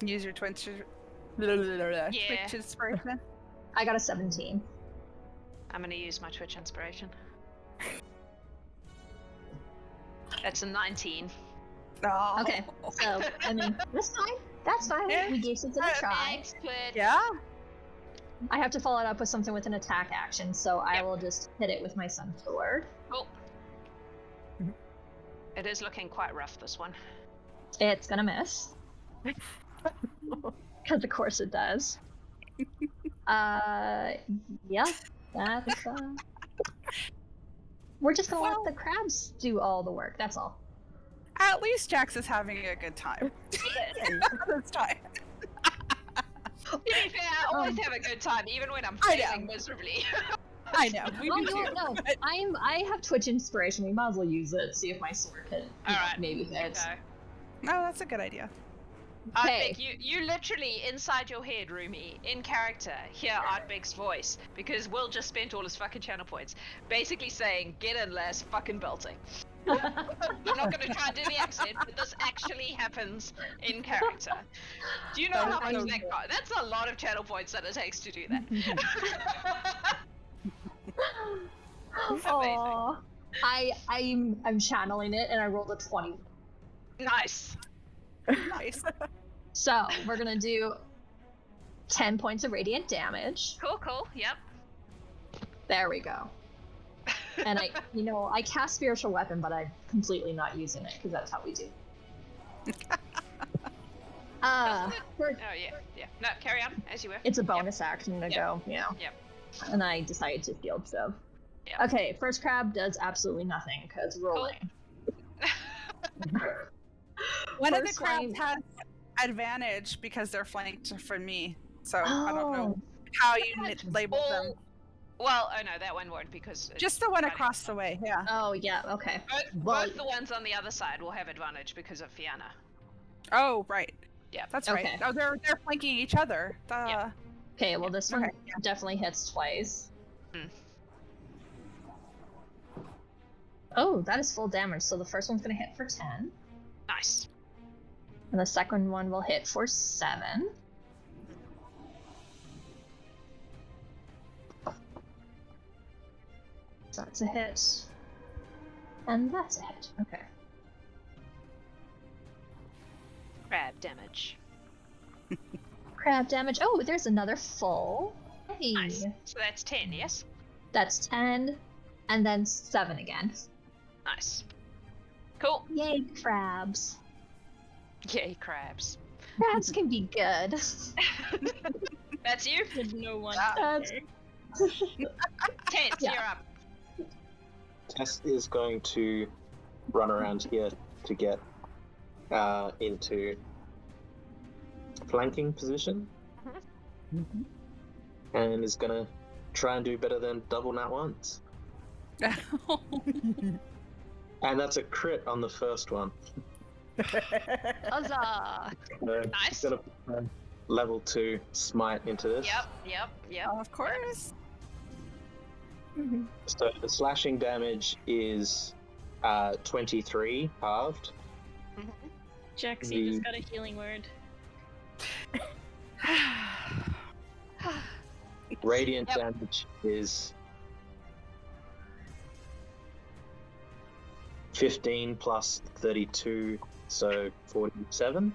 Use your Twitch inspiration. I got a 17. I'm going to use my Twitch inspiration. That's a 19. Oh. Okay, so I mean, that's fine. That's fine. Yeah. We gave something a try. Thanks, Twitch. Yeah. I have to follow it up with something with an attack action, so I Yep. will just hit it with my sun sword. Cool. It is looking quite rough, this one. It's gonna miss. Because of course it does. Yeah, that's we're just gonna let the crabs do all the work, that's all. At least Jax is having a good time. This time. To be fair, I always have a good time, even when I'm I know. failing miserably. I know. We Oh do no, too. no. I have Twitch inspiration, we might as well use it, see if my sword can Alright. maybe hit. So, No, that's a good idea. Ardbeg, you literally, inside your head, Rumi, in character, hear Ardbeg's voice, because Will just spent all his fucking channel points, basically saying, get in, lass, fucking belting. I'm not going to try and do the accent, but this actually happens in character. Do you know how much that costs? That's a lot of channel points that it takes to do that. Aww. I'm channeling it and I rolled a 20. Nice. Nice. So we're gonna do 10 points of radiant damage. Cool, yep. There we go. And I cast spiritual weapon, but I'm completely not using it because that's how we do. Oh, yeah. No, carry on, as you were. It's a bonus action to go, yeah. Yep. And I decided to field shove. Yep. Okay, first crab does absolutely nothing because rolling. One of the First crabs line- has advantage because they're flanked from me. So I don't know Oh. how you label them. Well, oh no, that one won't because it's Just the one fighting. across the way, yeah. Oh yeah, okay. Both, Well- both the ones on the other side will have advantage because of Fianna. Oh, right. Yeah. That's Okay. right. Oh, they're flanking each other. Duh. Yeah. Okay, well this one Okay. definitely hits twice. Hmm. Oh, that is full damage. So the first one's gonna hit for 10. Nice. And the second one will hit for 7. So that's a hit. And that's a hit. Okay. Crab damage. Crab damage. Oh, there's another full. Hey. Nice. So that's 10, yes? That's 10. And then 7 again. Nice. Cool. Yay, crabs. Yay, crabs. Crabs can be good. That's you? Did no one. That's- Tense, Yeah. you're up. Tess is going to run around here to get into flanking position, and is gonna try and do better than double nat ones. And that's a crit on the first one. Huzzah! Nice. Gonna put level 2 smite into this. Yep. Of course. So the slashing damage is 23 halved. Jaxie just got a healing word. Radiant damage is 15 plus 32, so 47.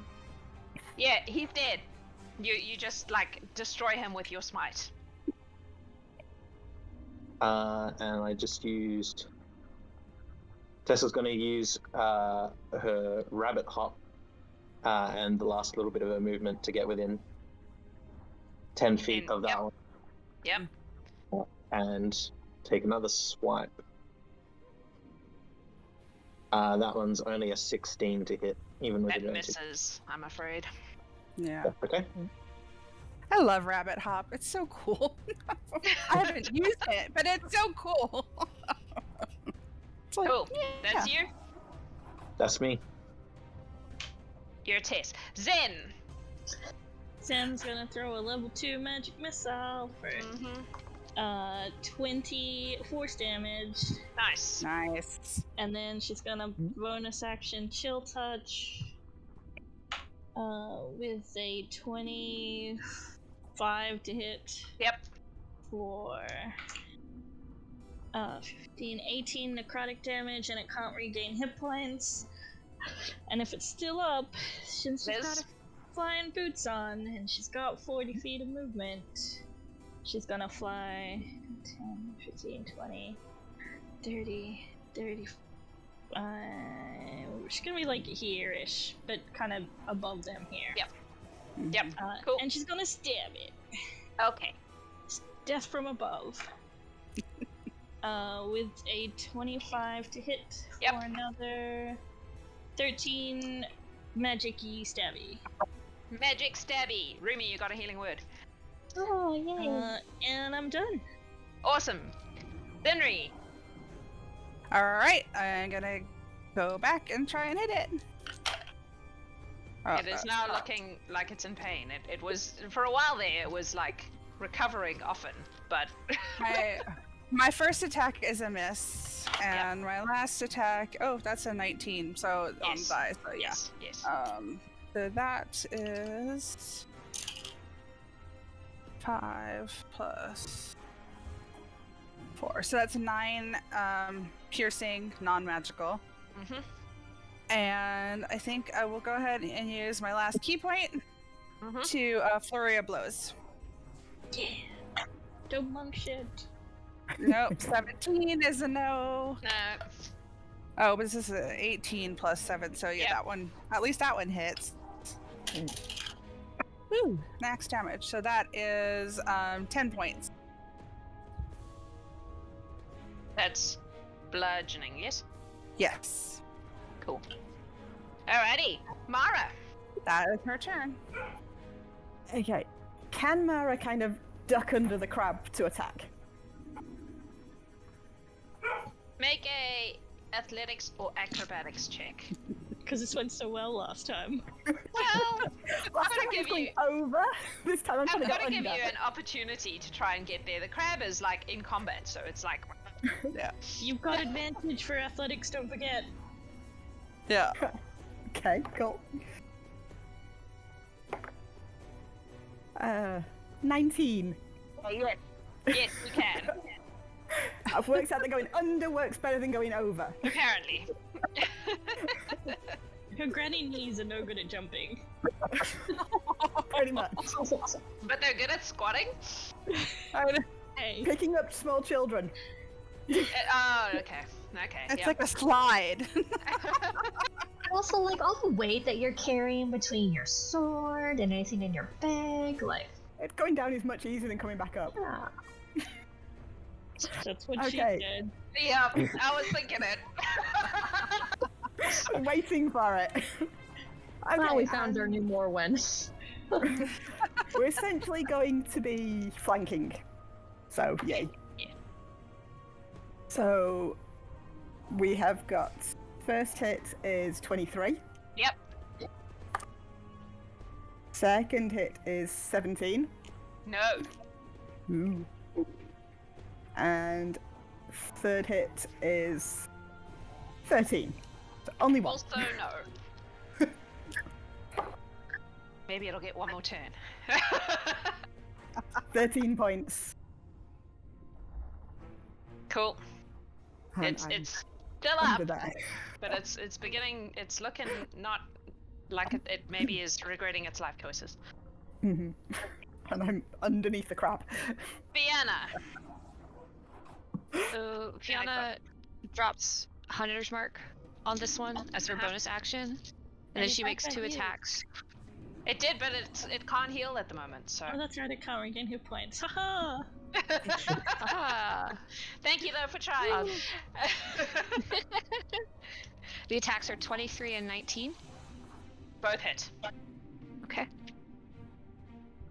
Yeah, he's dead. You just like destroy him with your smite. And I just used. Tessa's going to use her rabbit hop and the last little bit of her movement to get within 10 feet of that Yep. one. Yep. And take another swipe. That one's only a 16 to hit, even with That advantage. misses, I'm afraid. Yeah. Okay. I love Rabbit Hop. It's so cool. I haven't used it, but it's so cool. It's like, Cool. That's you. That's me. You're Tess. Zen. Sam's gonna throw a level 2 magic missile for 20 force damage, Nice. nice. and then she's gonna bonus action chill touch with a 25 to hit Yep. for 15, 18 necrotic damage, and it can't regain hit points. And if it's still up, since she's got Liz? flying boots on and she's got 40 feet of movement, she's gonna fly 10, 15, 20, 30, 35. She's gonna be like here-ish, but kind of above them here. Yep. Yep. Cool. And she's gonna stab it. Okay. Death from above. With a 25 to hit Yep. for another 13 magic-y stabby. Magic stabby. Rumi, you got a healing word. Oh, yay. And I'm done. Awesome. Zinrie. All right, I'm gonna go back and try and hit it. It is now looking like it's in pain. It was, for a while there, it was like recovering often, but my first attack is a miss, and my last attack, oh, that's a 19, so on Yes. die, so yeah. yes. So that is 5 plus 4, so that's 9 piercing, non-magical. And I think I will go ahead and use my last key point to flurry of blows. Yeah. Don't monk shit. Nope, 17 is a no. No. Oh, but this is a 18 plus 7, so yeah, Yep. that one, at least that one hits. Woo, max damage. So that is 10 points. That's bludgeoning, yes? Yes. Cool. Alrighty. Mara. That is her turn. Okay. Can Mara kind of duck under the crab to attack? Make a athletics or acrobatics check. Because this went so well last time. Well, Last gonna time I give was you- going over. This time I'm I'm going to go gonna give under. you an opportunity to try and get there. The crab is like in combat, so it's like You've got advantage for athletics, don't forget. Yeah. Okay, cool. 19. Yes, yes, we can. I've worked out that going under works better than going over. Apparently. Her granny knees are no good at jumping. Pretty much. But they're good at squatting? Hey. Picking up small children. Oh, okay. Okay. It's yep. like a slide. Also, like, all the weight that you're carrying between your sword and anything in your bag, like, Going down is much easier than coming back up. yeah. That's what she Okay. did. Yep, I was thinking it. Waiting for it. Well, we Okay, found our new Morwen. we're essentially going to be flanking. So, yay. Yeah. So, we have got first hit is 23. Yep. Second hit is 17. No. Ooh. And third hit is 13. So only one. Also no. Maybe it'll get one more turn. 13 points. Cool. And It's I'm still under up, that. but it's beginning. It's looking not like it maybe is regretting its life choices. Mhm. And I'm underneath the crab. Fianna. So Fianna drops Hunter's Mark on this one as her bonus action, and then you she got makes that 2 heal. attacks. It did, but it can't heal at the moment. So. Oh, that's right, it can't regain hit points. Haha! Ah. Thank you though for trying. The attacks are 23 and 19. Both hit. Okay.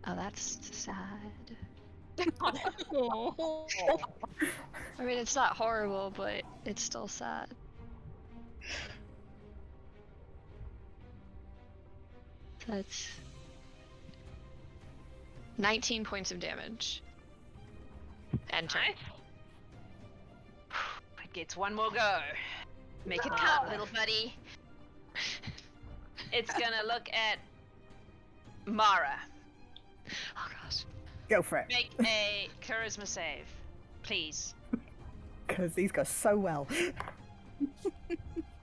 Oh, that's sad. Oh. I mean, it's not horrible, but it's still sad. That's 19 points of damage. And turn. Nice. It gets one more go. Make it count, little buddy. It's gonna look at Mara. Oh gosh. Go for it. Make a charisma save, please. Because these go so well.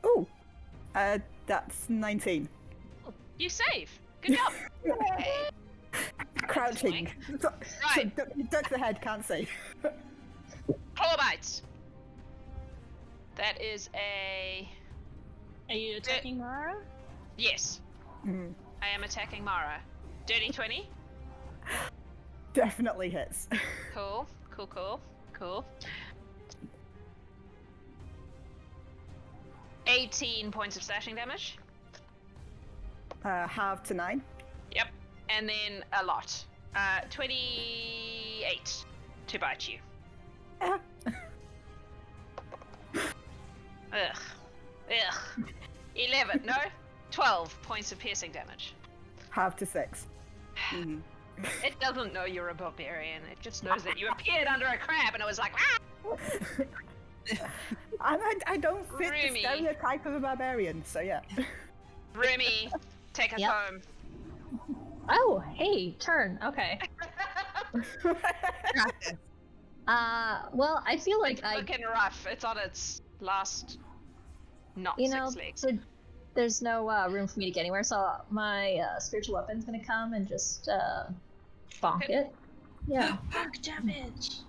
Ooh. That's 19. You save. Good job. Crouching. Right. Duck the head, can't see. Claw bites. That is a Are you attacking Mara? yes. Mhm. I am attacking Mara. Dirty 20. Definitely hits. Cool. Cool. Cool. Cool. 18 points of slashing damage. Half to 9. Yep. And then a lot. 28 to bite you. Yeah. Ugh. Ugh. 11. No. 12 points of piercing damage. Half to 6. Mhm. It doesn't know you're a barbarian. It just knows that you appeared under a crab and it was like, ah! I don't fit Rumi. the stereotype of a barbarian, so yeah. Rumi, take us Yep. home. Oh, hey, turn. Okay. Got this. Well, I feel like I, Looking rough. It's on its last not you know, 6 legs. there's no room for me to get anywhere, so my spiritual weapon's gonna come and just bonk Okay. it. Yeah, Fuck damage!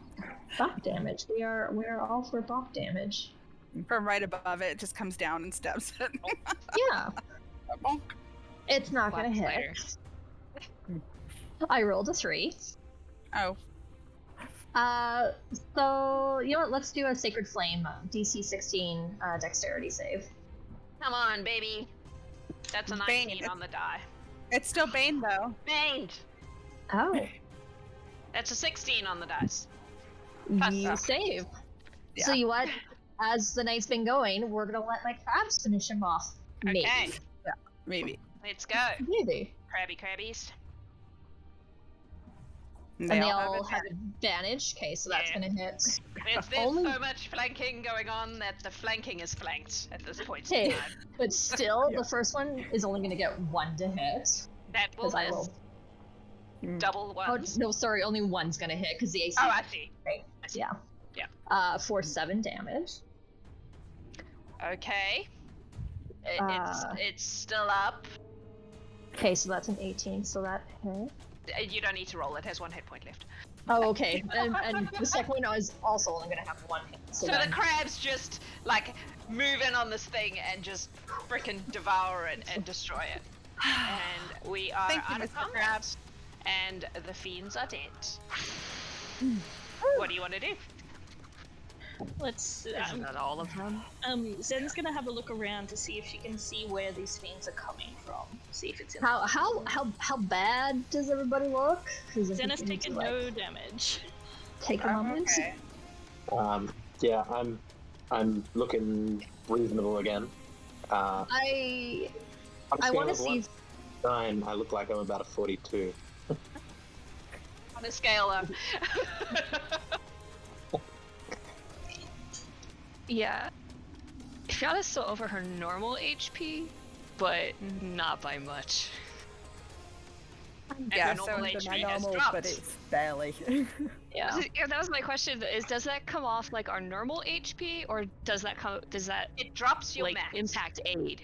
bonk damage. We're all for bonk damage. From right above it, it just comes down and stabs it. Yeah, Bonk. it's not Black gonna spider. hit. I rolled a 3. Oh, So you know what? Let's do a Sacred Flame DC 16 Dexterity save. Come on, baby. That's a Bane. 19 on the die. it's still Bane though. Banged. Oh, That's a 16 on the dice. you save. So Yeah. you what? As the night's been going, we're gonna let my crabs finish him off. Maybe. Okay, Maybe. let's go. Maybe. Crabby crabbies. And they all it. have advantage. Okay, so that's Yeah. gonna hit. There's Only- so much flanking going on that the flanking is flanked at this point Hey, in time. but still, the first one is only gonna get 1 to hit. That will Because I miss. rolled. double Oh ones. no, sorry, only one's gonna hit because the AC. Oh, I see. Right. I see. Yeah. Yeah. For 7 damage. Okay. It's still up. Okay, so that's an 18. So that hit. You don't need to roll. It has 1 hit point left. Oh, okay. And the second one is also only gonna have 1 hit. So then- the crabs just like move in on this thing and just frickin' devour it and destroy it. And we are Thank you, out of Mr. combat, Krabs. and the fiends are dead. What do you want to do? Let's. Isn't that all of them? Zen's gonna have a look around to see if she can see where these fiends are coming from. See if it's in. How bad does everybody look? Zen has taken no damage. Take a moment. Okay. Yeah, I'm looking reasonable again. I On a scale want to of see. 1 to 9, I look like I'm about a 42. On a scale of. Yeah. Fianna's still over her normal HP, but not by much. Yeah, your normal so my HP has normal, dropped. but it's barely. Yeah. Yeah, that was my question. Does that come off like our normal HP, or does that It drops your like max. impact aid?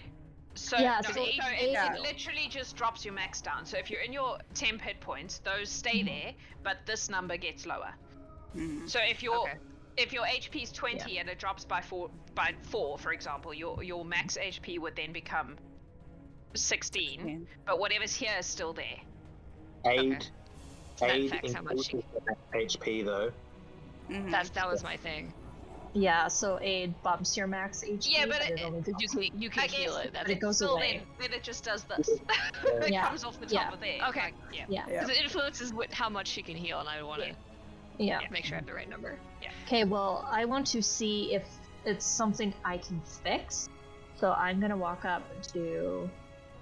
So, Yeah, no, so it yeah. literally just drops your max down. So if you're in your temp hit points, those stay there, but this number gets lower. Mhm. So if your Okay. if your HP is 20 and it drops by 4, for example, your max HP would then become 16. But whatever's here is still there. Aid, So that aid affects how much increases the HP though. Mhm. that was my thing. Yeah, so aid bumps your max HP. Yeah, but it only You can I heal guess it. That's but it goes Still away. then it just does this. It Yeah. comes off the top Yeah. of there. Okay. Like, yeah. Yeah. Yeah. Because it influences how much she can heal, and I want to Yeah. make sure I have the right number. Okay, well, I want to see if it's something I can fix. So I'm gonna walk up to.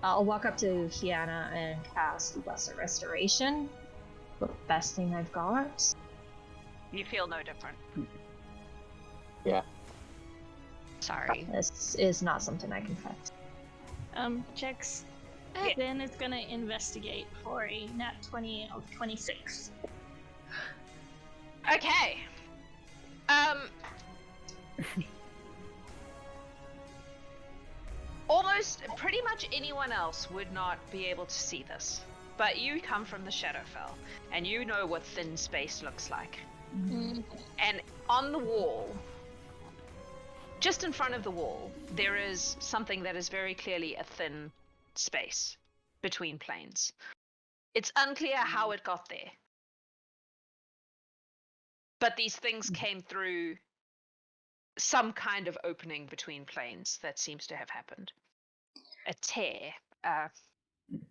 I'll walk up to Fianna and cast Lesser Restoration. The best thing I've got. You feel no different. Sorry. This is not something I can fix. Jax. Yeah. Zen is gonna investigate for a nat 20 of 26. Okay. Almost pretty much anyone else would not be able to see this. But you come from the Shadowfell, and you know what thin space looks like. And on the wall, just in front of the wall, there is something that is very clearly a thin space between planes. It's unclear how it got there. But these things came through some kind of opening between planes that seems to have happened. A tear, a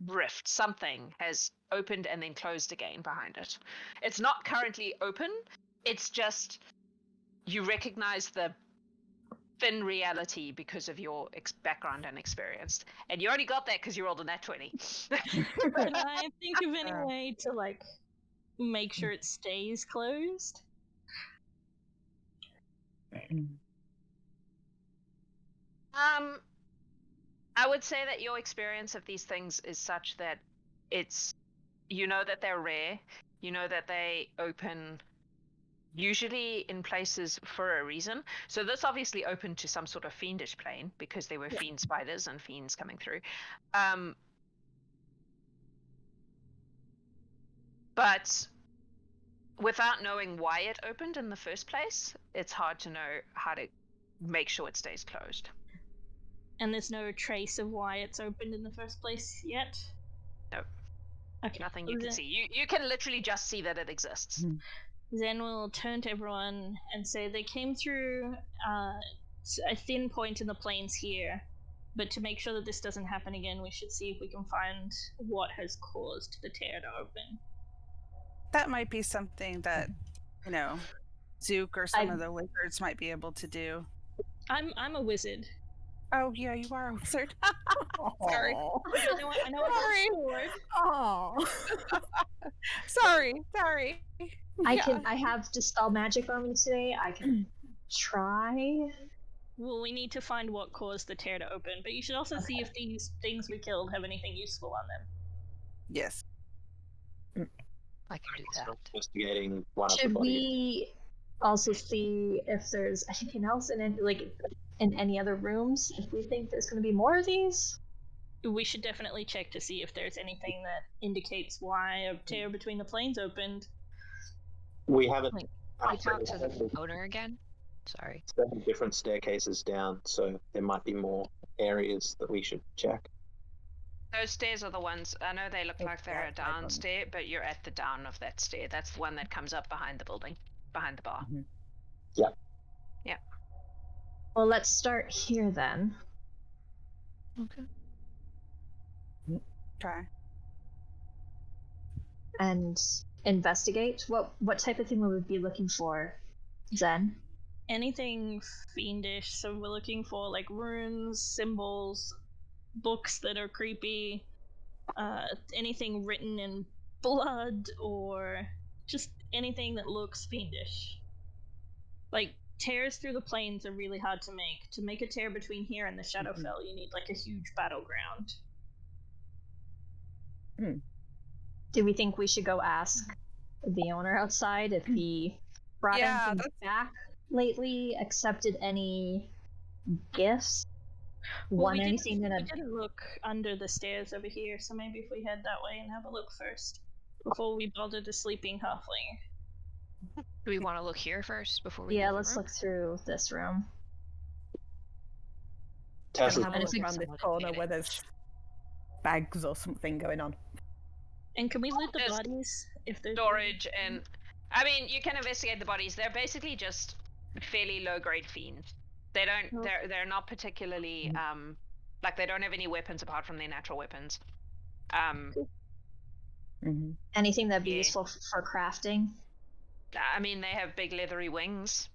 rift, something has opened and then closed again behind it. It's not currently open, it's just you recognize the thin reality because of your background and experience. And you only got that because you rolled a nat 20. Can I think of any way to, like, make sure it stays closed? I would say that your experience of these things is such that it's, you know that they're rare, you know that they open usually in places for a reason. So this obviously opened to some sort of fiendish plane because there were fiend spiders and fiends coming through. But without knowing why it opened in the first place, it's hard to know how to make sure it stays closed. And there's no trace of why it's opened in the first place yet? No. Okay. Nothing you can see. You can literally just see that it exists. Zen will turn to everyone and say they came through a thin point in the plains here, but to make sure that this doesn't happen again, we should see if we can find what has caused the tear to open. That might be something that, Zook or some of the wizards might be able to do. I'm a wizard. Oh, yeah, you are a wizard. Sorry. I know Sorry. Oh. Sorry. I have Dispel Magic on me today. I can try. Well, we need to find what caused the tear to open, but you should also see if these things we killed have anything useful on them. Yes. I can do that. Still investigating one of the Should bodies. we also see if there's anything else in any other rooms? If we think there's going to be more of these? We should definitely check to see if there's anything that indicates why a tear between the planes opened. We haven't. Like, I talked to the owner again. Sorry. 7 different staircases down, so there might be more areas that we should check. Those stairs are the ones, I know they look Oh, like they're yeah, a down stair, but you're at the down of that stair. That's the one that comes up behind the building, behind the bar. Mhm. Yeah. Yeah. Well, let's start here then. Okay. Okay. And investigate. What type of thing would we be looking for, Zen? Anything fiendish, so we're looking for like runes, symbols, books that are creepy, anything written in blood, or just anything that looks fiendish. Like, tears through the plains are really hard to make. To make a tear between here and the Shadowfell, you need like a huge battleground. Do we think we should go ask the owner outside if he brought Yeah, anything back lately, accepted any gifts, Well, won we anything in a... we didn't look under the stairs over here, so maybe if we head that way and have a look first, before we bother the sleeping halfling. Do we want to look here first before we? Yeah, leave the let's room? look through this room. Tess Gonna is have a And look if around this someone corner made where it. there's bags or something going on. And can we loot the There's bodies if there's Storage and, I mean, you can investigate the bodies. They're basically just fairly low grade fiends. They don't. Okay. They're not particularly like they don't have any weapons apart from their natural weapons. Mm-hmm. Anything that'd be Yeah. useful for crafting? I mean, they have big leathery wings.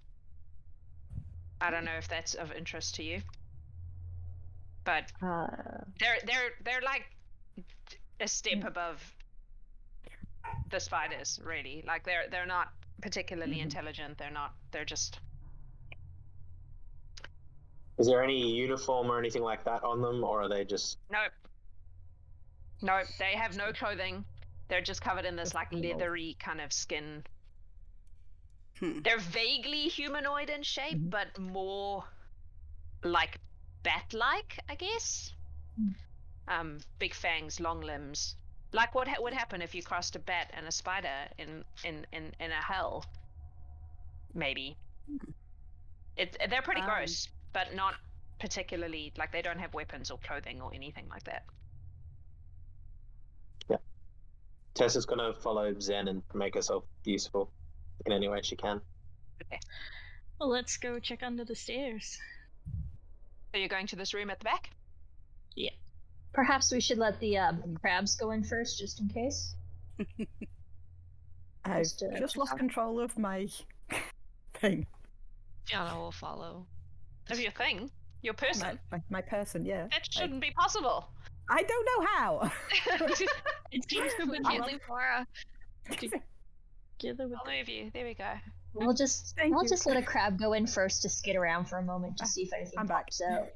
I don't know if that's of interest to you, but they're like a step above the spiders, really. Like they're not particularly intelligent. They're just. Is there any uniform or anything like that on them, or are they just... Nope, they have no clothing. They're just covered in this Just like normal. leathery kind of skin. Hmm. They're vaguely humanoid in shape, but more like bat-like, I guess. Big fangs, long limbs. Like what would happen if you crossed a bat and a spider in a hell? Maybe. They're pretty gross, but not particularly like they don't have weapons or clothing or anything like that. Tess is going to follow Zen and make herself useful in any way she can. Well, let's go check under the stairs. So you're going to this room at the back? Yeah. Perhaps we should let the crabs go in first, just in case. I've Just, just lost control of my thing. Fianna will follow. Of your thing? Your person? My person, yeah. That shouldn't be possible. I don't know how. It seems to We can't leave Mara. together with I'll move you. There we go. We'll just Thank you. let a crab go in first to skid around for a moment to see if anything I'm back. pops out.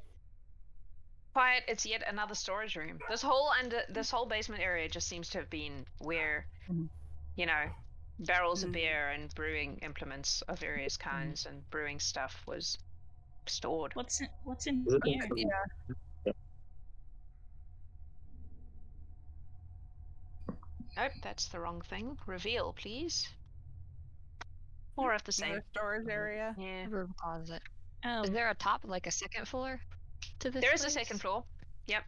Quiet. It's yet another storage room. This whole basement area just seems to have been where, you know, barrels of beer and brewing implements of various kinds and brewing stuff was stored. What's in Is it here? Nope, that's the wrong thing. Reveal, please. More of the same. The storage area. Yeah. Room closet. Oh, Is there a top, like a second floor to this? There is a place? second floor. Yep.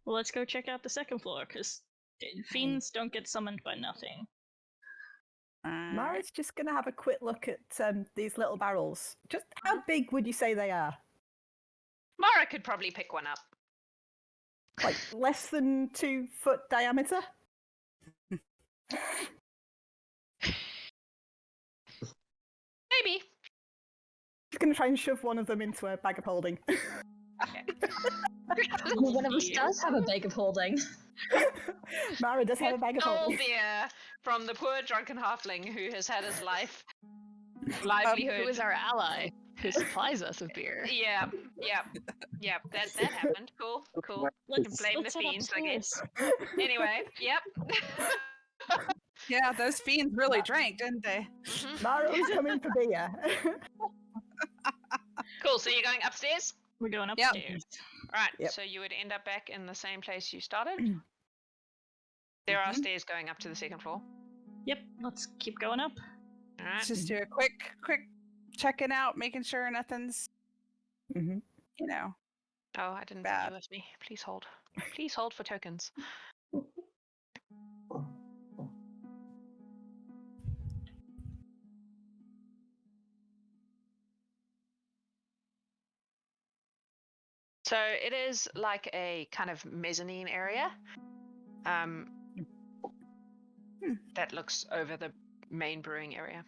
well, let's go check out the second floor, because fiends don't get summoned by nothing. Mara's just going to have a quick look at these little barrels. Just how big would you say they are? Mara could probably pick one up. Like less than 2 foot diameter? Maybe. Just going to try and shove one of them into a bag of holding. One of us does have a bag of holding. Mara does have a bag of All holding. beer from the poor drunken halfling who has had his life Who livelihood is our ally? Who supplies us with beer? Yeah. That happened. Cool. You can blame the let's head fiends, I guess. upstairs. Anyway, yep. Yeah, those fiends really drank, didn't they? Maro's coming for beer. Cool. So you're going upstairs. We're going Yep. upstairs. Right. Yep. So you would end up back in the same place you started. There are stairs going up to the second floor. Yep, let's keep going up. All right. Let's just do a quick checking out, making sure nothing's, Mm-hmm. you know. Oh, I didn't Bad. bring you with me. Please hold. Please hold for tokens. So it is like a kind of mezzanine area that looks over the main brewing area.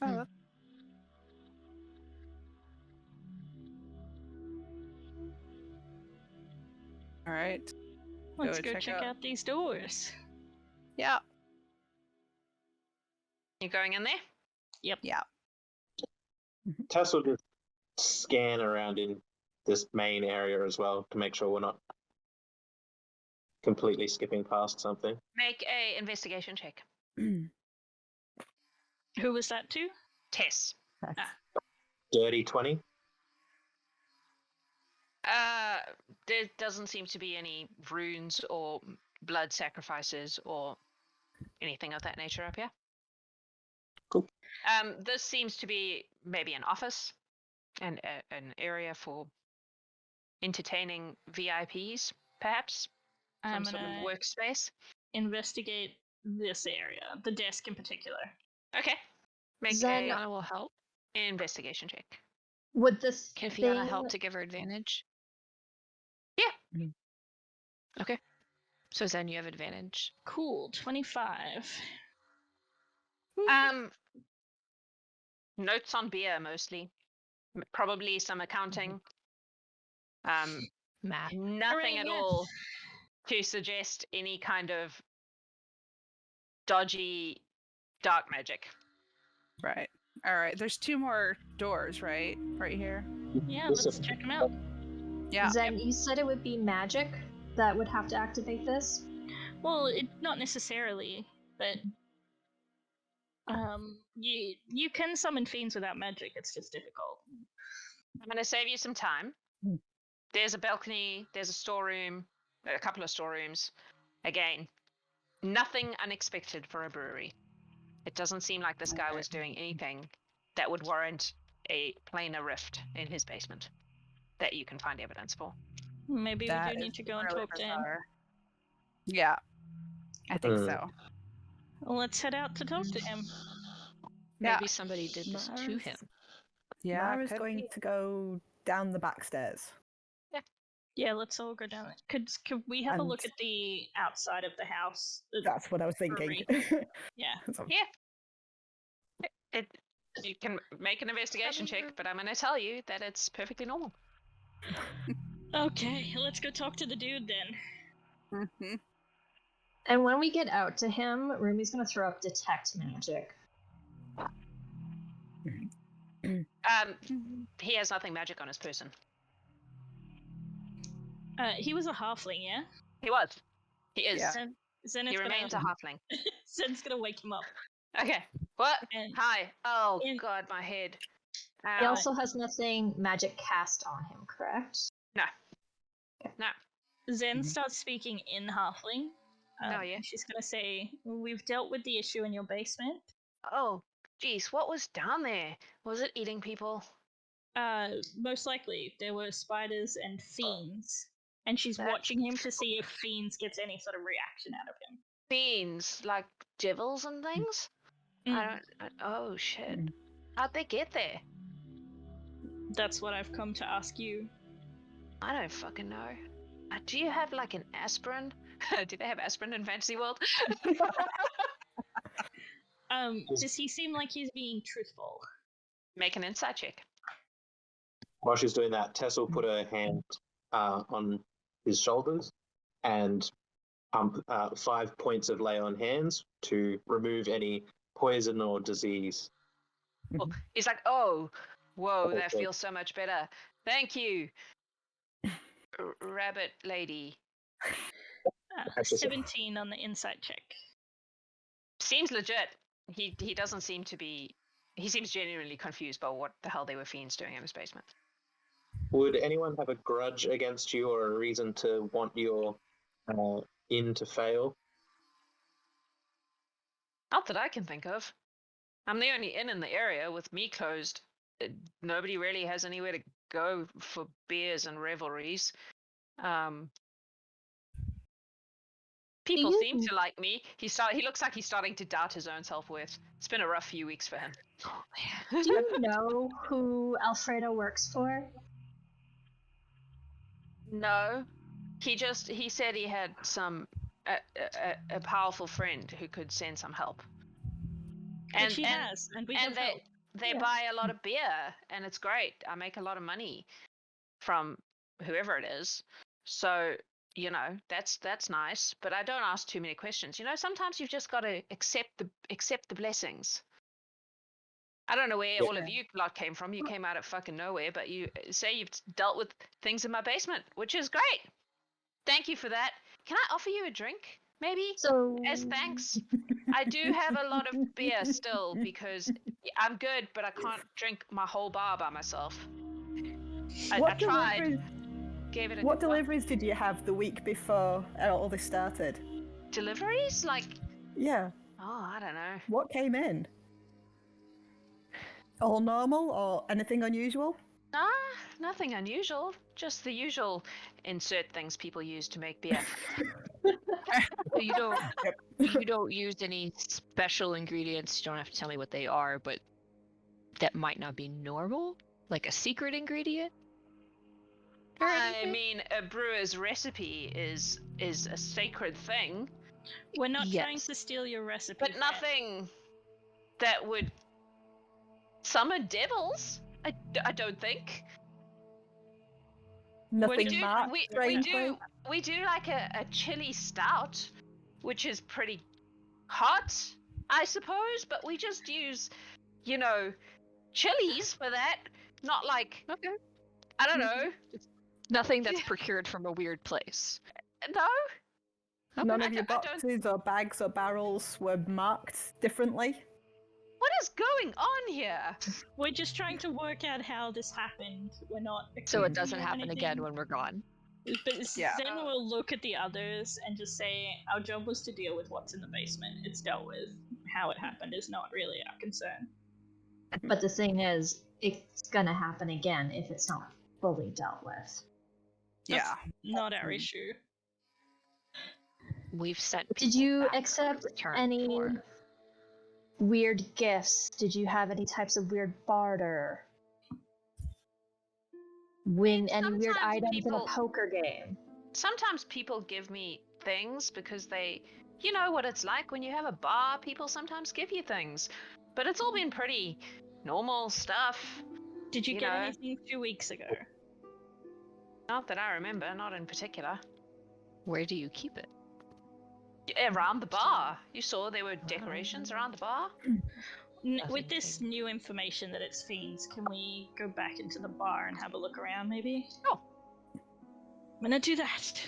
Oh, all right. Let's Go go check out these doors. Yeah. You going in there? Yep. Yeah. Tess will just scan around in this main area as well to make sure we're not completely skipping past something. Make a investigation check. Who was that to? Tess. Dirty 20. There doesn't seem to be any runes or blood sacrifices or anything of that nature up here. Cool. This seems to be maybe an office and an area for entertaining VIPs, perhaps. I'm Some sort of gonna workspace. investigate this area, the desk in particular. Okay. Make Zen- a Fianna will help. investigation check. Would this Can Fianna thing- help to give her advantage? Yeah. Okay. So Zen, you have advantage. Cool, 25. Notes on beer mostly. Probably some accounting. Math. Nothing at yeah. all to suggest any kind of dodgy dark magic. Right. All right. There's 2 more doors, right? Right here. Yeah, This let's is- check them out. Yeah. Zen, you said it would be magic that would have to activate this. Well, not necessarily, but you can summon fiends without magic. It's just difficult. I'm going to save you some time. Mm. There's a balcony, there's a storeroom, a couple of storerooms. Again, nothing unexpected for a brewery. It doesn't seem like this guy was doing anything that would warrant a planar rift in his basement that you can find evidence for. Maybe That we do is need to go and really talk to him. bizarre. Yeah. I think Mm. so. Well, let's head out to talk to him. Yeah. Maybe somebody did this to Mars- him. Yeah. Mara's could going be. to go down the back stairs. Yeah, let's all go down. Could we have a look And- at the outside of the house? That's what I was thinking. Yeah. So- You can make an investigation check, but I'm going to tell you that it's perfectly normal. Okay, let's go talk to the dude then. Mhm. And when we get out to him, Rumi's gonna throw up detect magic. He has nothing magic on his person. He was a halfling, yeah? He was. He is. Yeah. Zen He is remains a gonna, halfling. Zen's gonna wake him up. Okay. What? And Hi. Oh, And- God, my head. He Ow. also has nothing magic cast on him, correct? No. Zen starts speaking in halfling. Oh, yeah? She's gonna say, "We've dealt with the issue in your basement. Oh, geez, what was down there? Was it eating people? Most likely there were spiders and fiends, and she's That- watching him to see if fiends gets any sort of reaction out of him." Fiends, like devils and things? Oh, shit. Mm. How'd they get there? That's what I've come to ask you. I don't fucking know. Do you have, like, an aspirin? Do they have aspirin in Fantasy World? Does he seem like he's being truthful? Make an insight check. While she's doing that, Tess will put her hand on his shoulders and 5 points of lay on hands to remove any poison or disease. He's like, oh, Whoa, that Okay. feels so much better. Thank you, rabbit lady. Actually, 17 on the insight check. Seems legit. He doesn't seem to be. He seems genuinely confused by what the hell they were fiends doing in his basement. would anyone have a grudge against you or a reason to want your inn to fail? Not that I can think of. I'm the only inn in the area. With me closed, nobody really has anywhere to go for beers and revelries. People you- seem to like me. He looks like he's starting to doubt his own self-worth. It's been a rough few weeks for him. Do you know who Alfredo works for? No, he said he had a powerful friend who could send some help. Which he has, and we have help. They Yeah. buy a lot of beer, and it's great. I make a lot of money from whoever it is. So, you know, that's nice. But I don't ask too many questions. You know, sometimes you've just got to accept the blessings. I don't know where all of you lot came from. You came out of fucking nowhere, but you say you've dealt with things in my basement, which is great. Thank you for that. Can I offer you a drink, maybe? So As thanks. I do have a lot of beer still because I'm good, but I can't drink my whole bar by myself. I tried. Gave it a What deliveries did you have the week before all this started? Deliveries? Like, Yeah. oh, I don't know. What came in? All normal or anything unusual? Nah, nothing unusual. Just the usual insert things people use to make beer. So you don't use any special ingredients. You don't have to tell me what they are, but that might not be normal, like a secret ingredient. Or I anything? mean, a brewer's recipe is a sacred thing, We're not trying Yes. to steal your recipe. but Brett. nothing that would summon devils. I don't think. Nothing do- marked, we strangely? We do like a chili stout, which is pretty hot, I suppose, but we just use, you know, chilies for that. Not like, Okay. I don't know. Nothing that's procured from a weird place. No? None I of your don't- I don't- boxes or bags or barrels were marked differently? What is going on here? We're just trying to work out how this happened. We're not. So it accusing doesn't you of happen again anything. when we're gone. But Yeah. Zen will look at the others and just say, our job was to deal with what's in the basement. It's dealt with. How it happened is not really our concern. But the thing is, it's gonna happen again if it's not fully dealt with. Yeah. Not our issue. We've sent. Did people you back for accept return any before. weird gifts? Did you have any types of weird barter? Win any weird Sometimes items in people- a poker game? Sometimes people give me things because you know what it's like when you have a bar, people sometimes give you things. But it's all been pretty normal stuff. Did you You get know. anything 2 weeks ago? Not that I remember, not in particular. Where do you keep it? Around the bar. You saw there were decorations around the bar? With this new information that it's fiends, can we go back into the bar and have a look around, maybe? Oh. I'm gonna do that.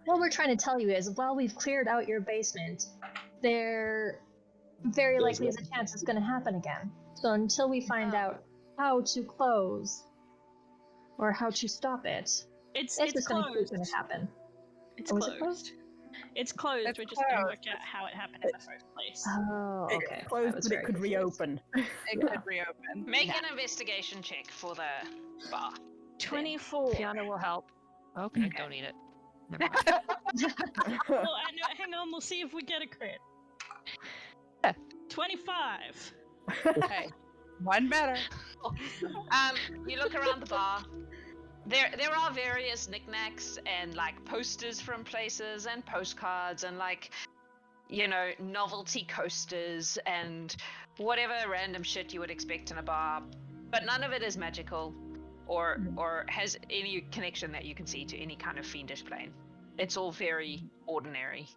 What we're trying to tell you is, while we've cleared out your basement, there very likely is a chance it's going to happen again. So until we find out how to close or how to stop it, It's just going closed. to happen. It's Oh, is it closed. It's closed. It's We're just gonna closed. work out how it happened in the first place. Oh, It okay. I closed, was but it very could confused. reopen. It could reopen. Make an investigation check for the bar. 24. Fianna will help. Okay, don't eat it. Never mind. Well, no, hang on. We'll see if we get a crit. 25. Hey, one better. You look around the bar. There are various knickknacks and like posters from places and postcards and like, you know, novelty coasters and whatever random shit you would expect in a bar, but none of it is magical or has any connection that you can see to any kind of fiendish plane. It's all very ordinary.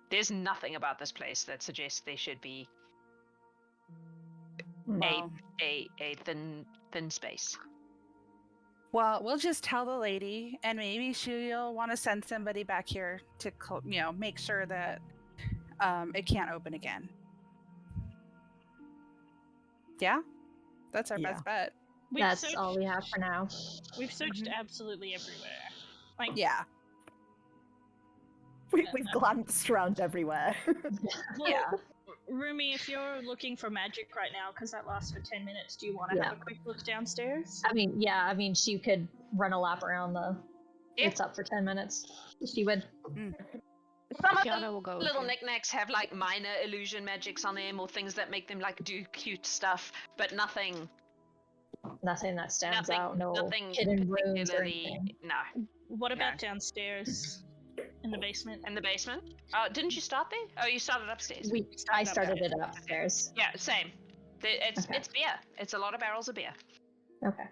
There's nothing about this place that suggests there should be Well, a thin space. well, we'll just tell the lady, and maybe she'll want to send somebody back here to, make sure that it can't open again. Yeah, that's our best bet. That's all we have for now. We've searched absolutely everywhere. Like, Yeah. We've glanced around everywhere. Yeah. Rumi, if you're looking for magic right now, because that lasts for 10 minutes, do you want to have a quick look downstairs? I mean, she could run a lap around the. It's up for 10 minutes. She would. Some of Fianna the will go with little you. knickknacks have like minor illusion magics on them, or things that make them like do cute stuff, but nothing Nothing that stands out. No nothing hidden rooms or particularly. anything. No. What about downstairs? In the basement? In the basement? Didn't you start there? Oh, you started upstairs. I started it upstairs. Yeah, same. It's Okay. it's beer. It's a lot of barrels of beer. Okay.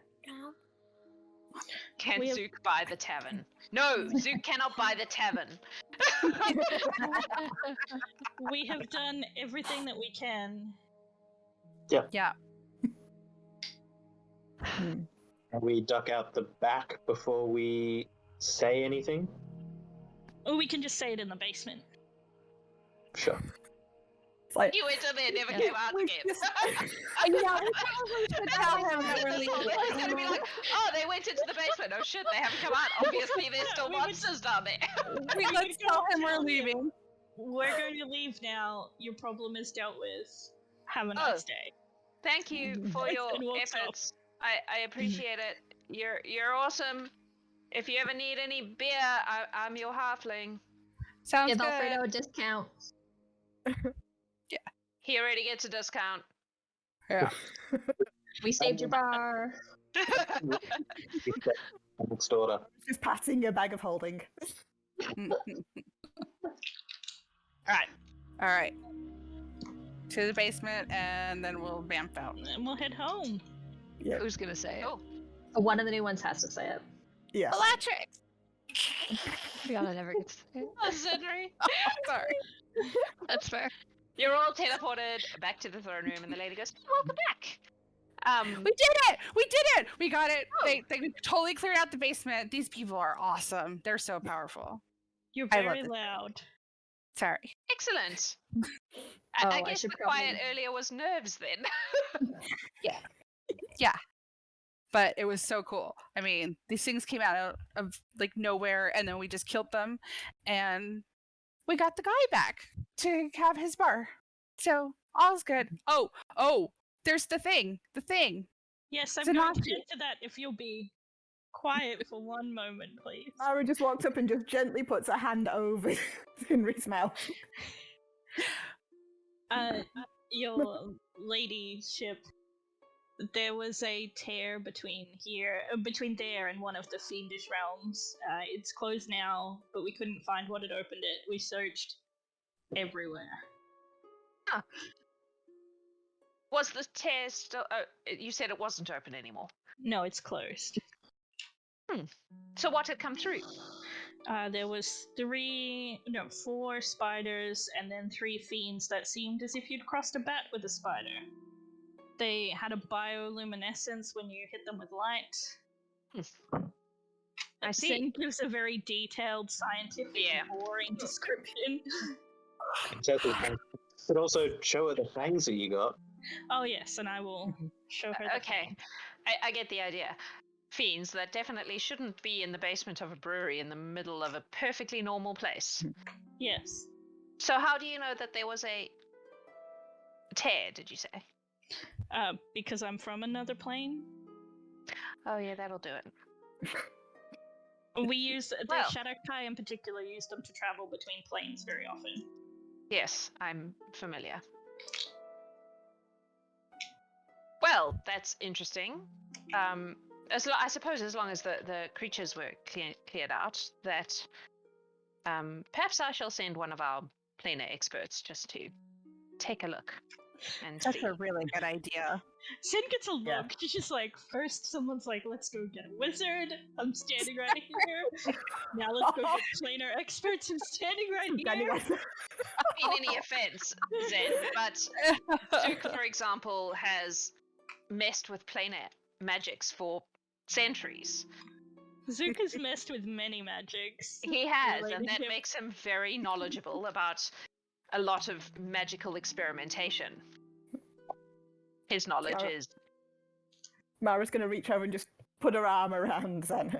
Can We have- Zook buy the tavern? No, Zook cannot buy the tavern. We have done everything that we can. Yeah. We duck out the back before we say anything. Or we can just say it in the basement. Sure. It's like, You went in there, never came out we again. just- Yeah, we probably should tell him that we're leaving. It's gonna be like, oh, they went into the basement. Oh shit, they haven't come out. Obviously, there's still We would- monsters down there. Let's tell him we're leaving. We're going to leave now. Your problem is dealt with. Have a nice day. Thank you for Yes, your and we'll stop. efforts. I appreciate it. You're awesome. If you ever need any beer, I'm your halfling. Sounds Give good. Alfredo a discount. He already gets a discount. Yeah. We saved your bar. Next order. just passing a bag of holding. Alright. All right. To the basement, and then we'll vamp out. And we'll head home. Yeah. Who's gonna say it? Oh, One of the new ones has to say it. Yeah. Electric! Fianna never gets to say it. Zinrie. Sorry. That's fair. You're all teleported back to the throne room, and the lady goes, "Welcome back." We did it! We did it! We got it! They totally cleared out the basement. These people are awesome. They're so powerful. You're I love very this. loud. Sorry. Excellent. Oh, I I guess should the quiet probably- earlier was nerves then. But it was so cool. I mean, these things came out of like nowhere, and then we just killed them, and we got the guy back to have his bar. So all's good. Oh, there's the thing. The thing. Yes, I'm going to Zenashi. get to that if you'll be quiet for one moment, please. Mara just walks up and just gently puts a hand over Zinri's mouth. Your ladyship, there was a tear between there and one of the fiendish realms. It's closed now, but we couldn't find what had opened it. We searched everywhere. Was the tear still? You said it wasn't open anymore. No, it's closed. So what had come through? There was 4 spiders and then 3 fiends that seemed as if you'd crossed a bat with a spider. They had a bioluminescence when you hit them with light. I see. Zane gives a very detailed, scientific, Yeah. boring description. Could also show her the fangs that you got. Oh yes, and I will show her the Okay, thing. I get the idea. Fiends that definitely shouldn't be in the basement of a brewery in the middle of a perfectly normal place. Yes. So how do you know that there was a tear, did you say? Because I'm from another plane. Oh yeah, that'll do it. We use the Well. Shadar-kai in particular used them to travel between planes very often. Yes, I'm familiar. Well, that's interesting. I suppose as long as the creatures were cleared out, that perhaps I shall send one of our planar experts just to take a look. and That's see. a really good idea. Sin gets a look. Yeah. She's just like, first someone's like, let's go get a wizard. I'm standing right here. Now let's go get planar experts. I'm standing right here. In any offense, Zen, but Zook, for example, has messed with planar magics for centuries. Zook has messed with many magics. He has, and related that to- makes him very knowledgeable about a lot of magical experimentation. His knowledge Sarah- is Mara's gonna reach over and just put her arm around Zen.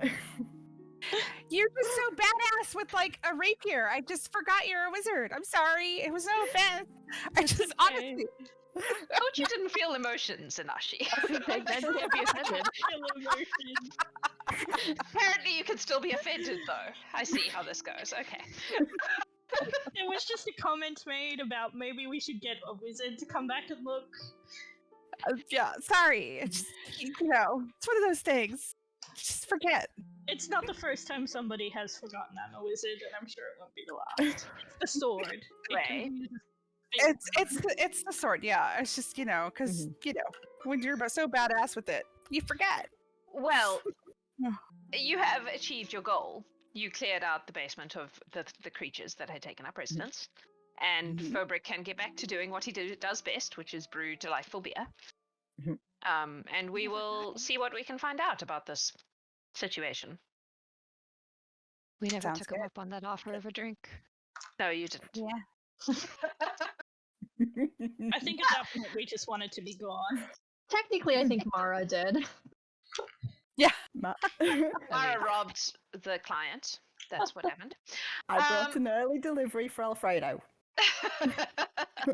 You're just so badass with like a rapier. I just forgot you're a wizard. I'm sorry. It was no offense. I just honestly. thought you didn't feel emotions, Zenashi. Then can't be offended. Feel emotion. Apparently you can still be offended, though. I see how this goes. Okay. There was just a comment made about maybe we should get a wizard to come back and look. Yeah, sorry. It's just, it's one of those things. Just forget. It's not the first time somebody has forgotten I'm a wizard, and I'm sure it won't be the last. It's the sword. It can Right. be the It's the sword. Yeah, it's just because when you're so badass with it, you forget. Well, you have achieved your goal. You cleared out the basement of the creatures that had taken up residence, and Mhm. Fobrig can get back to doing what he does best, which is brew delightful beer. Mhm. And we will see what we can find out about this situation. We never Sounds took him good. up on that offer of a drink. No, you didn't. Yeah. I think at that point we just wanted to be gone. Technically, I think Mara did. Mara robbed the client. That's what happened. I brought an early delivery for Alfredo.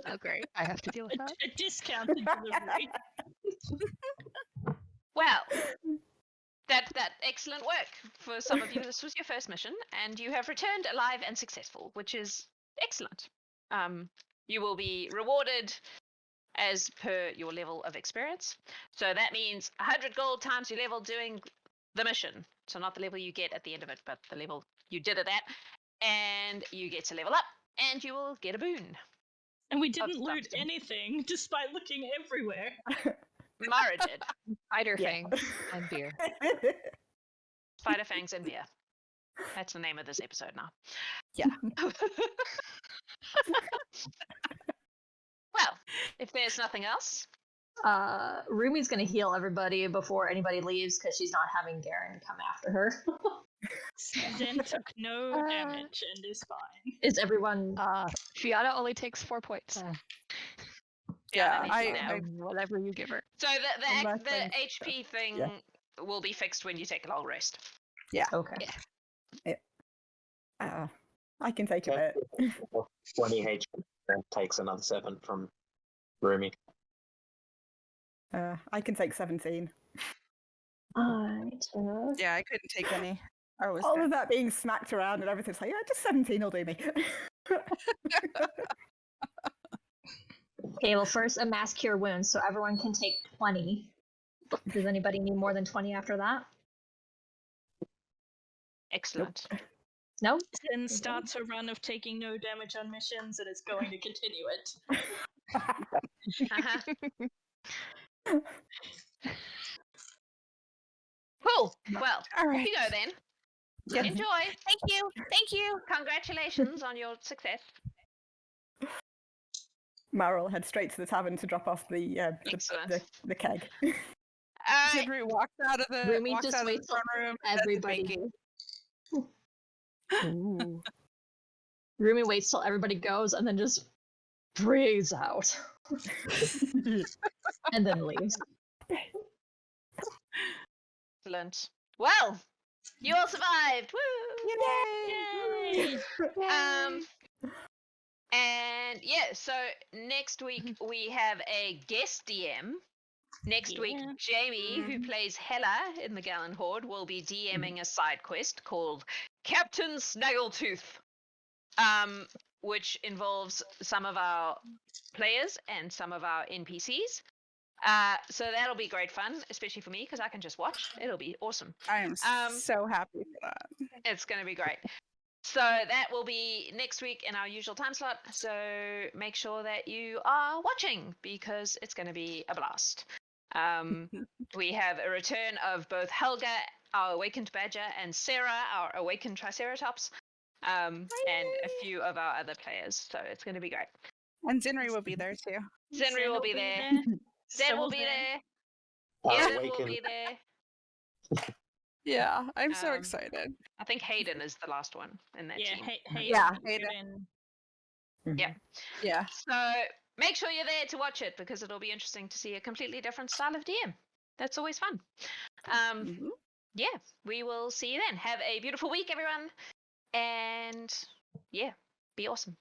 Oh, great. I have to deal with that. A discounted delivery. Well, that excellent work for some of you. This was your first mission, and you have returned alive and successful, which is excellent. You will be rewarded as per your level of experience. So that means 100 gold times your level doing the mission. So not the level you get at the end of it, but the level you did it at. And you get to level up, and you will get a boon. And we didn't stuff loot to- anything, despite looking everywhere. Mara did. Spider Yeah. Fang and beer. Spider fangs and beer. That's the name of this episode now. Yeah. Well, if there's nothing else, Rumi's gonna heal everybody before anybody leaves because she's not having Garen come after her. Zen took no damage and is fine. Is everyone? Fianna only takes 4 points. Yeah, that needs to know. Whatever you give her. So Unless the I'm- HP thing yeah. will be fixed when you take a long rest. Okay. I can take a bit. 20 HP and takes another 7 from Rumi. I can take 17. Alright. Yeah, I couldn't take any. I was All dead. of that being smacked around and everything's like, yeah, just 17 will do me. Okay, well, first a mass cure wounds, so everyone can take 20. Does anybody need more than 20 after that? Excellent. No? Zen starts a run of taking no damage on missions and is going to continue it. Uh-huh. Cool. Well, All off right. you go then. Yeah. Enjoy. Thank you. Thank you. Congratulations on your success. Mara will head straight to the tavern to drop off the Excellent. the keg. Zinrie walks out of the Rumi walks just out of the waits till front room. does the everybody- baking. Ooh. Rumi waits till everybody goes and then just breathes out. And then leaves. Excellent. Well, you all survived. Woo! Yay! And yeah, so next week we have a guest DM. Next week, Yeah. Jamie, who plays Hela in the Gallant Horde, will be DMing a side quest called Captain Snaggletooth, which involves some of our players and some of our NPCs. So that'll be great fun, especially for me because I can just watch. It'll be awesome. I am Um, so happy for that. It's going to be great. So that will be next week in our usual time slot. So make sure that you are watching because it's going to be a blast. We have a return of both Helga, our awakened badger, and Sarah, our awakened triceratops, and a few of our other players. So it's going to be great. And Zinrie will be there too. Zinrie will be there. Zen will be there. Eden will be there. Yeah, I'm so excited. I think Hayden is the last one in that team. Hayden. Yeah. Yeah. So make sure you're there to watch it because it'll be interesting to see a completely different style of DM. That's always fun. Yeah, we will see you then. Have a beautiful week, everyone. And yeah, be awesome.